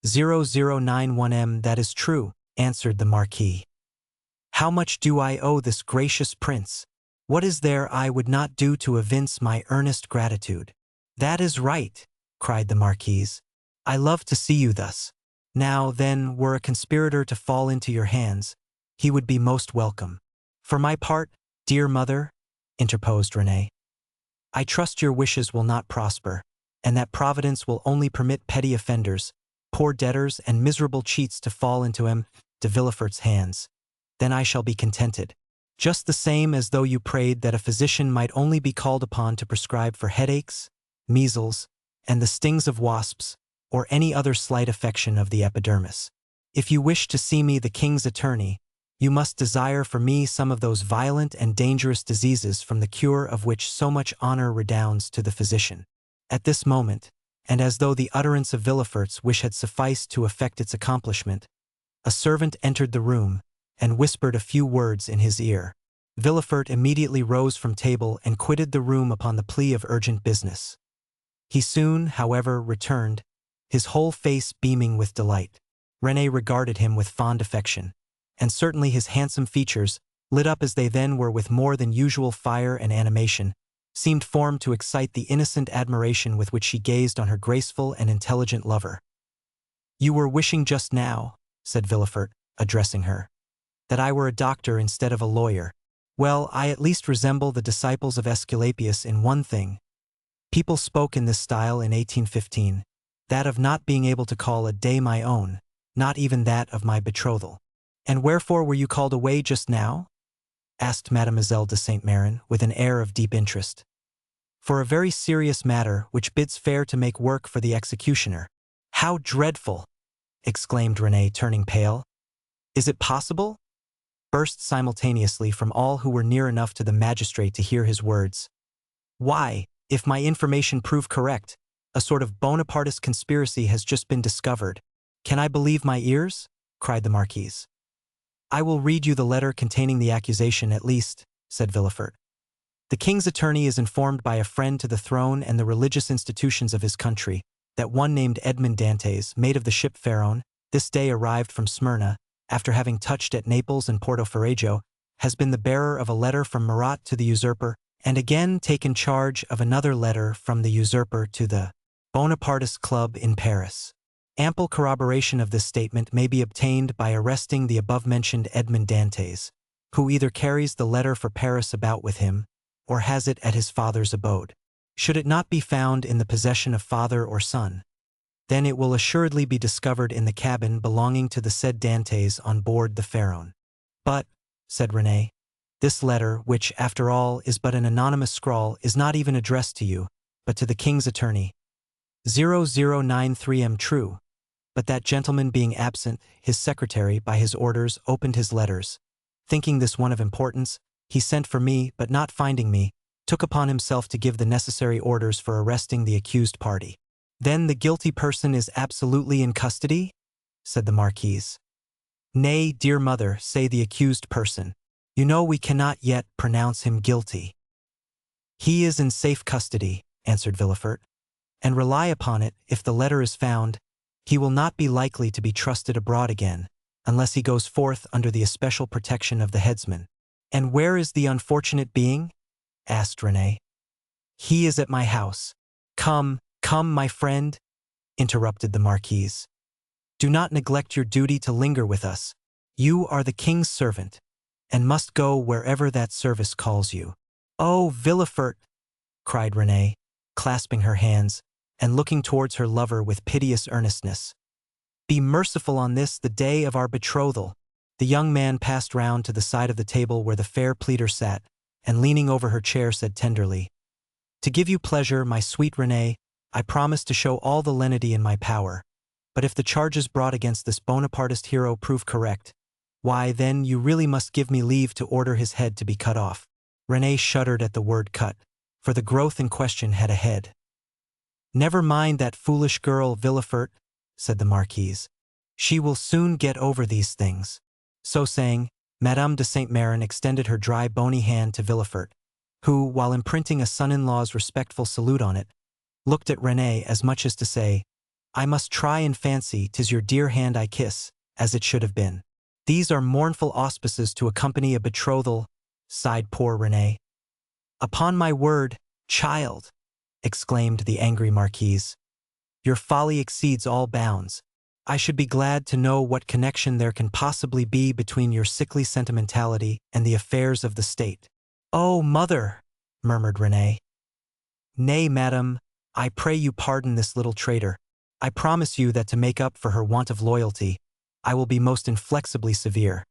0091M. That is true, answered the Marquis. How much do I owe this gracious prince? What is there I would not do to evince my earnest gratitude? That is right, cried the Marquise. I love to see you thus. Now, then, were a conspirator to fall into your hands, he would be most welcome. For my part, dear mother, interposed Renée, I trust your wishes will not prosper, and that Providence will only permit petty offenders, poor debtors, and miserable cheats to fall into M. de Villefort's hands. Then I shall be contented. Just the same as though you prayed that a physician might only be called upon to prescribe for headaches, measles, and the stings of wasps, or any other slight affection of the epidermis. If you wish to see me the king's attorney, you must desire for me some of those violent and dangerous diseases from the cure of which so much honor redounds to the physician. At this moment, and as though the utterance of Villefort's wish had sufficed to effect its accomplishment, a servant entered the room and whispered a few words in his ear. Villefort immediately rose from table and quitted the room upon the plea of urgent business. He soon, however, returned, his whole face beaming with delight. Renée regarded him with fond affection, and certainly his handsome features, lit up as they then were with more than usual fire and animation, seemed formed to excite the innocent admiration with which she gazed on her graceful and intelligent lover. You were wishing just now, said Villefort, addressing her, that I were a doctor instead of a lawyer. Well, I at least resemble the disciples of Aesculapius in one thing. People spoke in this style in 1815, that of not being able to call a day my own, not even that of my betrothal. And wherefore were you called away just now? Asked Mademoiselle de Saint-Méran with an air of deep interest. For a very serious matter which bids fair to make work for the executioner. How dreadful! Exclaimed Renée, turning pale. Is it possible? Burst simultaneously from all who were near enough to the magistrate to hear his words. Why, if my information prove correct, a sort of Bonapartist conspiracy has just been discovered. Can I believe my ears? Cried the Marquise. I will read you the letter containing the accusation at least, said Villefort. The king's attorney is informed by a friend to the throne and the religious institutions of his country that one named Edmond Dantès, mate of the ship Pharaon, this day arrived from Smyrna, after having touched at Naples and Porto Ferrajo, has been the bearer of a letter from Marat to the usurper, and again taken charge of another letter from the usurper to the Bonapartist Club in Paris. Ample corroboration of this statement may be obtained by arresting the above-mentioned Edmond Dantès, who either carries the letter for Paris about with him, or has it at his father's abode. Should it not be found in the possession of father or son, then it will assuredly be discovered in the cabin belonging to the said Dantès on board the Pharaon. But, said Renée, this letter, which, after all, is but an anonymous scrawl, is not even addressed to you, but to the king's attorney. 0093M. True, but that gentleman being absent, his secretary, by his orders, opened his letters. Thinking this one of importance, he sent for me, but not finding me, took upon himself to give the necessary orders for arresting the accused party. Then the guilty person is absolutely in custody? Said the Marquise. Nay, dear mother, say the accused person. You know we cannot yet pronounce him guilty. He is in safe custody, answered Villefort, and rely upon it, if the letter is found, he will not be likely to be trusted abroad again, unless he goes forth under the especial protection of the headsman. And where is the unfortunate being? Asked Renée. He is at my house. Come, come, my friend, interrupted the Marquise. Do not neglect your duty to linger with us. You are the king's servant, and must go wherever that service calls you. Oh, Villefort, cried Renée, clasping her hands, and looking towards her lover with piteous earnestness. Be merciful on this, the day of our betrothal. The young man passed round to the side of the table where the fair pleader sat, and leaning over her chair said tenderly, To give you pleasure, my sweet Renée, I promise to show all the lenity in my power. But if the charges brought against this Bonapartist hero prove correct, why, then you really must give me leave to order his head to be cut off." Renée shuddered at the word cut, for the growth in question had a head. "Never mind that foolish girl, Villefort," said the Marquise. "She will soon get over these things." So saying, Madame de Saint-Méran extended her dry bony hand to Villefort, who, while imprinting a son-in-law's respectful salute on it, looked at Renée as much as to say, "I must try and fancy 'tis your dear hand I kiss, as it should have been." "These are mournful auspices to accompany a betrothal," sighed poor Renée. "Upon my word, child," exclaimed the angry Marquise, "your folly exceeds all bounds. I should be glad to know what connection there can possibly be between your sickly sentimentality and the affairs of the state." "Oh, mother!" murmured Renée. "Nay, madam, I pray you pardon this little traitor. I promise you that to make up for her want of loyalty, I will be most inflexibly severe."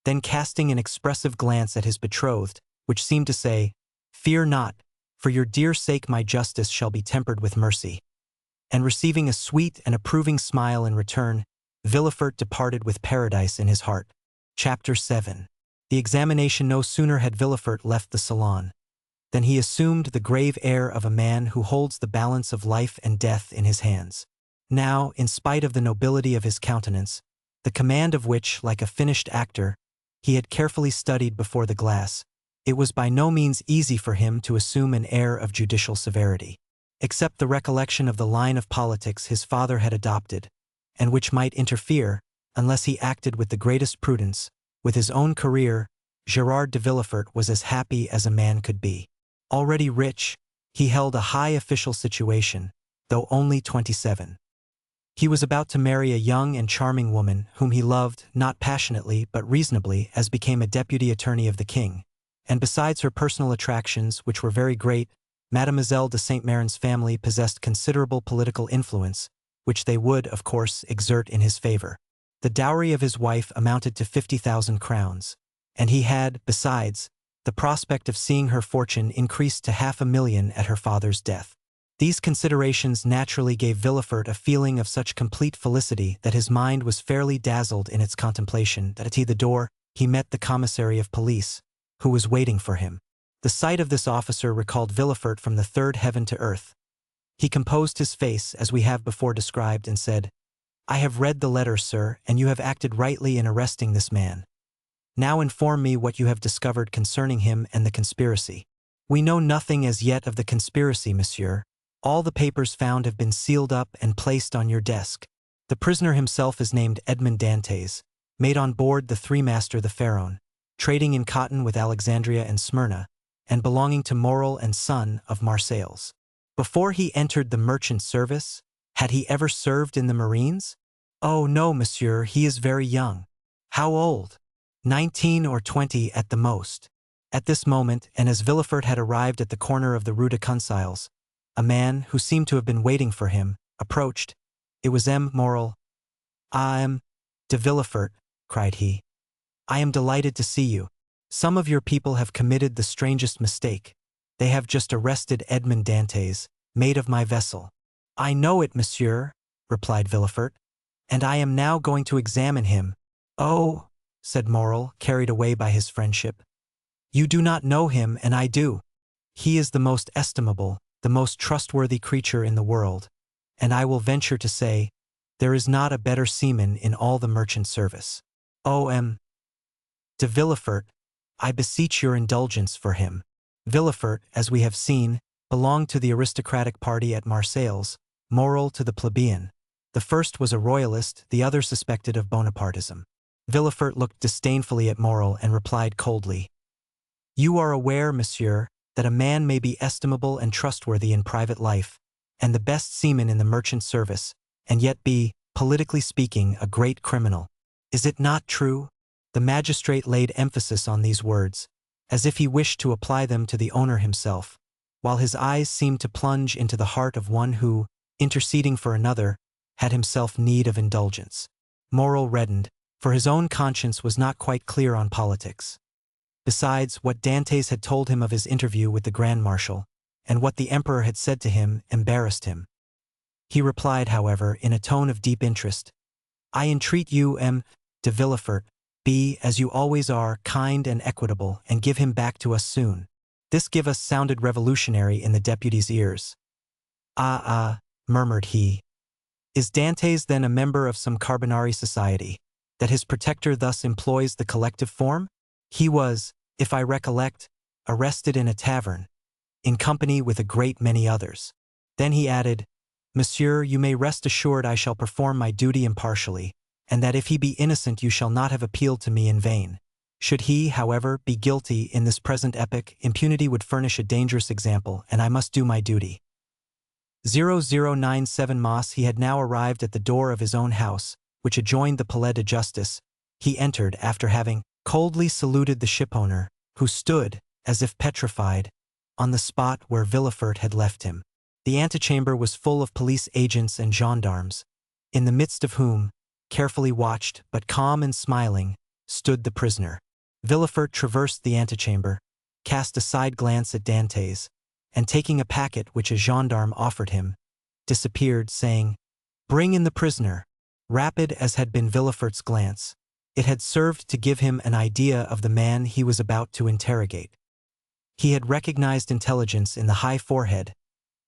Then casting an expressive glance at his betrothed, which seemed to say, "Fear not, for your dear sake my justice shall be tempered with mercy," and receiving a sweet and approving smile in return, Villefort departed with paradise in his heart. Chapter 7. The examination. No sooner had Villefort left the salon than he assumed the grave air of a man who holds the balance of life and death in his hands. Now, in spite of the nobility of his countenance, the command of which, like a finished actor, he had carefully studied before the glass, it was by no means easy for him to assume an air of judicial severity. Except the recollection of the line of politics his father had adopted, and which might interfere, unless he acted with the greatest prudence, with his own career, Gérard de Villefort was as happy as a man could be. Already rich, he held a high official situation, though only 27. He was about to marry a young and charming woman whom he loved, not passionately but reasonably, as became a deputy attorney of the king, and besides her personal attractions, which were very great, Mademoiselle de Saint-Méran's family possessed considerable political influence, which they would, of course, exert in his favor. The dowry of his wife amounted to 50,000 crowns, and he had, besides, the prospect of seeing her fortune increased to 500,000 at her father's death. These considerations naturally gave Villefort a feeling of such complete felicity that his mind was fairly dazzled in its contemplation. At the door, he met the commissary of police, who was waiting for him. The sight of this officer recalled Villefort from the third heaven to earth. He composed his face, as we have before described, and said, "I have read the letter, sir, and you have acted rightly in arresting this man. Now inform me what you have discovered concerning him and the conspiracy." "We know nothing as yet of the conspiracy, monsieur. All the papers found have been sealed up and placed on your desk. The prisoner himself is named Edmond Dantès, made on board the three-master the Pharaon, trading in cotton with Alexandria and Smyrna, and belonging to Morel and son of Marseilles. Before he entered the merchant service, had he ever served in the marines?" "Oh, no, monsieur, he is very young." "How old?" 19 or 20 at the most." At this moment, and as Villefort had arrived at the corner of the Rue de Conciles, a man, who seemed to have been waiting for him, approached. It was M. Morel. "Ah, M. de Villefort," cried he. "I am delighted to see you. Some of your people have committed the strangest mistake. They have just arrested Edmond Dantès, mate of my vessel." "I know it, monsieur," replied Villefort, "and I am now going to examine him." "Oh," said Morel, carried away by his friendship, "you do not know him, and I do. He is the most estimable, the most trustworthy creature in the world, and I will venture to say, there is not a better seaman in all the merchant service. Oh, M. de Villefort, I beseech your indulgence for him." Villefort, as we have seen, belonged to the aristocratic party at Marseilles, Morel to the plebeian. The first was a royalist, the other suspected of Bonapartism. Villefort looked disdainfully at Morel and replied coldly, "You are aware, monsieur, that a man may be estimable and trustworthy in private life, and the best seaman in the merchant service, and yet be, politically speaking, a great criminal. Is it not true?" The magistrate laid emphasis on these words, as if he wished to apply them to the owner himself, while his eyes seemed to plunge into the heart of one who, interceding for another, had himself need of indulgence. Morel reddened, for his own conscience was not quite clear on politics. Besides, what Dantès had told him of his interview with the Grand Marshal, and what the emperor had said to him embarrassed him. He replied, however, in a tone of deep interest, "I entreat you, M. de Villefort, be, as you always are, kind and equitable, and give him back to us soon." This give us sounded revolutionary in the deputy's ears. "Ah, murmured he. "Is Dantès then a member of some Carbonari society, that his protector thus employs the collective form? He was, if I recollect, arrested in a tavern, in company with a great many others." Then he added, "Monsieur, you may rest assured I shall perform my duty impartially, and that if he be innocent you shall not have appealed to me in vain. Should he, however, be guilty in this present epoch, impunity would furnish a dangerous example, and I must do my duty." 0097 Mas. He had now arrived at the door of his own house, which adjoined the Palais de Justice. He entered after having coldly saluted the shipowner, who stood, as if petrified, on the spot where Villefort had left him. The antechamber was full of police agents and gendarmes, in the midst of whom, carefully watched, but calm and smiling, stood the prisoner. Villefort traversed the antechamber, cast a side glance at Dantès, and taking a packet which a gendarme offered him, disappeared, saying, "Bring in the prisoner." Rapid as had been Villefort's glance, it had served to give him an idea of the man he was about to interrogate. He had recognized intelligence in the high forehead,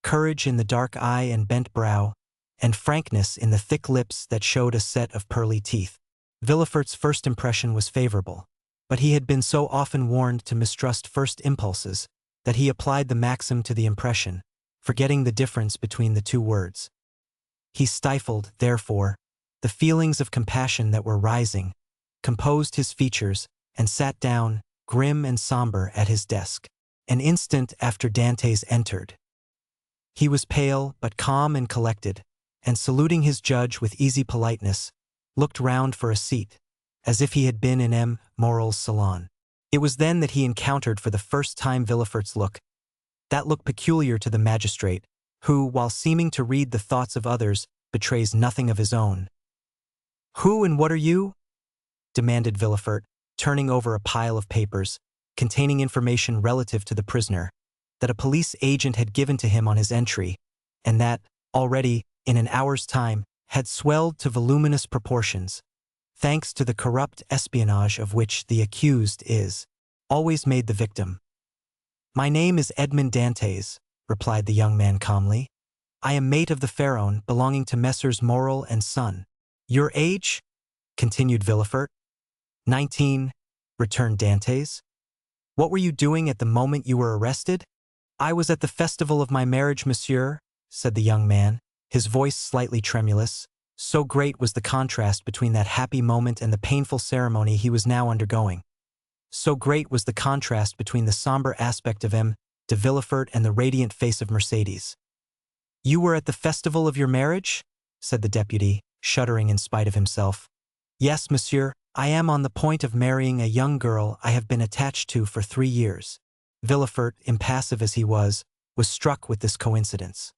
courage in the dark eye and bent brow, and frankness in the thick lips that showed a set of pearly teeth. Villefort's first impression was favorable, but he had been so often warned to mistrust first impulses that he applied the maxim to the impression, forgetting the difference between the two words. He stifled, therefore, the feelings of compassion that were rising, composed his features, and sat down, grim and somber, at his desk. An instant after Dantès entered. He was pale, but calm and collected, and saluting his judge with easy politeness, looked round for a seat, as if he had been in M. Morel's salon. It was then that he encountered for the first time Villefort's look, that look peculiar to the magistrate, who, while seeming to read the thoughts of others, betrays nothing of his own. "Who and what are you?" demanded Villefort, turning over a pile of papers, containing information relative to the prisoner, that a police agent had given to him on his entry, and that, already, in an hour's time, had swelled to voluminous proportions, thanks to the corrupt espionage of which the accused is always made the victim. "My name is Edmond Dantès," replied the young man calmly. "I am mate of the Pharaon, belonging to Messrs. Morel and Son." "Your age?" continued Villefort. 19, returned Dantès. "What were you doing at the moment you were arrested?" "I was at the festival of my marriage, monsieur," said the young man, his voice slightly tremulous. So great was the contrast between that happy moment and the painful ceremony he was now undergoing. So great was the contrast between the somber aspect of M. de Villefort and the radiant face of Mercédès. "You were at the festival of your marriage?" said the deputy, shuddering in spite of himself. "Yes, monsieur, I am on the point of marrying a young girl I have been attached to for 3 years. Villefort, impassive as he was struck with this coincidence.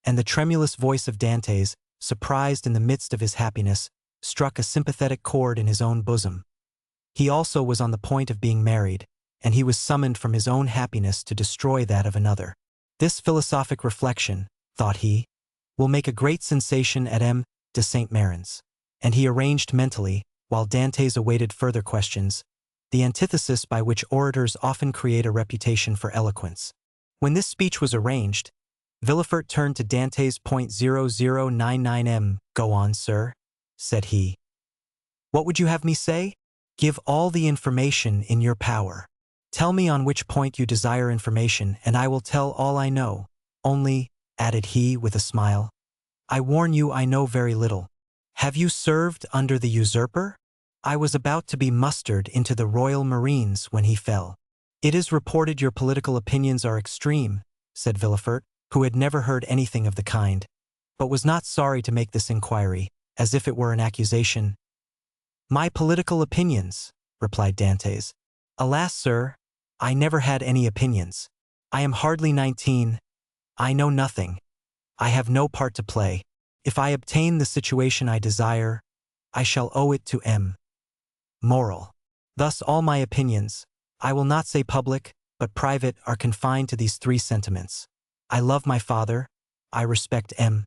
And the tremulous voice of Dantès, surprised in the midst of his happiness, struck a sympathetic chord in his own bosom. He also was on the point of being married, and he was summoned from his own happiness to destroy that of another. This philosophic reflection, thought he, will make a great sensation at M. de Saint-Mérin's. And he arranged mentally, while Dantès awaited further questions, the antithesis by which orators often create a reputation for eloquence. When this speech was arranged, Villefort turned to Dantès. 0099 "Go on, sir," said he. "What would you have me say?" "Give all the information in your power. Tell me on which point you desire information, and I will tell all I know. Only," added he with a smile, "I warn you I know very little. Have you served under the usurper?" "I was about to be mustered into the Royal Marines when he fell." "It is reported your political opinions are extreme," said Villefort, who had never heard anything of the kind, but was not sorry to make this inquiry, as if it were an accusation. "My political opinions," replied Dantès. "Alas, sir, I never had any opinions. I am hardly 19. I know nothing. I have no part to play. If I obtain the situation I desire, I shall owe it to M. Morel. Thus all my opinions, I will not say public, but private, are confined to these 3 sentiments. I love my father, I respect M.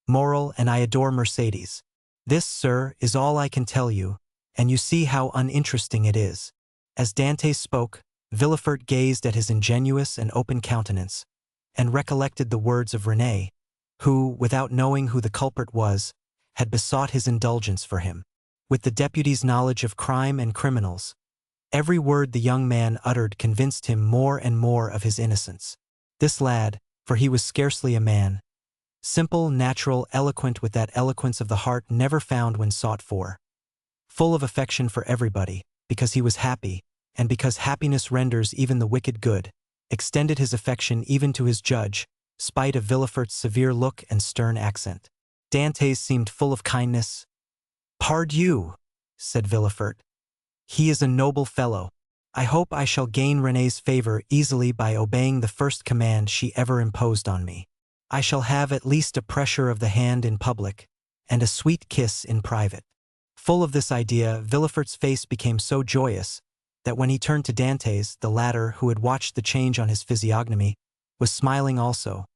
Moral, and I adore Mercédès. This, sir, is all I can tell you, and you see how uninteresting it is." As Dantès spoke, Villefort gazed at his ingenuous and open countenance, and recollected the words of René, who, without knowing who the culprit was, had besought his indulgence for him. With the deputy's knowledge of crime and criminals, every word the young man uttered convinced him more and more of his innocence. This lad, for he was scarcely a man, simple, natural, eloquent with that eloquence of the heart never found when sought for, full of affection for everybody, because he was happy, and because happiness renders even the wicked good, extended his affection even to his judge, spite of Villefort's severe look and stern accent. Dantès seemed full of kindness. "Pardieu," said Villefort. "He is a noble fellow. I hope I shall gain René's favor easily by obeying the first command she ever imposed on me. I shall have at least a pressure of the hand in public, and a sweet kiss in private." Full of this idea, Villefort's face became so joyous that when he turned to Dantès, the latter, who had watched the change on his physiognomy, was smiling also.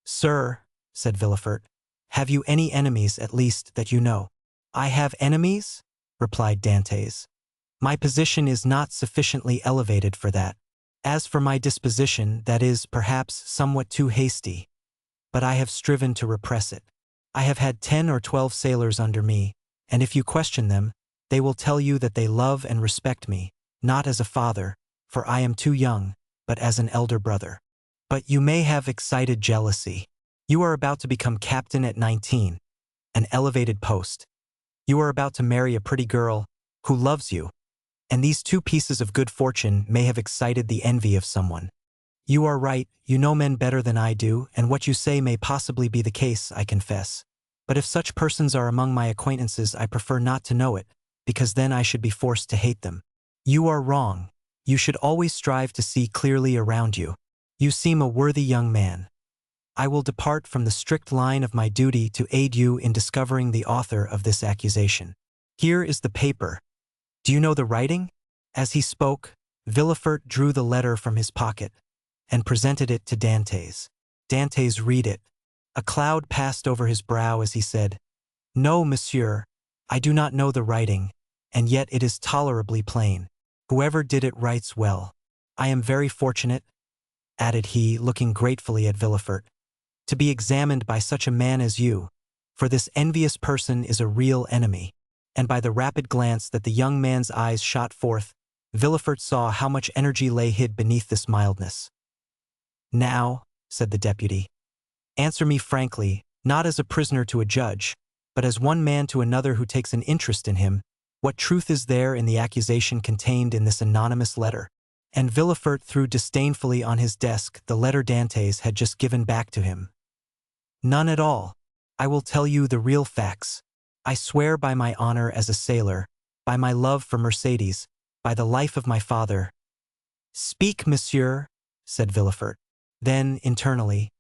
"Sir," said Villefort, "have you any enemies, at least, that you know?" "I have enemies?" replied Dantès. "My position is not sufficiently elevated for that. As for my disposition, that is, perhaps, somewhat too hasty, but I have striven to repress it. I have had 10 or 12 sailors under me, and if you question them, they will tell you that they love and respect me, not as a father, for I am too young, but as an elder brother. But you may have excited jealousy. You are about to become captain at 19, an elevated post. You are about to marry a pretty girl who loves you, and these two pieces of good fortune may have excited the envy of someone. You are right, you know men better than I do, and what you say may possibly be the case, I confess. But if such persons are among my acquaintances, I prefer not to know it, because then I should be forced to hate them. You are wrong. You should always strive to see clearly around you. You seem a worthy young man. I will depart from the strict line of my duty to aid you in discovering the author of this accusation. Here is the paper. Do you know the writing?" As he spoke, Villefort drew the letter from his pocket and presented it to Dantès. Dantès read it. A cloud passed over his brow as he said, "No, monsieur, I do not know the writing, and yet it is tolerably plain. Whoever did it writes well. I am very fortunate," added he, looking gratefully at Villefort, "to be examined by such a man as you, for this envious person is a real enemy." And by the rapid glance that the young man's eyes shot forth, Villefort saw how much energy lay hid beneath this mildness. "Now," said the deputy, "answer me frankly, not as a prisoner to a judge, but as one man to another who takes an interest in him, what truth is there in the accusation contained in this anonymous letter?" And Villefort threw disdainfully on his desk the letter Dantès had just given back to him. "None at all. I will tell you the real facts. I swear by my honor as a sailor, by my love for Mercédès, by the life of my father." "Speak, monsieur," said Villefort. Then, internally,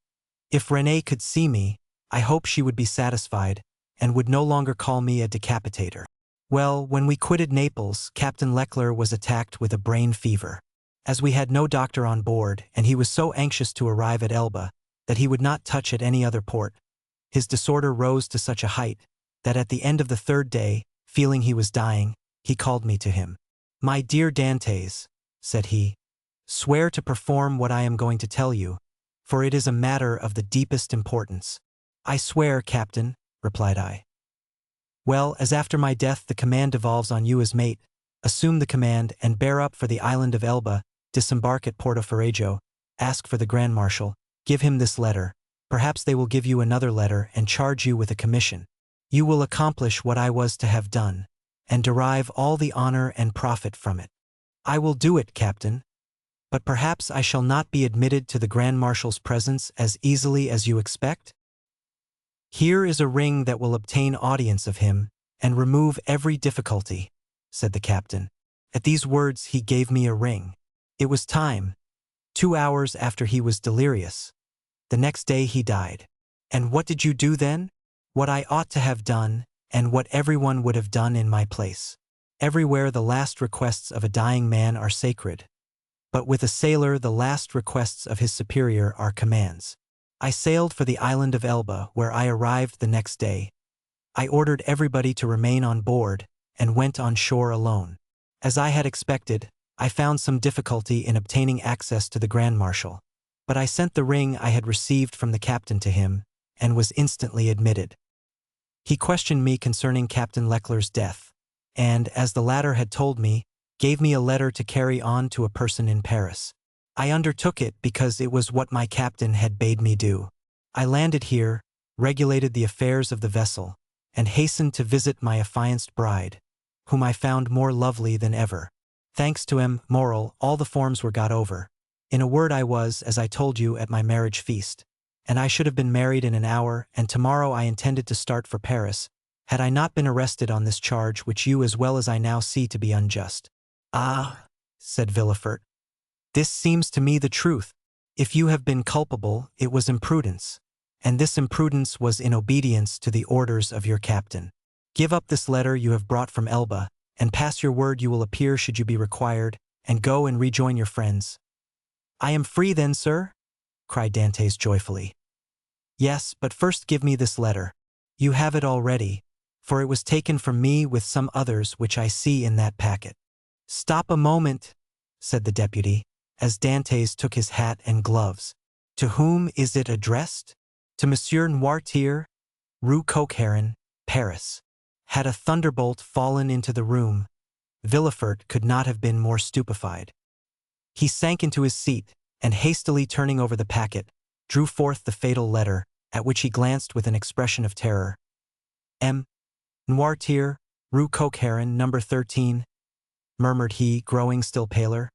"If René could see me, I hope she would be satisfied, and would no longer call me a decapitator." Well, when we quitted Naples, Captain Leclerc was attacked with a brain fever. As we had no doctor on board, and he was so anxious to arrive at Elba that he would not touch at any other port, his disorder rose to such a height that at the end of the 3rd day, feeling he was dying, he called me to him. "My dear Dantès," said he, "swear to perform what I am going to tell you, for it is a matter of the deepest importance." "I swear, Captain," replied I. "Well, as after my death the command devolves on you as mate, assume the command and bear up for the island of Elba, disembark at Porto Ferrajo, ask for the Grand Marshal, give him this letter. Perhaps they will give you another letter and charge you with a commission. You will accomplish what I was to have done, and derive all the honor and profit from it." "I will do it, Captain. But perhaps I shall not be admitted to the Grand Marshal's presence as easily as you expect?" "Here is a ring that will obtain audience of him and remove every difficulty," said the captain. At these words he gave me a ring. It was time. 2 hours after he was delirious. The next day he died. And what did you do then? What I ought to have done, and what everyone would have done in my place. Everywhere the last requests of a dying man are sacred. but with a sailor the last requests of his superior are commands. I sailed for the island of Elba, where I arrived the next day. I ordered everybody to remain on board, and went on shore alone. As I had expected, I found some difficulty in obtaining access to the Grand Marshal, but I sent the ring I had received from the captain to him, and was instantly admitted. He questioned me concerning Captain Leclerc's death, and, as the latter had told me, gave me a letter to carry on to a person in Paris. I undertook it because it was what my captain had bade me do. I landed here, regulated the affairs of the vessel, and hastened to visit my affianced bride, whom I found more lovely than ever. Thanks to him, all the forms were got over. In a word, I was, as I told you, at my marriage feast, and I should have been married in an hour, and tomorrow I intended to start for Paris, had I not been arrested on this charge which you as well as I now see to be unjust. Ah, said Villefort, this seems to me the truth. If you have been culpable, it was imprudence, and this imprudence was in obedience to the orders of your captain. Give up this letter you have brought from Elba, and pass your word you will appear should you be required, and go and rejoin your friends. I am free then, sir? Cried Dantès joyfully. Yes, but first give me this letter. You have it already, for it was taken from me with some others which I see in that packet. Stop a moment, said the deputy, as Dantès took his hat and gloves. To whom is it addressed? To Monsieur Noirtier, Rue Coq-Heron, Paris. Had a thunderbolt fallen into the room, Villefort could not have been more stupefied. He sank into his seat, and hastily turning over the packet, drew forth the fatal letter, at which he glanced with an expression of terror. M. Noirtier, Rue Coq-Heron, number 13, murmured he, growing still paler.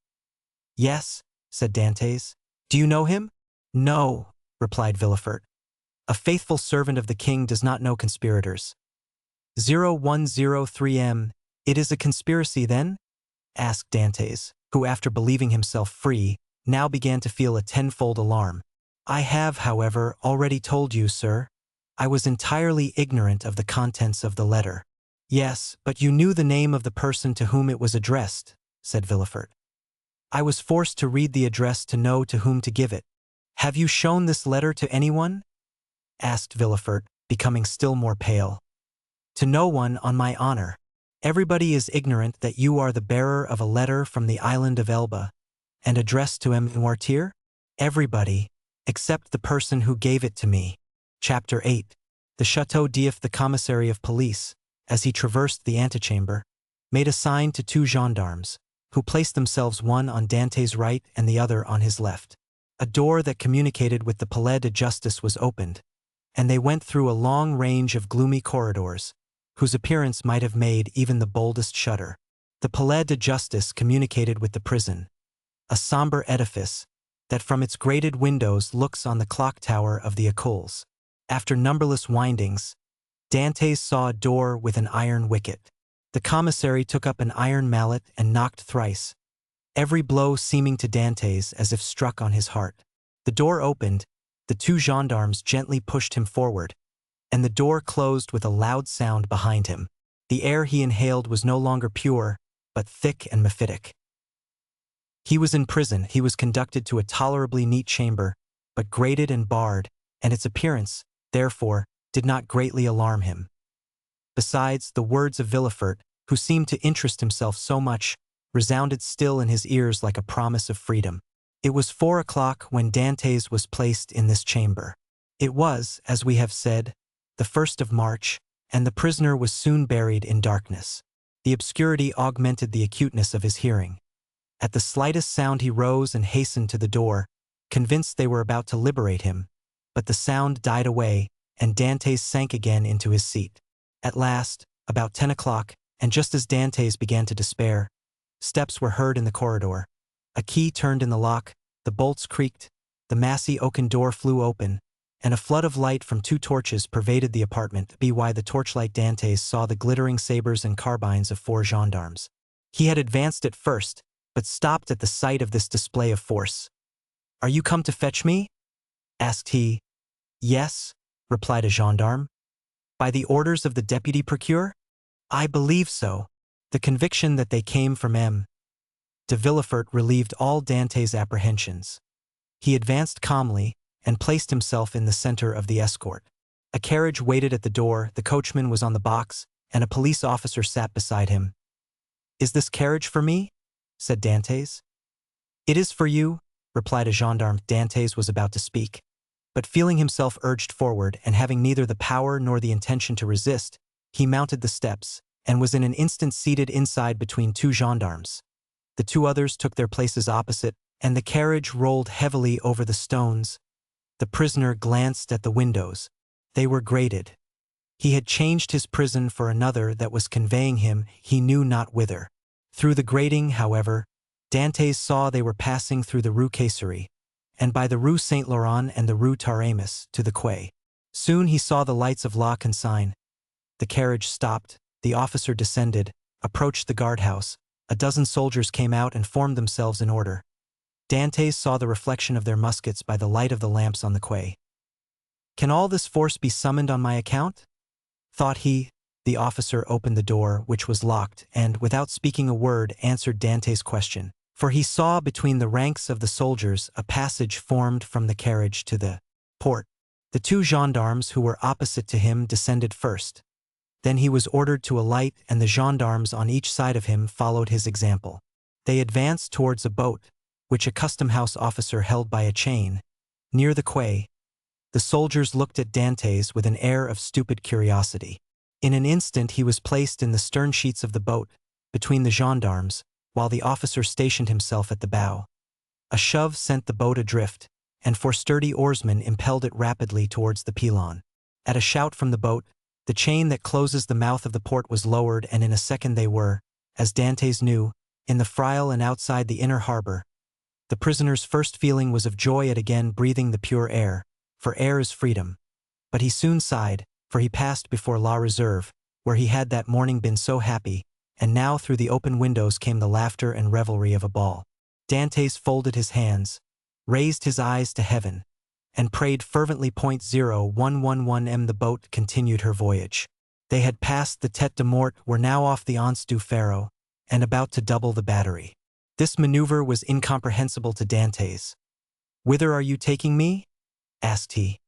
Yes, said Dantès. Do you know him? No, replied Villefort. A faithful servant of the king does not know conspirators. 0103M. It is a conspiracy, then? Asked Dantès, who, after believing himself free, now began to feel a tenfold alarm. I have, however, already told you, sir. I was entirely ignorant of the contents of the letter. Yes, but you knew the name of the person to whom it was addressed, said Villefort. I was forced to read the address to know to whom to give it. Have you shown this letter to anyone? Asked Villefort, becoming still more pale. To no one, on my honor. Everybody is ignorant that you are the bearer of a letter from the island of Elba, and addressed to M. Noirtier? Everybody, except the person who gave it to me. Chapter 8. The Château d'If, the commissary of police, as he traversed the antechamber, made a sign to two gendarmes, who placed themselves one on Dantès' right and the other on his left. A door that communicated with the Palais de Justice was opened, and they went through a long range of gloomy corridors, whose appearance might have made even the boldest shudder. The Palais de Justice communicated with the prison, a somber edifice that from its grated windows looks on the clock tower of the Écoles. After numberless windings, Dantès saw a door with an iron wicket. The commissary took up an iron mallet and knocked thrice, every blow seeming to Dantès as if struck on his heart. The door opened, the two gendarmes gently pushed him forward, and the door closed with a loud sound behind him. The air he inhaled was no longer pure, but thick and mephitic. He was in prison. He was conducted to a tolerably neat chamber, but grated and barred, and its appearance, therefore, did not greatly alarm him. Besides, the words of Villefort, who seemed to interest himself so much, resounded still in his ears like a promise of freedom. It was 4 o'clock when Dantès was placed in this chamber. It was, as we have said, the 1st of March, and the prisoner was soon buried in darkness. The obscurity augmented the acuteness of his hearing. At the slightest sound he rose and hastened to the door, convinced they were about to liberate him, but the sound died away, and Dantès sank again into his seat. At last, about 10 o'clock, and just as Dantès began to despair, steps were heard in the corridor. A key turned in the lock, the bolts creaked, the massy oaken door flew open, and a flood of light from 2 torches pervaded the apartment. By the torchlight Dantès saw the glittering sabers and carbines of 4 gendarmes. He had advanced at first, but stopped at the sight of this display of force. "Are you come to fetch me?" asked he. "Yes," replied a gendarme. "By the orders of the deputy procureur?" "I believe so. The conviction that they came from M. De Villefort relieved all Dantès' apprehensions. He advanced calmly and placed himself in the center of the escort. A carriage waited at the door, the coachman was on the box, and a police officer sat beside him. "Is this carriage for me?" said Dantès. "It is for you," replied a gendarme. Dantès was about to speak, but feeling himself urged forward and having neither the power nor the intention to resist, he mounted the steps and was in an instant seated inside between two gendarmes. The two others took their places opposite, and the carriage rolled heavily over the stones. The prisoner glanced at the windows. They were grated. He had changed his prison for another that was conveying him he knew not whither. Through the grating, however, Dantès saw they were passing through the Rue Caisserie, and by the Rue Saint-Laurent and the Rue Taramis to the quay. Soon he saw the lights of La Consigne. The carriage stopped, the officer descended, approached the guardhouse. A dozen soldiers came out and formed themselves in order. Dantès saw the reflection of their muskets by the light of the lamps on the quay. "Can all this force be summoned on my account?" thought he. The officer opened the door, which was locked, and, without speaking a word, answered Dantès' question, for he saw between the ranks of the soldiers a passage formed from the carriage to the port. The two gendarmes who were opposite to him descended first. Then he was ordered to alight, and the gendarmes on each side of him followed his example. They advanced towards a boat, which a custom-house officer held by a chain, near the quay. The soldiers looked at Dantès with an air of stupid curiosity. In an instant he was placed in the stern sheets of the boat, between the gendarmes, while the officer stationed himself at the bow. A shove sent the boat adrift, and four sturdy oarsmen impelled it rapidly towards the Pilon. At a shout from the boat, the chain that closes the mouth of the port was lowered, and in a second they were, as Dantès knew, in the Fraile and outside the inner harbor. The prisoner's first feeling was of joy at again breathing the pure air, for air is freedom. But he soon sighed, for he passed before La Reserve, where he had that morning been so happy, and now through the open windows came the laughter and revelry of a ball. Dantès folded his hands, raised his eyes to heaven, and prayed fervently. 0111 The boat continued her voyage. They had passed the Tête de Mort, were now off the Anse du Pharaon, and about to double the battery. This maneuver was incomprehensible to Dantès. "Whither are you taking me?" asked he.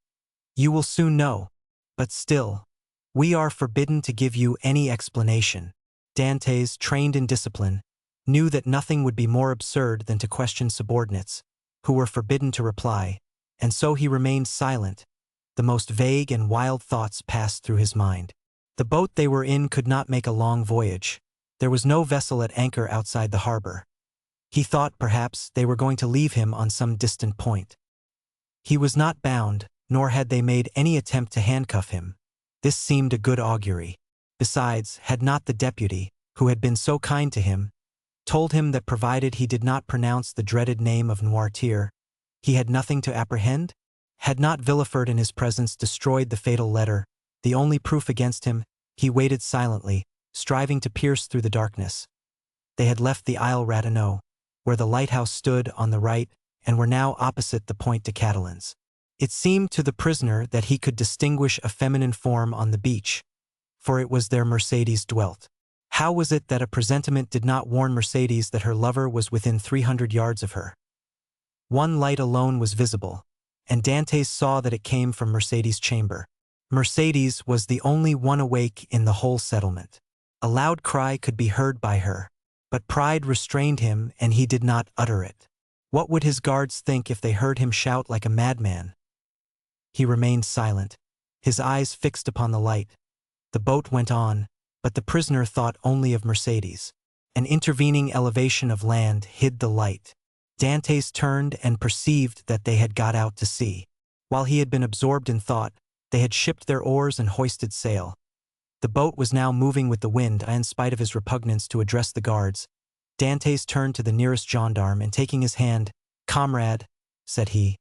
"You will soon know. But still, we are forbidden to give you any explanation." Dantès, trained in discipline, knew that nothing would be more absurd than to question subordinates, who were forbidden to reply, and so he remained silent. The most vague and wild thoughts passed through his mind. The boat they were in could not make a long voyage. There was no vessel at anchor outside the harbor. He thought, perhaps, they were going to leave him on some distant point. He was not bound, nor had they made any attempt to handcuff him. This seemed a good augury. Besides, had not the deputy, who had been so kind to him, told him that provided he did not pronounce the dreaded name of Noirtier, he had nothing to apprehend? Had not Villefort in his presence destroyed the fatal letter, the only proof against him? He waited silently, striving to pierce through the darkness. They had left the Isle Ratonneau, where the lighthouse stood on the right, and were now opposite the Point de Catalans. It seemed to the prisoner that he could distinguish a feminine form on the beach, for it was there Mercédès dwelt. How was it that a presentiment did not warn Mercédès that her lover was within 300 yards of her? One light alone was visible, and Dantès saw that it came from Mercédès' chamber. Mercédès was the only one awake in the whole settlement. A loud cry could be heard by her, but pride restrained him and he did not utter it. What would his guards think if they heard him shout like a madman? He remained silent, his eyes fixed upon the light. The boat went on, but the prisoner thought only of Mercédès. An intervening elevation of land hid the light. Dantès turned and perceived that they had got out to sea. While he had been absorbed in thought, they had shipped their oars and hoisted sail. The boat was now moving with the wind, and in spite of his repugnance to address the guards, Dantès turned to the nearest gendarme and taking his hand, "Comrade," said he,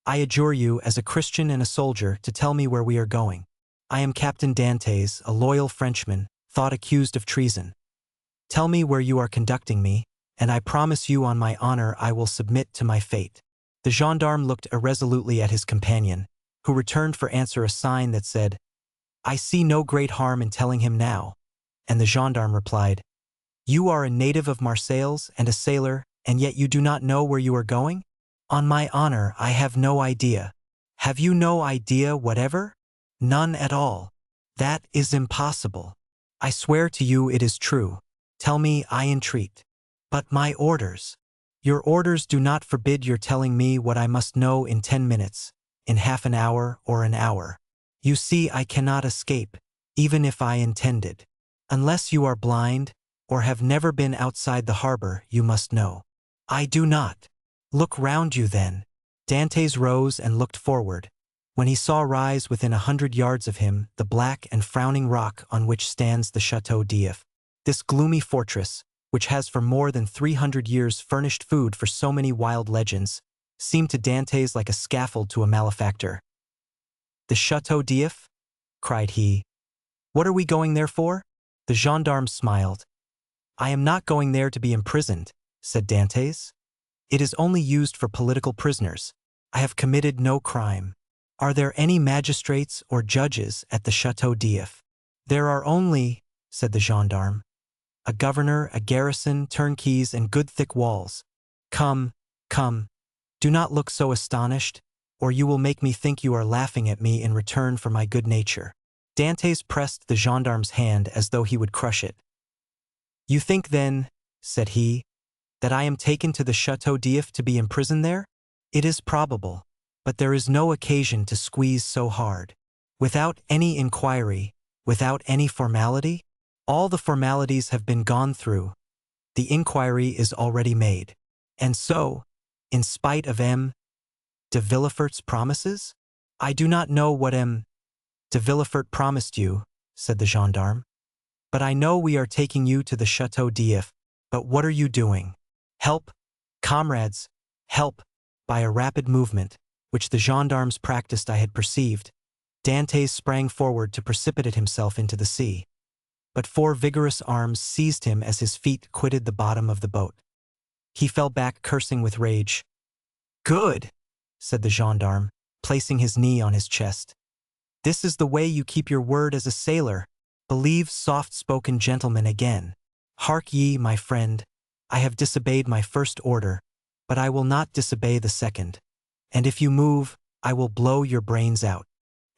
"I adjure you, as a Christian and a soldier, to tell me where we are going. I am Captain Dantès, a loyal Frenchman, thought accused of treason. Tell me where you are conducting me, and I promise you on my honor I will submit to my fate." The gendarme looked irresolutely at his companion, who returned for answer a sign that said, "I see no great harm in telling him now," and the gendarme replied, You are a native of Marseilles and a sailor, and yet you do not know where you are going? On my honor, I have no idea. Have you no idea whatever? None at all. That is impossible. I swear to you it is true. Tell me, I entreat. But my orders. Your orders do not forbid your telling me what I must know in 10 minutes, in half an hour or an hour. You see, I cannot escape, even if I intended. Unless you are blind, or have never been outside the harbor, you must know. I do not. Look round you then. Dantès rose and looked forward. When he saw rise within 100 yards of him the black and frowning rock on which stands the Château d'If, this gloomy fortress, which has for more than 300 years furnished food for so many wild legends, seemed to Dantès like a scaffold to a malefactor. The Château d'If? Cried he. What are we going there for? The gendarme smiled. I am not going there to be imprisoned, said Dantès. It is only used for political prisoners. I have committed no crime. Are there any magistrates or judges at the Château d'If? There are only, said the gendarme, a governor, a garrison, turnkeys, and good thick walls. Come, come, do not look so astonished, or you will make me think you are laughing at me in return for my good nature. Dantès pressed the gendarme's hand as though he would crush it. You think then, said he, that I am taken to the Château d'If to be imprisoned there? It is probable, but there is no occasion to squeeze so hard. Without any inquiry, without any formality? All the formalities have been gone through. The inquiry is already made. And so, in spite of M. de Villefort's promises? I do not know what M. de Villefort promised you, said the gendarme. But I know we are taking you to the Château d'If. But what are you doing? Help, comrades, help. By a rapid movement, which the gendarmes practiced I had perceived, Dantès sprang forward to precipitate himself into the sea. But 4 vigorous arms seized him as his feet quitted the bottom of the boat. He fell back cursing with rage. Good, said the gendarme, placing his knee on his chest. This is the way you keep your word as a sailor. Believe soft-spoken gentlemen again. Hark ye, my friend, I have disobeyed my first order, but I will not disobey the second. And if you move, I will blow your brains out.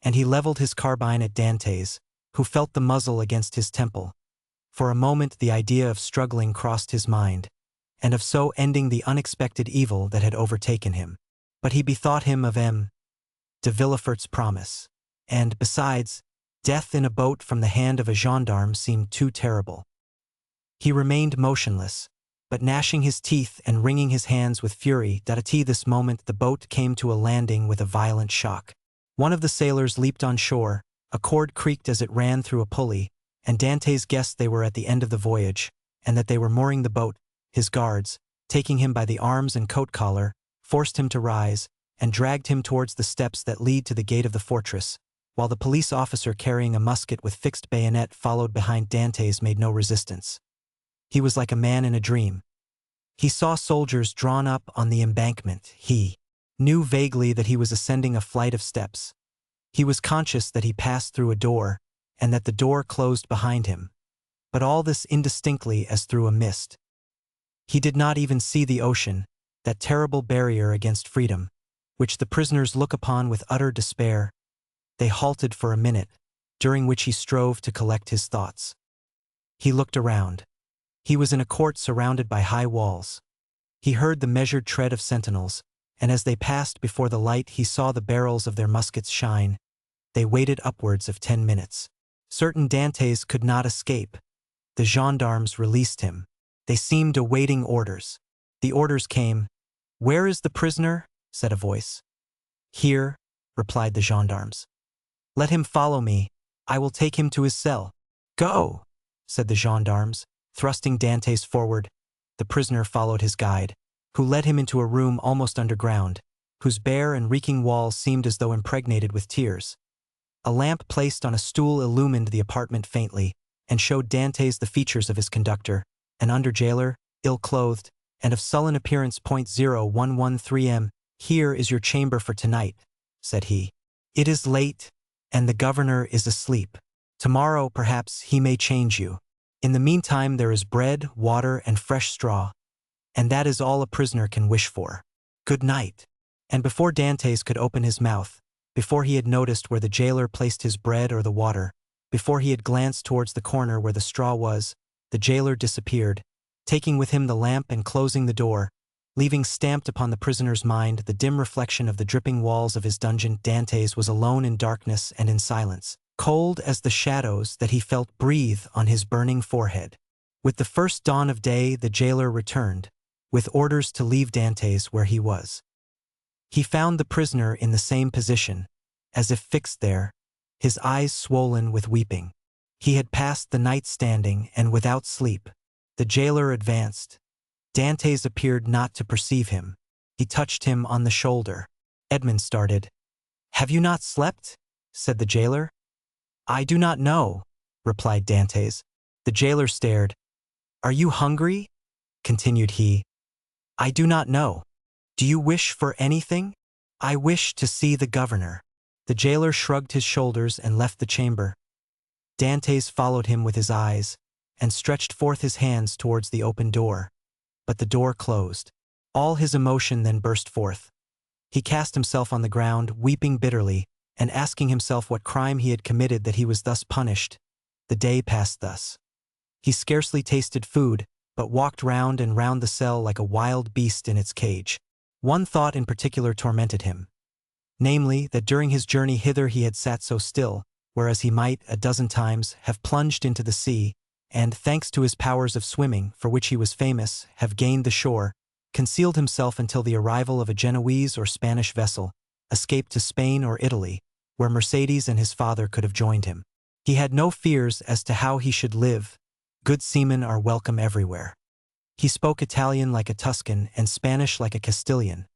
And he leveled his carbine at Dantès, who felt the muzzle against his temple. For a moment the idea of struggling crossed his mind, and of so ending the unexpected evil that had overtaken him. But he bethought him of M. de Villefort's promise. And, besides, death in a boat from the hand of a gendarme seemed too terrible. He remained motionless, but gnashing his teeth and wringing his hands with fury. At this moment the boat came to a landing with a violent shock. One of the sailors leaped on shore, a cord creaked as it ran through a pulley, and Dantès guessed they were at the end of the voyage, and that they were mooring the boat. His guards, taking him by the arms and coat collar, forced him to rise, and dragged him towards the steps that lead to the gate of the fortress, while the police officer carrying a musket with fixed bayonet followed behind Dantès made no resistance. He was like a man in a dream. He saw soldiers drawn up on the embankment. He knew vaguely that he was ascending a flight of steps. He was conscious that he passed through a door, and that the door closed behind him, but all this indistinctly as through a mist. He did not even see the ocean, that terrible barrier against freedom, which the prisoners look upon with utter despair. They halted for a minute, during which he strove to collect his thoughts. He looked around. He was in a court surrounded by high walls. He heard the measured tread of sentinels, and as they passed before the light he saw the barrels of their muskets shine. They waited upwards of 10 minutes. Certain Dantès could not escape. The gendarmes released him. They seemed awaiting orders. The orders came. "Where is the prisoner?" said a voice. "Here," replied the gendarmes. "Let him follow me. I will take him to his cell." "Go," said the gendarmes, thrusting Dantès forward. The prisoner followed his guide, who led him into a room almost underground, whose bare and reeking walls seemed as though impregnated with tears. A lamp placed on a stool illumined the apartment faintly, and showed Dantès the features of his conductor, an under-jailer, ill-clothed, and of sullen appearance. 0113 "Here is your chamber for tonight," said he. "It is late, and the governor is asleep. Tomorrow, perhaps, he may change you." In the meantime there is bread, water, and fresh straw, and that is all a prisoner can wish for. Good night." And before Dantès could open his mouth, before he had noticed where the jailer placed his bread or the water, before he had glanced towards the corner where the straw was, the jailer disappeared, taking with him the lamp and closing the door, leaving stamped upon the prisoner's mind the dim reflection of the dripping walls of his dungeon. Dantès was alone in darkness and in silence, cold as the shadows that he felt breathe on his burning forehead. With the first dawn of day the jailer returned, with orders to leave Dantès where he was. He found the prisoner in the same position, as if fixed there, his eyes swollen with weeping. He had passed the night standing and without sleep. The jailer advanced. Dantès appeared not to perceive him. He touched him on the shoulder. Edmond started. "Have you not slept?" said the jailer. "I do not know," replied Dantès. The jailer stared. "Are you hungry?" continued he. "I do not know. Do you wish for anything?" "I wish to see the governor." The jailer shrugged his shoulders and left the chamber. Dantès followed him with his eyes, and stretched forth his hands towards the open door. But the door closed. All his emotion then burst forth. He cast himself on the ground, weeping bitterly, and asking himself what crime he had committed that he was thus punished. The day passed thus. He scarcely tasted food, but walked round and round the cell like a wild beast in its cage. One thought in particular tormented him, namely, that during his journey hither he had sat so still, whereas he might, a dozen times, have plunged into the sea, and, thanks to his powers of swimming, for which he was famous, have gained the shore, concealed himself until the arrival of a Genoese or Spanish vessel, escaped to Spain or Italy, where Mercédès and his father could have joined him. He had no fears as to how he should live. Good seamen are welcome everywhere. He spoke Italian like a Tuscan and Spanish like a Castilian.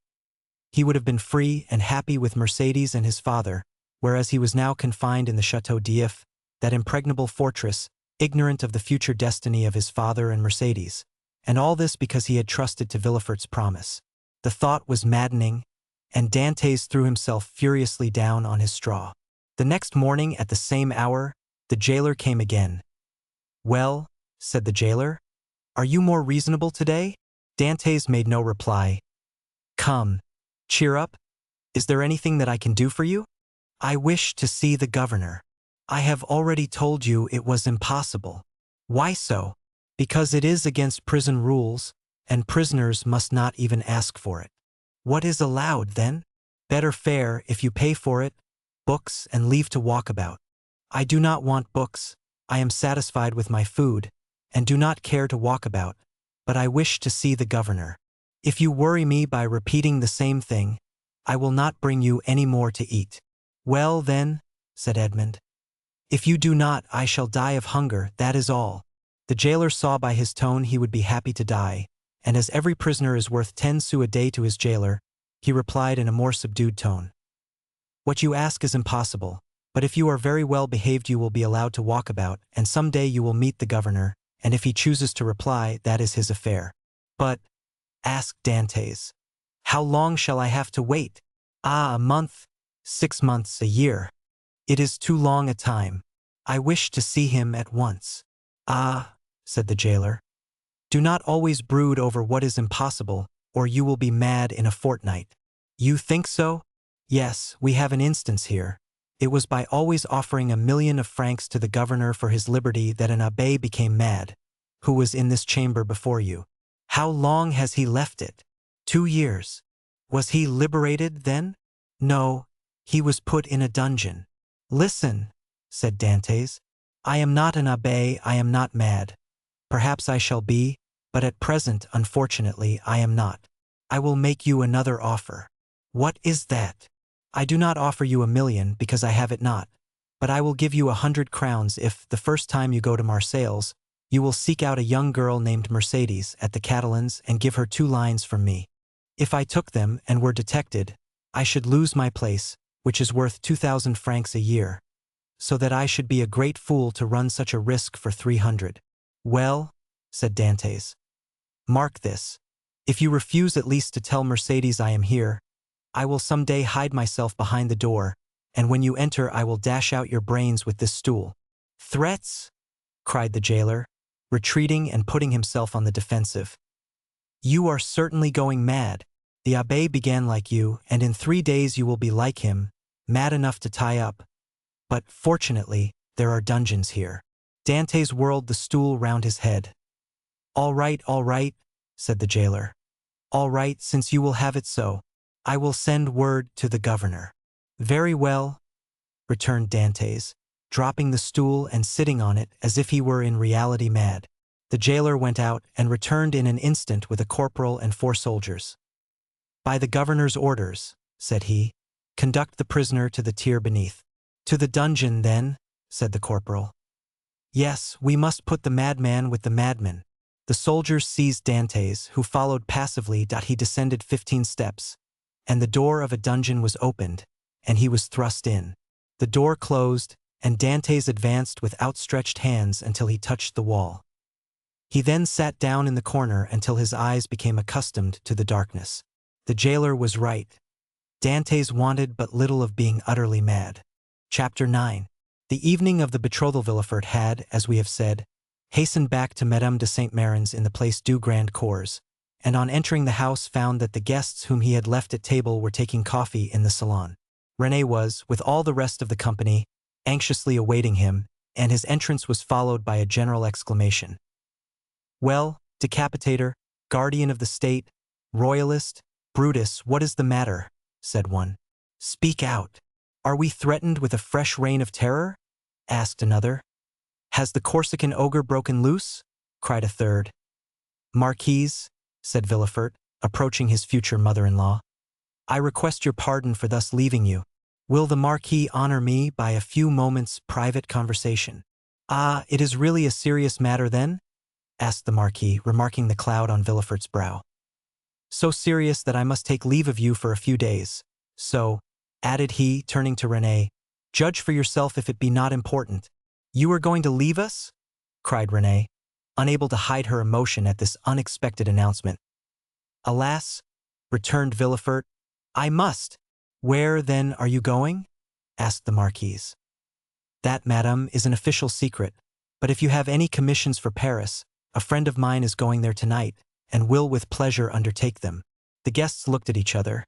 He would have been free and happy with Mercédès and his father, whereas he was now confined in the Château d'If, that impregnable fortress, ignorant of the future destiny of his father and Mercédès, and all this because he had trusted to Villefort's promise. The thought was maddening, and Dantès threw himself furiously down on his straw. The next morning at the same hour, the jailer came again. "Well," said the jailer, "are you more reasonable today?" Dantès made no reply. "Come, cheer up. Is there anything that I can do for you?" "I wish to see the governor." "I have already told you it was impossible." "Why so?" "Because it is against prison rules, and prisoners must not even ask for it." "What is allowed, then?" "Better fare, if you pay for it, books and leave to walk about." "I do not want books. I am satisfied with my food, and do not care to walk about, but I wish to see the governor. If you worry me by repeating the same thing, I will not bring you any more to eat." "Well, then," said Edmond, "if you do not, I shall die of hunger, that is all." The jailer saw by his tone he would be happy to die, and as every prisoner is worth 10 sous a day to his jailer, he replied in a more subdued tone. "What you ask is impossible, but if you are very well behaved you will be allowed to walk about, and some day you will meet the governor, and if he chooses to reply, that is his affair." "But," asked Dantès, "how long shall I have to wait?" "Ah, a month, 6 months, a year. It is too long a time. I wish to see him at once." "Ah," said the jailer, "do not always brood over what is impossible, or you will be mad in a fortnight." "You think so?" "Yes, we have an instance here. It was by always offering 1,000,000 of francs to the governor for his liberty that an abbé became mad, who was in this chamber before you." "How long has he left it?" 2 years. "Was he liberated then?" "No, he was put in a dungeon." "Listen," said Dantès. "I am not an abbé, I am not mad. Perhaps I shall be, but at present, unfortunately, I am not. I will make you another offer." "What is that?" "I do not offer you 1,000,000 because I have it not, but I will give you 100 crowns if, the first time you go to Marseilles, you will seek out a young girl named Mercédès at the Catalans and give her 2 lines from me. If I took them and were detected, I should lose my place, which is worth 2,000 francs a year, so that I should be a great fool to run such a risk for 300. "Well," said Dantès, "mark this. If you refuse at least to tell Mercédès I am here, I will some day hide myself behind the door, and when you enter I will dash out your brains with this stool." "Threats?" cried the jailer. retreating and putting himself on the defensive. "You are certainly going mad. The abbé began like you, and in 3 days you will be like him, mad enough to tie up. But, fortunately, there are dungeons here." Dantès whirled the stool round his head. All right," said the jailer. "All right, since you will have it so. I will send word to the governor." "Very well," returned Dantès, dropping the stool and sitting on it as if he were in reality mad. The jailer went out and returned in an instant with a corporal and 4 soldiers. "By the governor's orders," said he, "conduct the prisoner to the tier beneath." "To the dungeon, then," said the corporal. "Yes, we must put the madman with the madman." The soldiers seized Dantès, who followed passively. He descended 15 steps, and the door of a dungeon was opened, and he was thrust in. The door closed, and Dantès advanced with outstretched hands until he touched the wall. He then sat down in the corner until his eyes became accustomed to the darkness. The jailer was right. Dantès wanted but little of being utterly mad. Chapter 9. The evening of the betrothal Villefort had, as we have said, hastened back to Madame de Saint-Mérin's in the Place du Grand Cours, and on entering the house found that the guests whom he had left at table were taking coffee in the salon. René was, with all the rest of the company, anxiously awaiting him, and his entrance was followed by a general exclamation. "Well, decapitator, guardian of the state, royalist, Brutus, what is the matter?" said one. "Speak out. Are we threatened with a fresh reign of terror?" asked another. "Has the Corsican ogre broken loose?" cried a third. "Marquise," said Villefort, approaching his future mother-in-law, "I request your pardon for thus leaving you. Will the Marquis honor me by a few moments' private conversation?" "Ah, it is really a serious matter, then?" asked the Marquis, remarking the cloud on Villefort's brow. "So serious that I must take leave of you for a few days. So," added he, turning to René, "judge for yourself if it be not important." "You are going to leave us?" cried René, unable to hide her emotion at this unexpected announcement. "Alas," returned Villefort, "I must." "Where, then, are you going?" asked the Marquise. "That, madame, is an official secret, but if you have any commissions for Paris, a friend of mine is going there tonight, and will with pleasure undertake them." The guests looked at each other.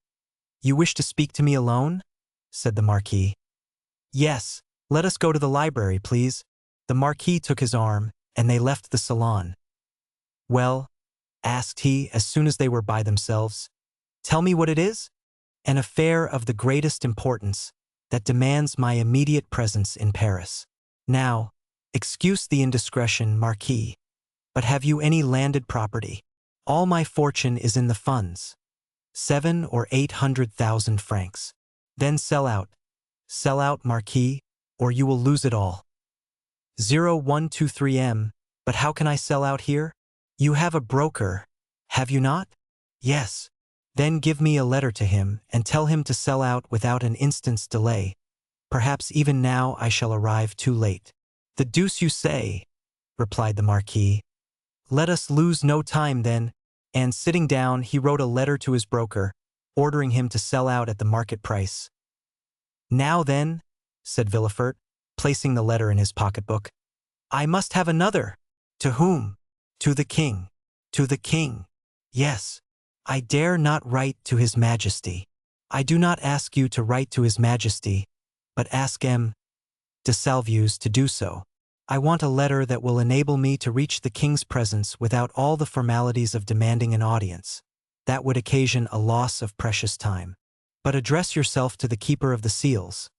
"You wish to speak to me alone?" said the Marquis. "Yes, let us go to the library, please." The Marquis took his arm, and they left the salon. "Well," asked he as soon as they were by themselves, "tell me what it is?" "An affair of the greatest importance that demands my immediate presence in Paris. Now, excuse the indiscretion, Marquis, but have you any landed property?" "All my fortune is in the funds. 700,000 or 800,000 francs. "Then sell out. Sell out, Marquis, or you will lose it all." 0123M, but how can I sell out here? "You have a broker, have you not?" "Yes." "Then give me a letter to him, and tell him to sell out without an instant's delay. Perhaps even now I shall arrive too late." "The deuce you say," replied the Marquis. "Let us lose no time, then," and sitting down he wrote a letter to his broker, ordering him to sell out at the market price. "Now then," said Villefort, placing the letter in his pocketbook, "I must have another." "To whom?" "To the king." "To the king?" "Yes. I dare not write to His Majesty." "I do not ask you to write to His Majesty, but ask M. de Salvieux to do so. I want a letter that will enable me to reach the king's presence without all the formalities of demanding an audience. That would occasion a loss of precious time. But address yourself to the keeper of the seals.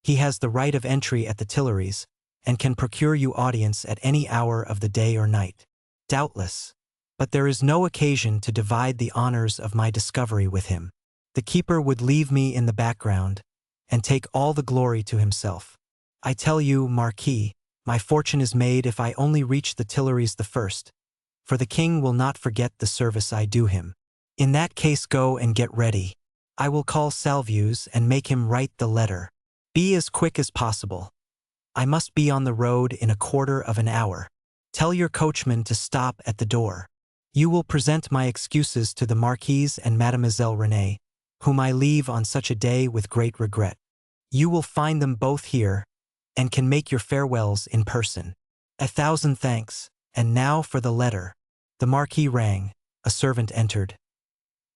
He has the right of entry at the Tuileries, and can procure you audience at any hour of the day or night." "Doubtless. But there is no occasion to divide the honors of my discovery with him. The keeper would leave me in the background, and take all the glory to himself. I tell you, Marquis, my fortune is made if I only reach the Tuileries the first, for the king will not forget the service I do him. In that case go and get ready. I will call Salvieux and make him write the letter. Be as quick as possible. I must be on the road in a quarter of an hour. Tell your coachman to stop at the door. You will present my excuses to the Marquise and Mademoiselle René, whom I leave on such a day with great regret. You will find them both here, and can make your farewells in person. 1,000 thanks," And now for the letter. The Marquis rang. A servant entered.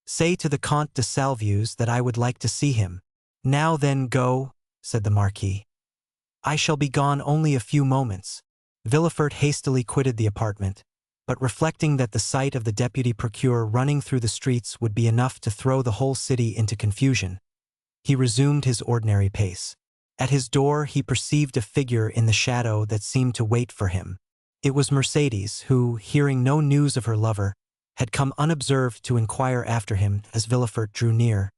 Say to the Comte de Salvieux that I would like to see him. Now then go, said the Marquis. I shall be gone only a few moments. Villefort hastily quitted the apartment, but reflecting that the sight of the deputy procureur running through the streets would be enough to throw the whole city into confusion, he resumed his ordinary pace. At his door he perceived a figure in the shadow that seemed to wait for him. It was Mercédès, who, hearing no news of her lover, had come unobserved to inquire after him. As Villefort drew near,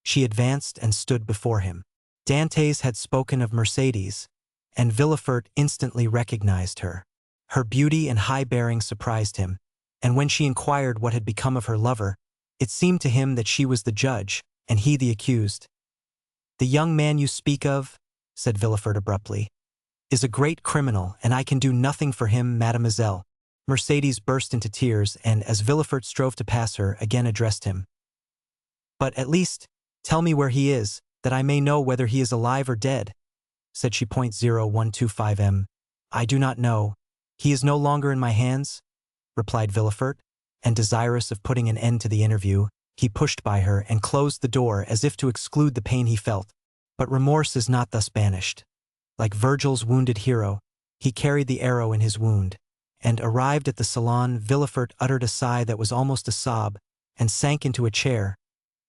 she advanced and stood before him. Dantès had spoken of Mercédès, and Villefort instantly recognized her. Her beauty and high bearing surprised him, and when she inquired what had become of her lover, it seemed to him that she was the judge, and he the accused. "The young man you speak of," said Villefort abruptly, "is a great criminal, and I can do nothing for him, mademoiselle." Mercédès burst into tears, and, as Villefort strove to pass her, again addressed him. "But, at least, tell me where he is, that I may know whether he is alive or dead," said she. 0125 m. "I do not know. He is no longer in my hands," replied Villefort, and desirous of putting an end to the interview, he pushed by her and closed the door as if to exclude the pain he felt. But remorse is not thus banished. Like Virgil's wounded hero, he carried the arrow in his wound, and, arrived at the salon, Villefort uttered a sigh that was almost a sob, and sank into a chair.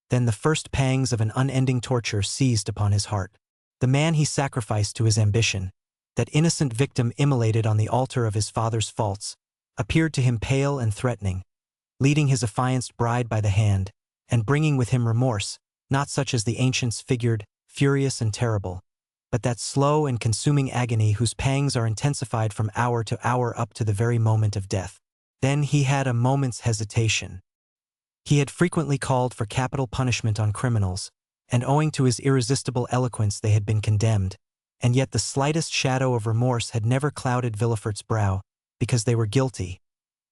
Then the first pangs of an unending torture seized upon his heart. The man he sacrificed to his ambition, that innocent victim immolated on the altar of his father's faults, appeared to him pale and threatening, leading his affianced bride by the hand, and bringing with him remorse, not such as the ancients figured, furious and terrible, but that slow and consuming agony whose pangs are intensified from hour to hour up to the very moment of death. Then he had a moment's hesitation. He had frequently called for capital punishment on criminals, and owing to his irresistible eloquence they had been condemned, and yet the slightest shadow of remorse had never clouded Villefort's brow, because they were guilty.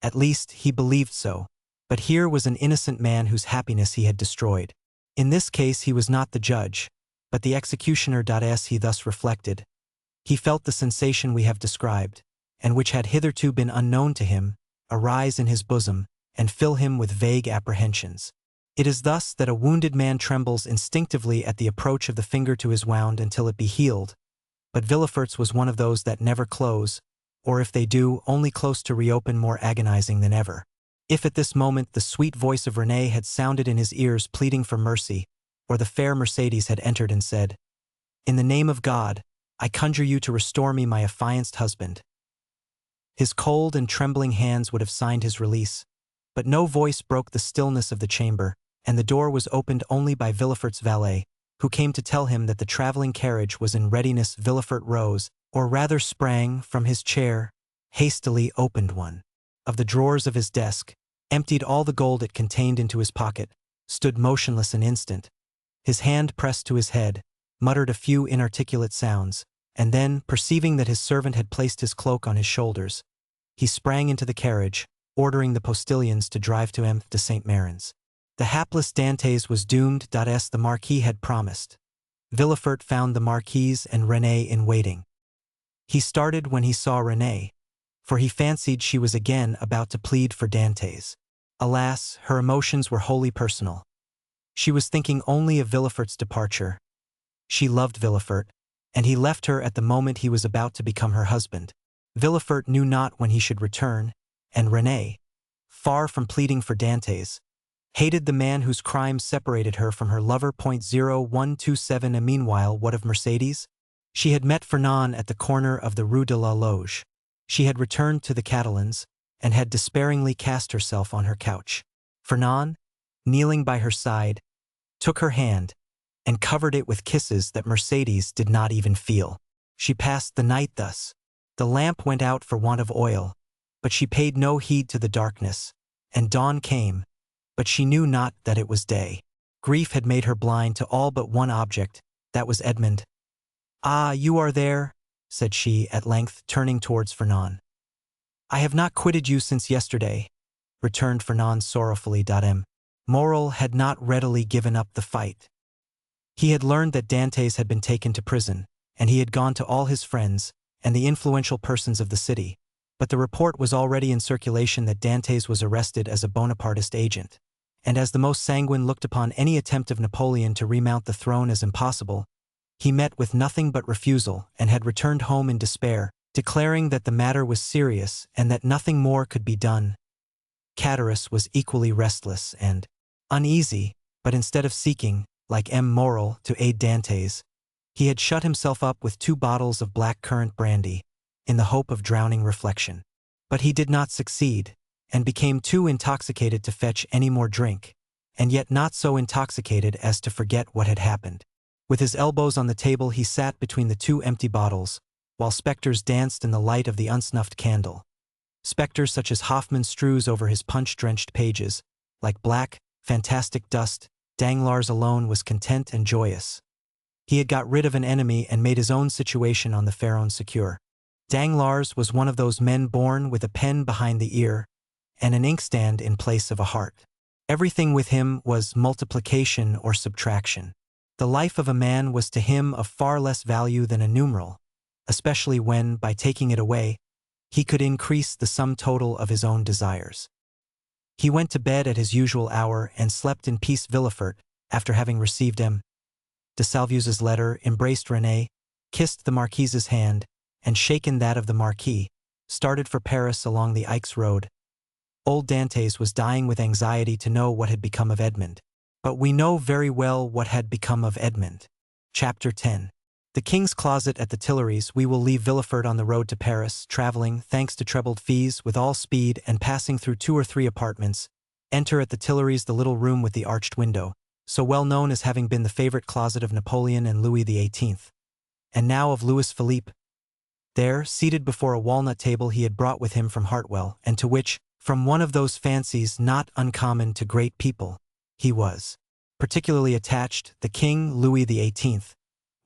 At least, he believed so. But here was an innocent man whose happiness he had destroyed. In this case he was not the judge, but the executioner. As he thus reflected, he felt the sensation we have described, and which had hitherto been unknown to him, arise in his bosom, and fill him with vague apprehensions. It is thus that a wounded man trembles instinctively at the approach of the finger to his wound until it be healed, but Villefort's was one of those that never close, or if they do, only close to reopen, more agonizing than ever. If at this moment the sweet voice of Renée had sounded in his ears pleading for mercy, or the fair Mercédès had entered and said, "In the name of God, I conjure you to restore me my affianced husband," his cold and trembling hands would have signed his release. But no voice broke the stillness of the chamber, and the door was opened only by Villefort's valet, who came to tell him that the traveling carriage was in readiness. Villefort rose, or rather sprang, from his chair, hastily opened one of the drawers of his desk, emptied all the gold it contained into his pocket, stood motionless an instant, his hand pressed to his head, muttered a few inarticulate sounds, and then, perceiving that his servant had placed his cloak on his shoulders, he sprang into the carriage, ordering the postilions to drive to M. de Saint-Mérin's. The hapless Dantès was doomed. As the Marquis had promised, Villefort found the Marquise and Renée in waiting. He started when he saw Renée, for he fancied she was again about to plead for Dantès. Alas, her emotions were wholly personal. She was thinking only of Villefort's departure. She loved Villefort, and he left her at the moment he was about to become her husband. Villefort knew not when he should return, and Renée, far from pleading for Dantès, hated the man whose crime separated her from her lover. 0127 And meanwhile, what of Mercédès? She had met Fernand at the corner of the Rue de la Loge. She had returned to the Catalans, and had despairingly cast herself on her couch. Fernand, kneeling by her side, took her hand, and covered it with kisses that Mercédès did not even feel. She passed the night thus. The lamp went out for want of oil, but she paid no heed to the darkness, and dawn came, but she knew not that it was day. Grief had made her blind to all but one object, that was Edmond. "Ah, you are there," said she, at length, turning towards Fernand. "I have not quitted you since yesterday," returned Fernand sorrowfully. Morel had not readily given up the fight. He had learned that Dantès had been taken to prison, and he had gone to all his friends and the influential persons of the city, But the report was already in circulation that Dantès was arrested as a Bonapartist agent, and as the most sanguine looked upon any attempt of Napoleon to remount the throne as impossible, he met with nothing but refusal and had returned home in despair, declaring that the matter was serious and that nothing more could be done. Catullus was equally restless and uneasy, but instead of seeking, like M. Morel, to aid Dantès, he had shut himself up with 2 bottles of black currant brandy, in the hope of drowning reflection. But he did not succeed, and became too intoxicated to fetch any more drink, and yet not so intoxicated as to forget what had happened. With his elbows on the table he sat between the 2 empty bottles, while spectres danced in the light of the unsnuffed candle. Spectres such as Hoffmann strews over his punch-drenched pages, like black, fantastic dust. Danglars alone was content and joyous. He had got rid of an enemy and made his own situation on the Pharaon secure. Danglars was one of those men born with a pen behind the ear and an inkstand in place of a heart. Everything with him was multiplication or subtraction. The life of a man was to him of far less value than a numeral, especially when, by taking it away, he could increase the sum total of his own desires. He went to bed at his usual hour and slept in peace. Villefort, after having received M. de Salvieux's letter, embraced Renée, kissed the Marquise's hand, and shaken that of the Marquis, started for Paris along the Aix road. Old Dantès was dying with anxiety to know what had become of Edmond. But we know very well what had become of Edmond. Chapter 10. The King's Closet at the Tuileries. We will leave Villefort on the road to Paris, traveling, thanks to trebled fees, with all speed, and passing through 2 or 3 apartments. Enter at the Tuileries the little room with the arched window, so well known as having been the favorite closet of Napoleon and Louis XVIII, and now of Louis Philippe. There, seated before a walnut table he had brought with him from Hartwell, and to which, from one of those fancies not uncommon to great people, he was particularly attached, the King, Louis XVIII,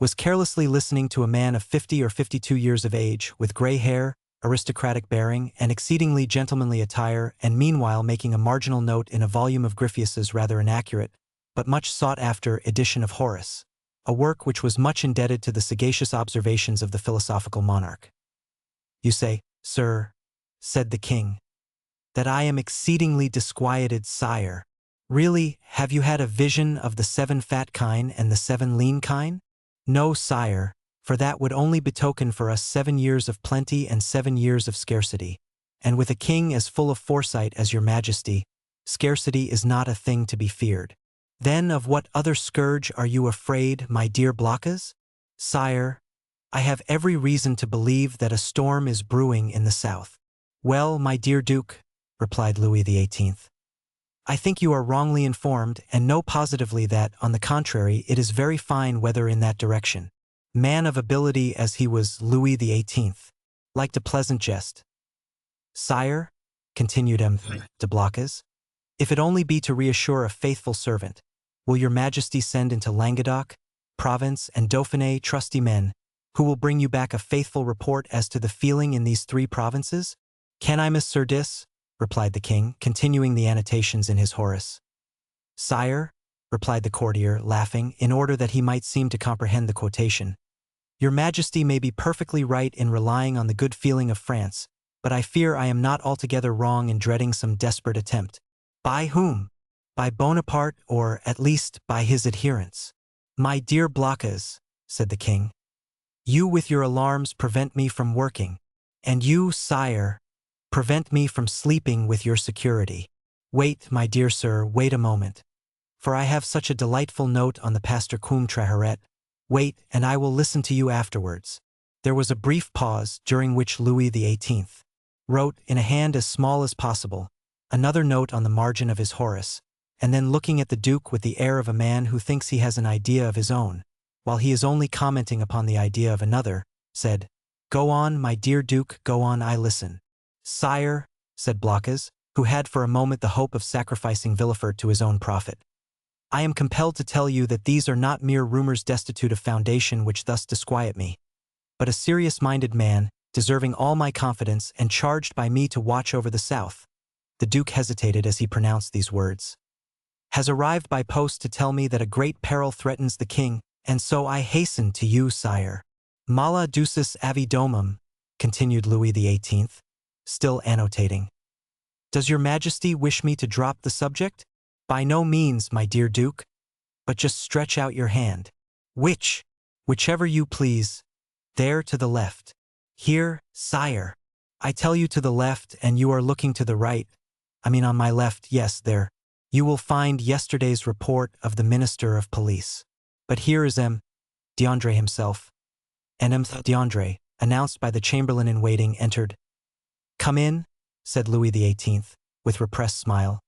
was carelessly listening to a man of 50 or 52 years of age, with gray hair, aristocratic bearing, and exceedingly gentlemanly attire, and meanwhile making a marginal note in a volume of Gryphius's rather inaccurate, but much sought-after edition of Horace, a work which was much indebted to the sagacious observations of the philosophical monarch. "You say, sir," said the king, "that I am exceedingly disquieted, sire. Really, have you had a vision of the 7 fat kine and the 7 lean kine? No, sire, for that would only betoken for us 7 years of plenty and 7 years of scarcity. And with a king as full of foresight as your majesty, scarcity is not a thing to be feared. Then of what other scourge are you afraid, my dear Blockas? Sire, I have every reason to believe that a storm is brewing in the south." "Well, my dear Duke," replied Louis XVIII, "I think you are wrongly informed, and know positively that, on the contrary, it is very fine weather in that direction." Man of ability as he was, Louis XVIII liked a pleasant jest. "Sire," continued M. de Blocas, "if it only be to reassure a faithful servant, will your majesty send into Languedoc, Provence, and Dauphiné trusty men, who will bring you back a faithful report as to the feeling in these 3 provinces? Can I, Monsieur Dis?" replied the king, continuing the annotations in his Horace. "Sire," replied the courtier, laughing, in order that he might seem to comprehend the quotation, "your majesty may be perfectly right in relying on the good feeling of France, but I fear I am not altogether wrong in dreading some desperate attempt." "By whom? By Bonaparte, or, at least, by his adherents?" "My dear Blocas," said the king, "you with your alarms prevent me from working, and you, sire, prevent me from sleeping with your security. Wait, my dear sir, wait a moment, for I have such a delightful note on the Pastor cum Traharet. Wait, and I will listen to you afterwards." There was a brief pause, during which Louis XVIII wrote, in a hand as small as possible, another note on the margin of his Horace, and then, looking at the Duke with the air of a man who thinks he has an idea of his own, while he is only commenting upon the idea of another, said, "Go on, my dear Duke, go on, I listen." "Sire," said Blocas, who had for a moment the hope of sacrificing Villefort to his own profit, "I am compelled to tell you that these are not mere rumors destitute of foundation which thus disquiet me, but a serious-minded man, deserving all my confidence and charged by me to watch over the south." The Duke hesitated as he pronounced these words. "Has arrived by post to tell me that a great peril threatens the king, and so I hasten to you, sire." "Mala ducis avi domum," continued Louis XVIII, still annotating. Does your Majesty wish me to drop the subject? By no means, my dear Duke. But just stretch out your hand. Whichever you please. There to the left. Here, sire. I tell you to the left and you are looking to the right. I mean on my left, yes, there. You will find yesterday's report of the Minister of Police. But here is D'André himself. And D'André, announced by the Chamberlain-in-Waiting, entered. "Come in," said Louis XVIII, with repressed smile.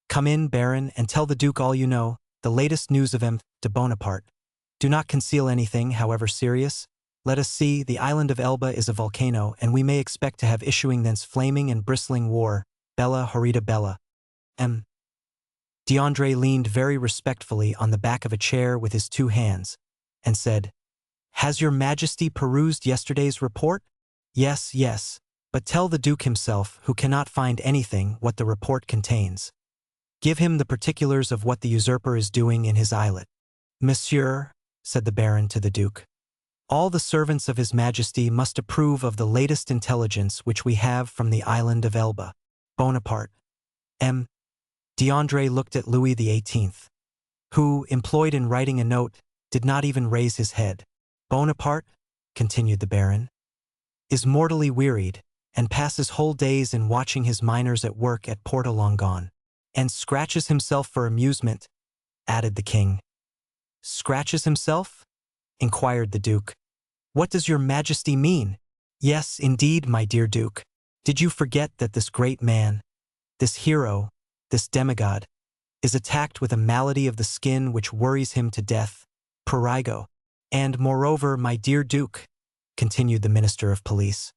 "Come in, Baron, and tell the Duke all you know, the latest news of de Bonaparte. Do not conceal anything, however serious. Let us see, the island of Elba is a volcano, and we may expect to have issuing thence flaming and bristling war. Bella horrida bella." D'André leaned very respectfully on the back of a chair with his two hands, and said, "Has your Majesty perused yesterday's report?" "Yes, yes, but tell the Duke himself, who cannot find anything, what the report contains. Give him the particulars of what the usurper is doing in his islet." "Monsieur," said the Baron to the Duke, "all the servants of His Majesty must approve of the latest intelligence which we have from the island of Elba. Bonaparte. D'André looked at Louis XVIII, who, employed in writing a note, did not even raise his head. "Bonaparte," continued the Baron, "is mortally wearied, and passes whole days in watching his miners at work at Porto Longon, and scratches himself for amusement," added the king. "Scratches himself?" inquired the Duke. "What does your Majesty mean?" "Yes, indeed, my dear Duke. Did you forget that this great man, this hero, this demigod, is attacked with a malady of the skin which worries him to death, prurigo? And moreover, my dear Duke," continued the Minister of Police,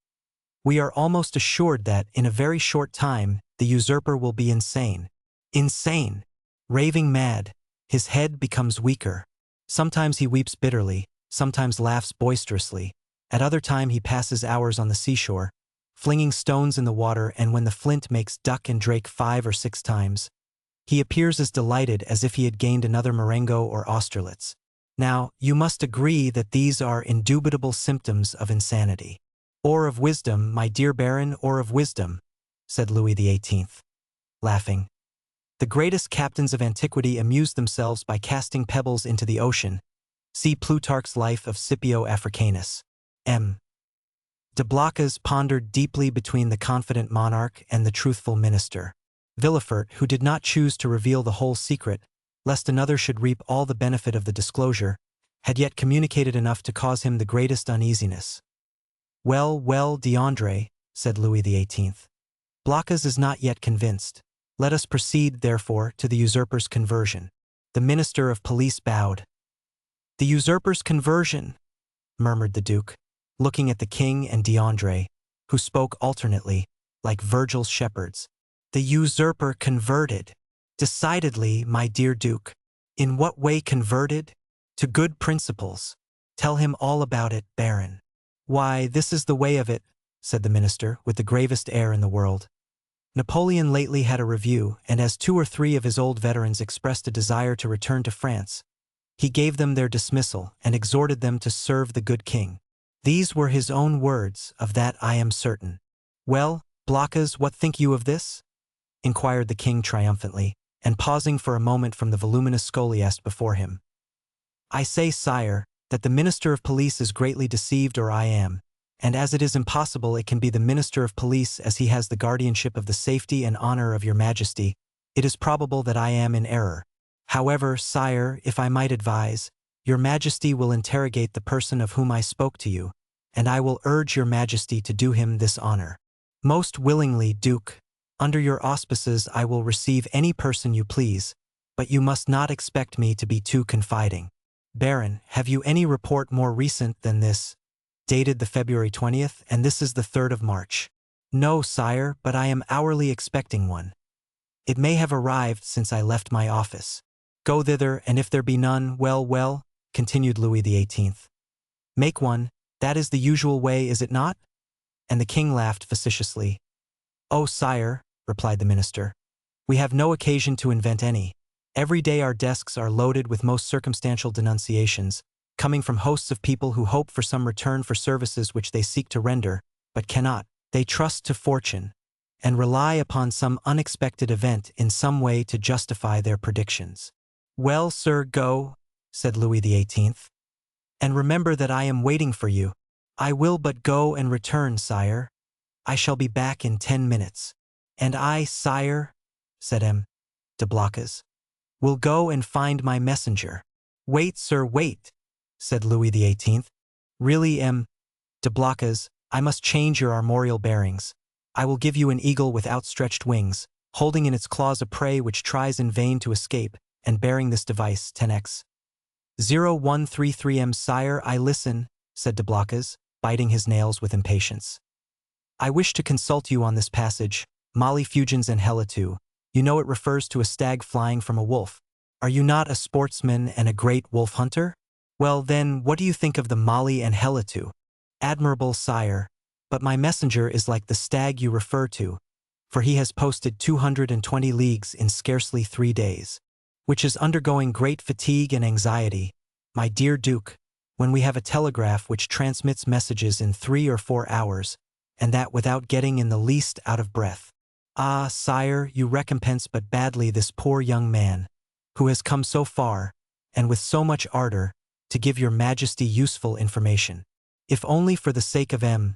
"we are almost assured that, in a very short time, the usurper will be insane. Insane! Raving mad. His head becomes weaker. Sometimes he weeps bitterly, sometimes laughs boisterously. At other time he passes hours on the seashore, flinging stones in the water, and when the flint makes duck and drake 5 or 6 times, he appears as delighted as if he had gained another Marengo or Austerlitz. Now, you must agree that these are indubitable symptoms of insanity." "Or of wisdom, my dear Baron, or of wisdom," said Louis XVIII, laughing. "The greatest captains of antiquity amused themselves by casting pebbles into the ocean. See Plutarch's Life of Scipio Africanus. De Blocas pondered deeply between the confident monarch and the truthful minister. Villefort, who did not choose to reveal the whole secret, lest another should reap all the benefit of the disclosure, had yet communicated enough to cause him the greatest uneasiness. "Well, well, D'André," said Louis XVIII, "Blocas is not yet convinced. Let us proceed, therefore, to the usurper's conversion." The Minister of Police bowed. "The usurper's conversion," murmured the Duke, looking at the king and D'André, who spoke alternately, like Virgil's shepherds. "The usurper converted. Decidedly, my dear Duke. In what way converted? To good principles. Tell him all about it, Baron." "Why, this is the way of it," said the minister, with the gravest air in the world. "Napoleon lately had a review, and as 2 or 3 of his old veterans expressed a desire to return to France, he gave them their dismissal and exhorted them to serve the good king. These were his own words, of that I am certain." "Well, Blocas, what think you of this?" inquired the king triumphantly, and pausing for a moment from the voluminous scholiast before him. "I say, sire, that the Minister of Police is greatly deceived, or I am, and as it is impossible it can be the Minister of Police, as he has the guardianship of the safety and honor of your Majesty, it is probable that I am in error. However, sire, if I might advise, your Majesty will interrogate the person of whom I spoke to you, and I will urge your Majesty to do him this honor." "Most willingly, Duke. Under your auspices I will receive any person you please, but you must not expect me to be too confiding. Baron, have you any report more recent than this, dated the February 20th, and this is the 3rd of March?" "No, sire, but I am hourly expecting one. It may have arrived since I left my office." "Go thither, and if there be none, well, well," continued Louis XVIII. "Make one, that is the usual way, is it not?" And the king laughed facetiously. "Oh, sire," replied the minister, "we have no occasion to invent any. Every day our desks are loaded with most circumstantial denunciations, coming from hosts of people who hope for some return for services which they seek to render, but cannot. They trust to fortune, and rely upon some unexpected event in some way to justify their predictions. Well, sir, go, said Louis XVIII, and remember that I am waiting for you. I will but go and return, sire. I shall be back in 10 minutes. And I, sire, said M. de Blocas, will go and find my messenger. Wait, sir, wait, said Louis XVIII. Really, M. de Blocas, I must change your armorial bearings. I will give you an eagle with outstretched wings, holding in its claws a prey which tries in vain to escape, and bearing this device 10x. 0133M, sire, I listen, said de Blocas, biting his nails with impatience. I wish to consult you on this passage, Molly Fugens and Helitu. You know it refers to a stag flying from a wolf. Are you not a sportsman and a great wolf hunter? Well then, what do you think of the Molly and Helitu? Admirable, sire, but my messenger is like the stag you refer to, for he has posted 220 leagues in scarcely 3 days, which is undergoing great fatigue and anxiety, my dear Duke, when we have a telegraph which transmits messages in 3 or 4 hours, and that without getting in the least out of breath. Ah, sire, you recompense but badly this poor young man, who has come so far, and with so much ardor, to give your majesty useful information. If only for the sake of M.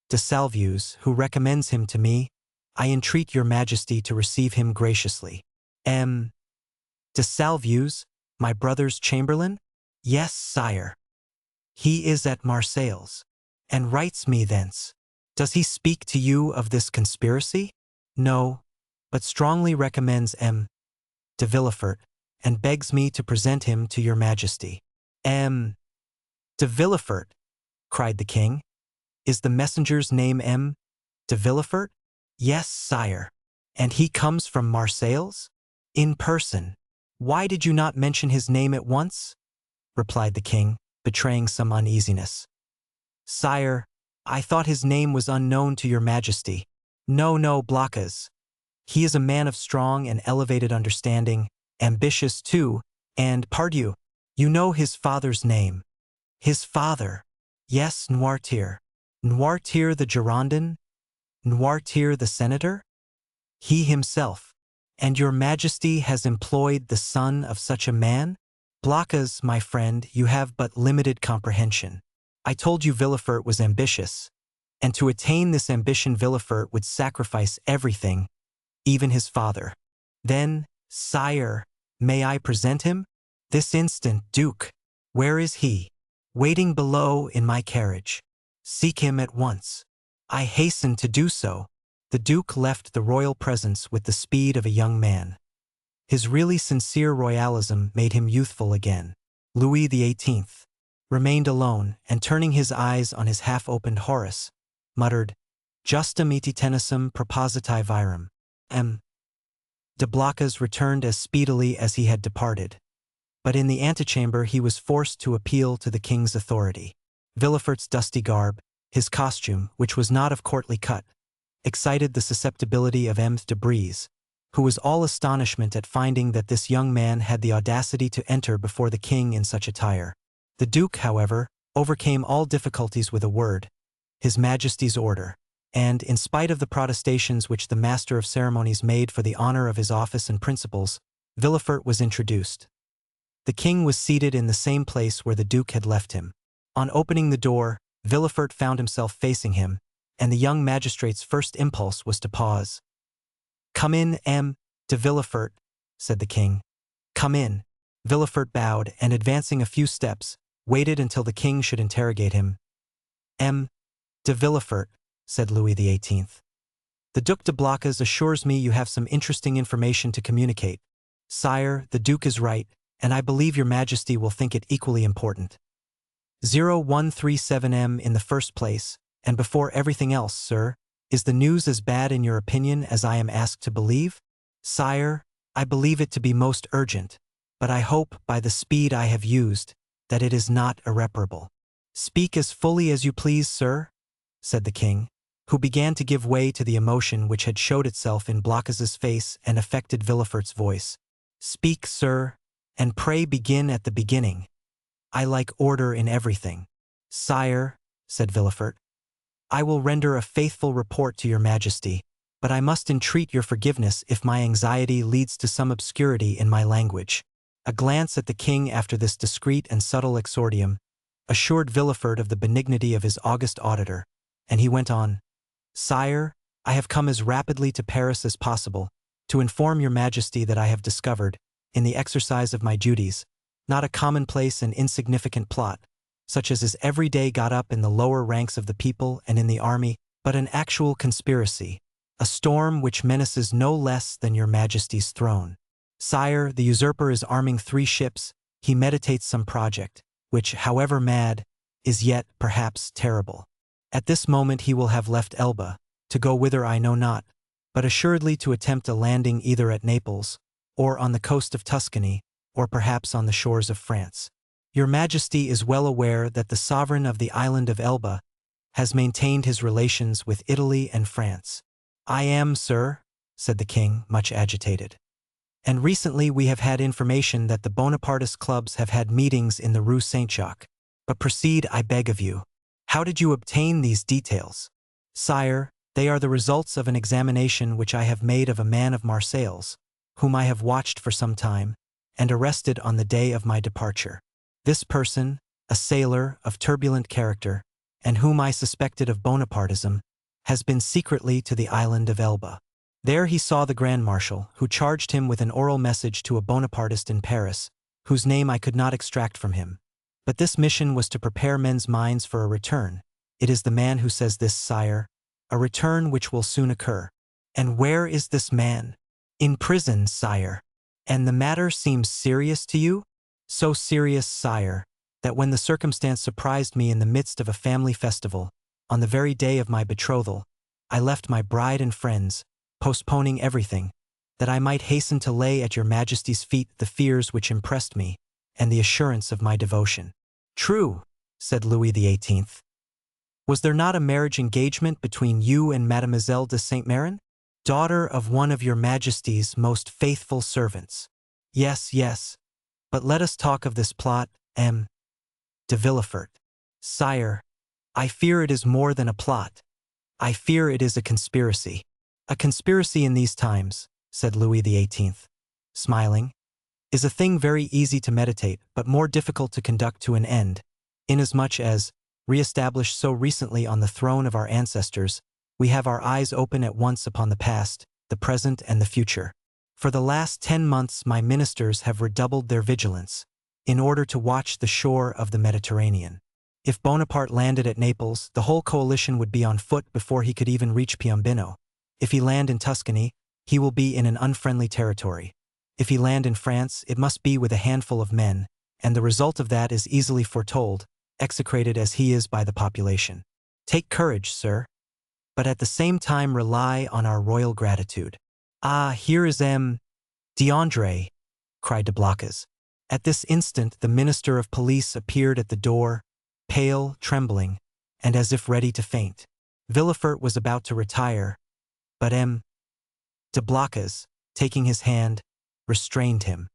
de Salvius, who recommends him to me, I entreat your majesty to receive him graciously. M. de Salvius, my brother's chamberlain? Yes, sire. He is at Marseilles, and writes me thence. Does he speak to you of this conspiracy? No, but strongly recommends M. de Villefort, and begs me to present him to your majesty. M. de Villefort, cried the king. Is the messenger's name M. de Villefort? Yes, sire. And he comes from Marseilles? In person. Why did you not mention his name at once? Replied the king, betraying some uneasiness. Sire, I thought his name was unknown to your majesty. No, Blocas. He is a man of strong and elevated understanding, ambitious too, and, pardieu, you know his father's name. His father. Yes, Noirtier. Noirtier the Girondin? Noirtier the senator? He himself. And your majesty has employed the son of such a man? Blocas, my friend, you have but limited comprehension. I told you Villefort was ambitious, and to attain this ambition Villefort would sacrifice everything, even his father. Then, sire, may I present him? This instant, Duke. Where is he? Waiting below in my carriage. Seek him at once. I hasten to do so. The Duke left the royal presence with the speed of a young man. His really sincere royalism made him youthful again. Louis XVIII remained alone, and turning his eyes on his half-opened Horace, muttered, Justum iti tenacem propositi virum. M. de Blocas returned as speedily as he had departed, but in the antechamber he was forced to appeal to the king's authority. Villefort's dusty garb, his costume, which was not of courtly cut, excited the susceptibility of M. de Brézé, who was all astonishment at finding that this young man had the audacity to enter before the king in such attire. The Duke, however, overcame all difficulties with a word, His Majesty's order, and, in spite of the protestations which the master of ceremonies made for the honor of his office and principles, Villefort was introduced. The king was seated in the same place where the Duke had left him. On opening the door, Villefort found himself facing him, and the young magistrate's first impulse was to pause. Come in, M. de Villefort, said the king. Come in. Villefort bowed, and advancing a few steps, waited until the king should interrogate him. M. de Villefort, said Louis XVIII. The Duc de Blocas assures me you have some interesting information to communicate. Sire, the Duke is right, and I believe your Majesty will think it equally important. 0137M in the first place, and before everything else, sir, is the news as bad in your opinion as I am asked to believe? Sire, I believe it to be most urgent, but I hope, by the speed I have used, that it is not irreparable. Speak as fully as you please, sir, said the king, who began to give way to the emotion which had showed itself in Blocas's face and affected Villefort's voice. Speak, sir, and pray begin at the beginning. I like order in everything. Sire, said Villefort, I will render a faithful report to your majesty, but I must entreat your forgiveness if my anxiety leads to some obscurity in my language." A glance at the king after this discreet and subtle exordium assured Villefort of the benignity of his august auditor, and he went on, "Sire, I have come as rapidly to Paris as possible to inform your majesty that I have discovered, in the exercise of my duties, not a commonplace and insignificant plot, such as is every day got up in the lower ranks of the people and in the army, but an actual conspiracy, a storm which menaces no less than your majesty's throne. Sire, the usurper is arming 3 ships, he meditates some project, which, however mad, is yet, perhaps, terrible. At this moment he will have left Elba, to go whither I know not, but assuredly to attempt a landing either at Naples, or on the coast of Tuscany, or perhaps on the shores of France. Your majesty is well aware that the sovereign of the island of Elba has maintained his relations with Italy and France." "I am, sir," said the king, much agitated. "And recently we have had information that the Bonapartist clubs have had meetings in the Rue Saint-Jacques. But proceed, I beg of you. How did you obtain these details?" "Sire, they are the results of an examination which I have made of a man of Marseilles, whom I have watched for some time, and arrested on the day of my departure. This person, a sailor of turbulent character, and whom I suspected of Bonapartism, has been secretly to the island of Elba. There he saw the Grand Marshal, who charged him with an oral message to a Bonapartist in Paris, whose name I could not extract from him. But this mission was to prepare men's minds for a return. It is the man who says this, sire, a return which will soon occur. And where is this man? In prison, sire. And the matter seems serious to you? So serious, sire, that when the circumstance surprised me in the midst of a family festival, on the very day of my betrothal, I left my bride and friends, postponing everything, that I might hasten to lay at your majesty's feet the fears which impressed me, and the assurance of my devotion." "True," said Louis XVIII. "Was there not a marriage engagement between you and Mademoiselle de Saint-Méran, daughter of one of your majesty's most faithful servants?" "Yes, yes. But let us talk of this plot, M. de Villefort." "Sire, I fear it is more than a plot. I fear it is a conspiracy." "A conspiracy in these times," said Louis XVIII, smiling, "is a thing very easy to meditate, but more difficult to conduct to an end, inasmuch as, re-established so recently on the throne of our ancestors, we have our eyes open at once upon the past, the present, and the future. For the last 10 months my ministers have redoubled their vigilance, in order to watch the shore of the Mediterranean. If Bonaparte landed at Naples, the whole coalition would be on foot before he could even reach Piombino. If he land in Tuscany, he will be in an unfriendly territory. If he land in France, it must be with a handful of men, and the result of that is easily foretold, execrated as he is by the population. Take courage, sir, but at the same time rely on our royal gratitude." "Ah, here is M. d'André," cried de Blacas. At this instant the minister of police appeared at the door, pale, trembling, and as if ready to faint. Villefort was about to retire, but M. de Blacas, taking his hand, restrained him.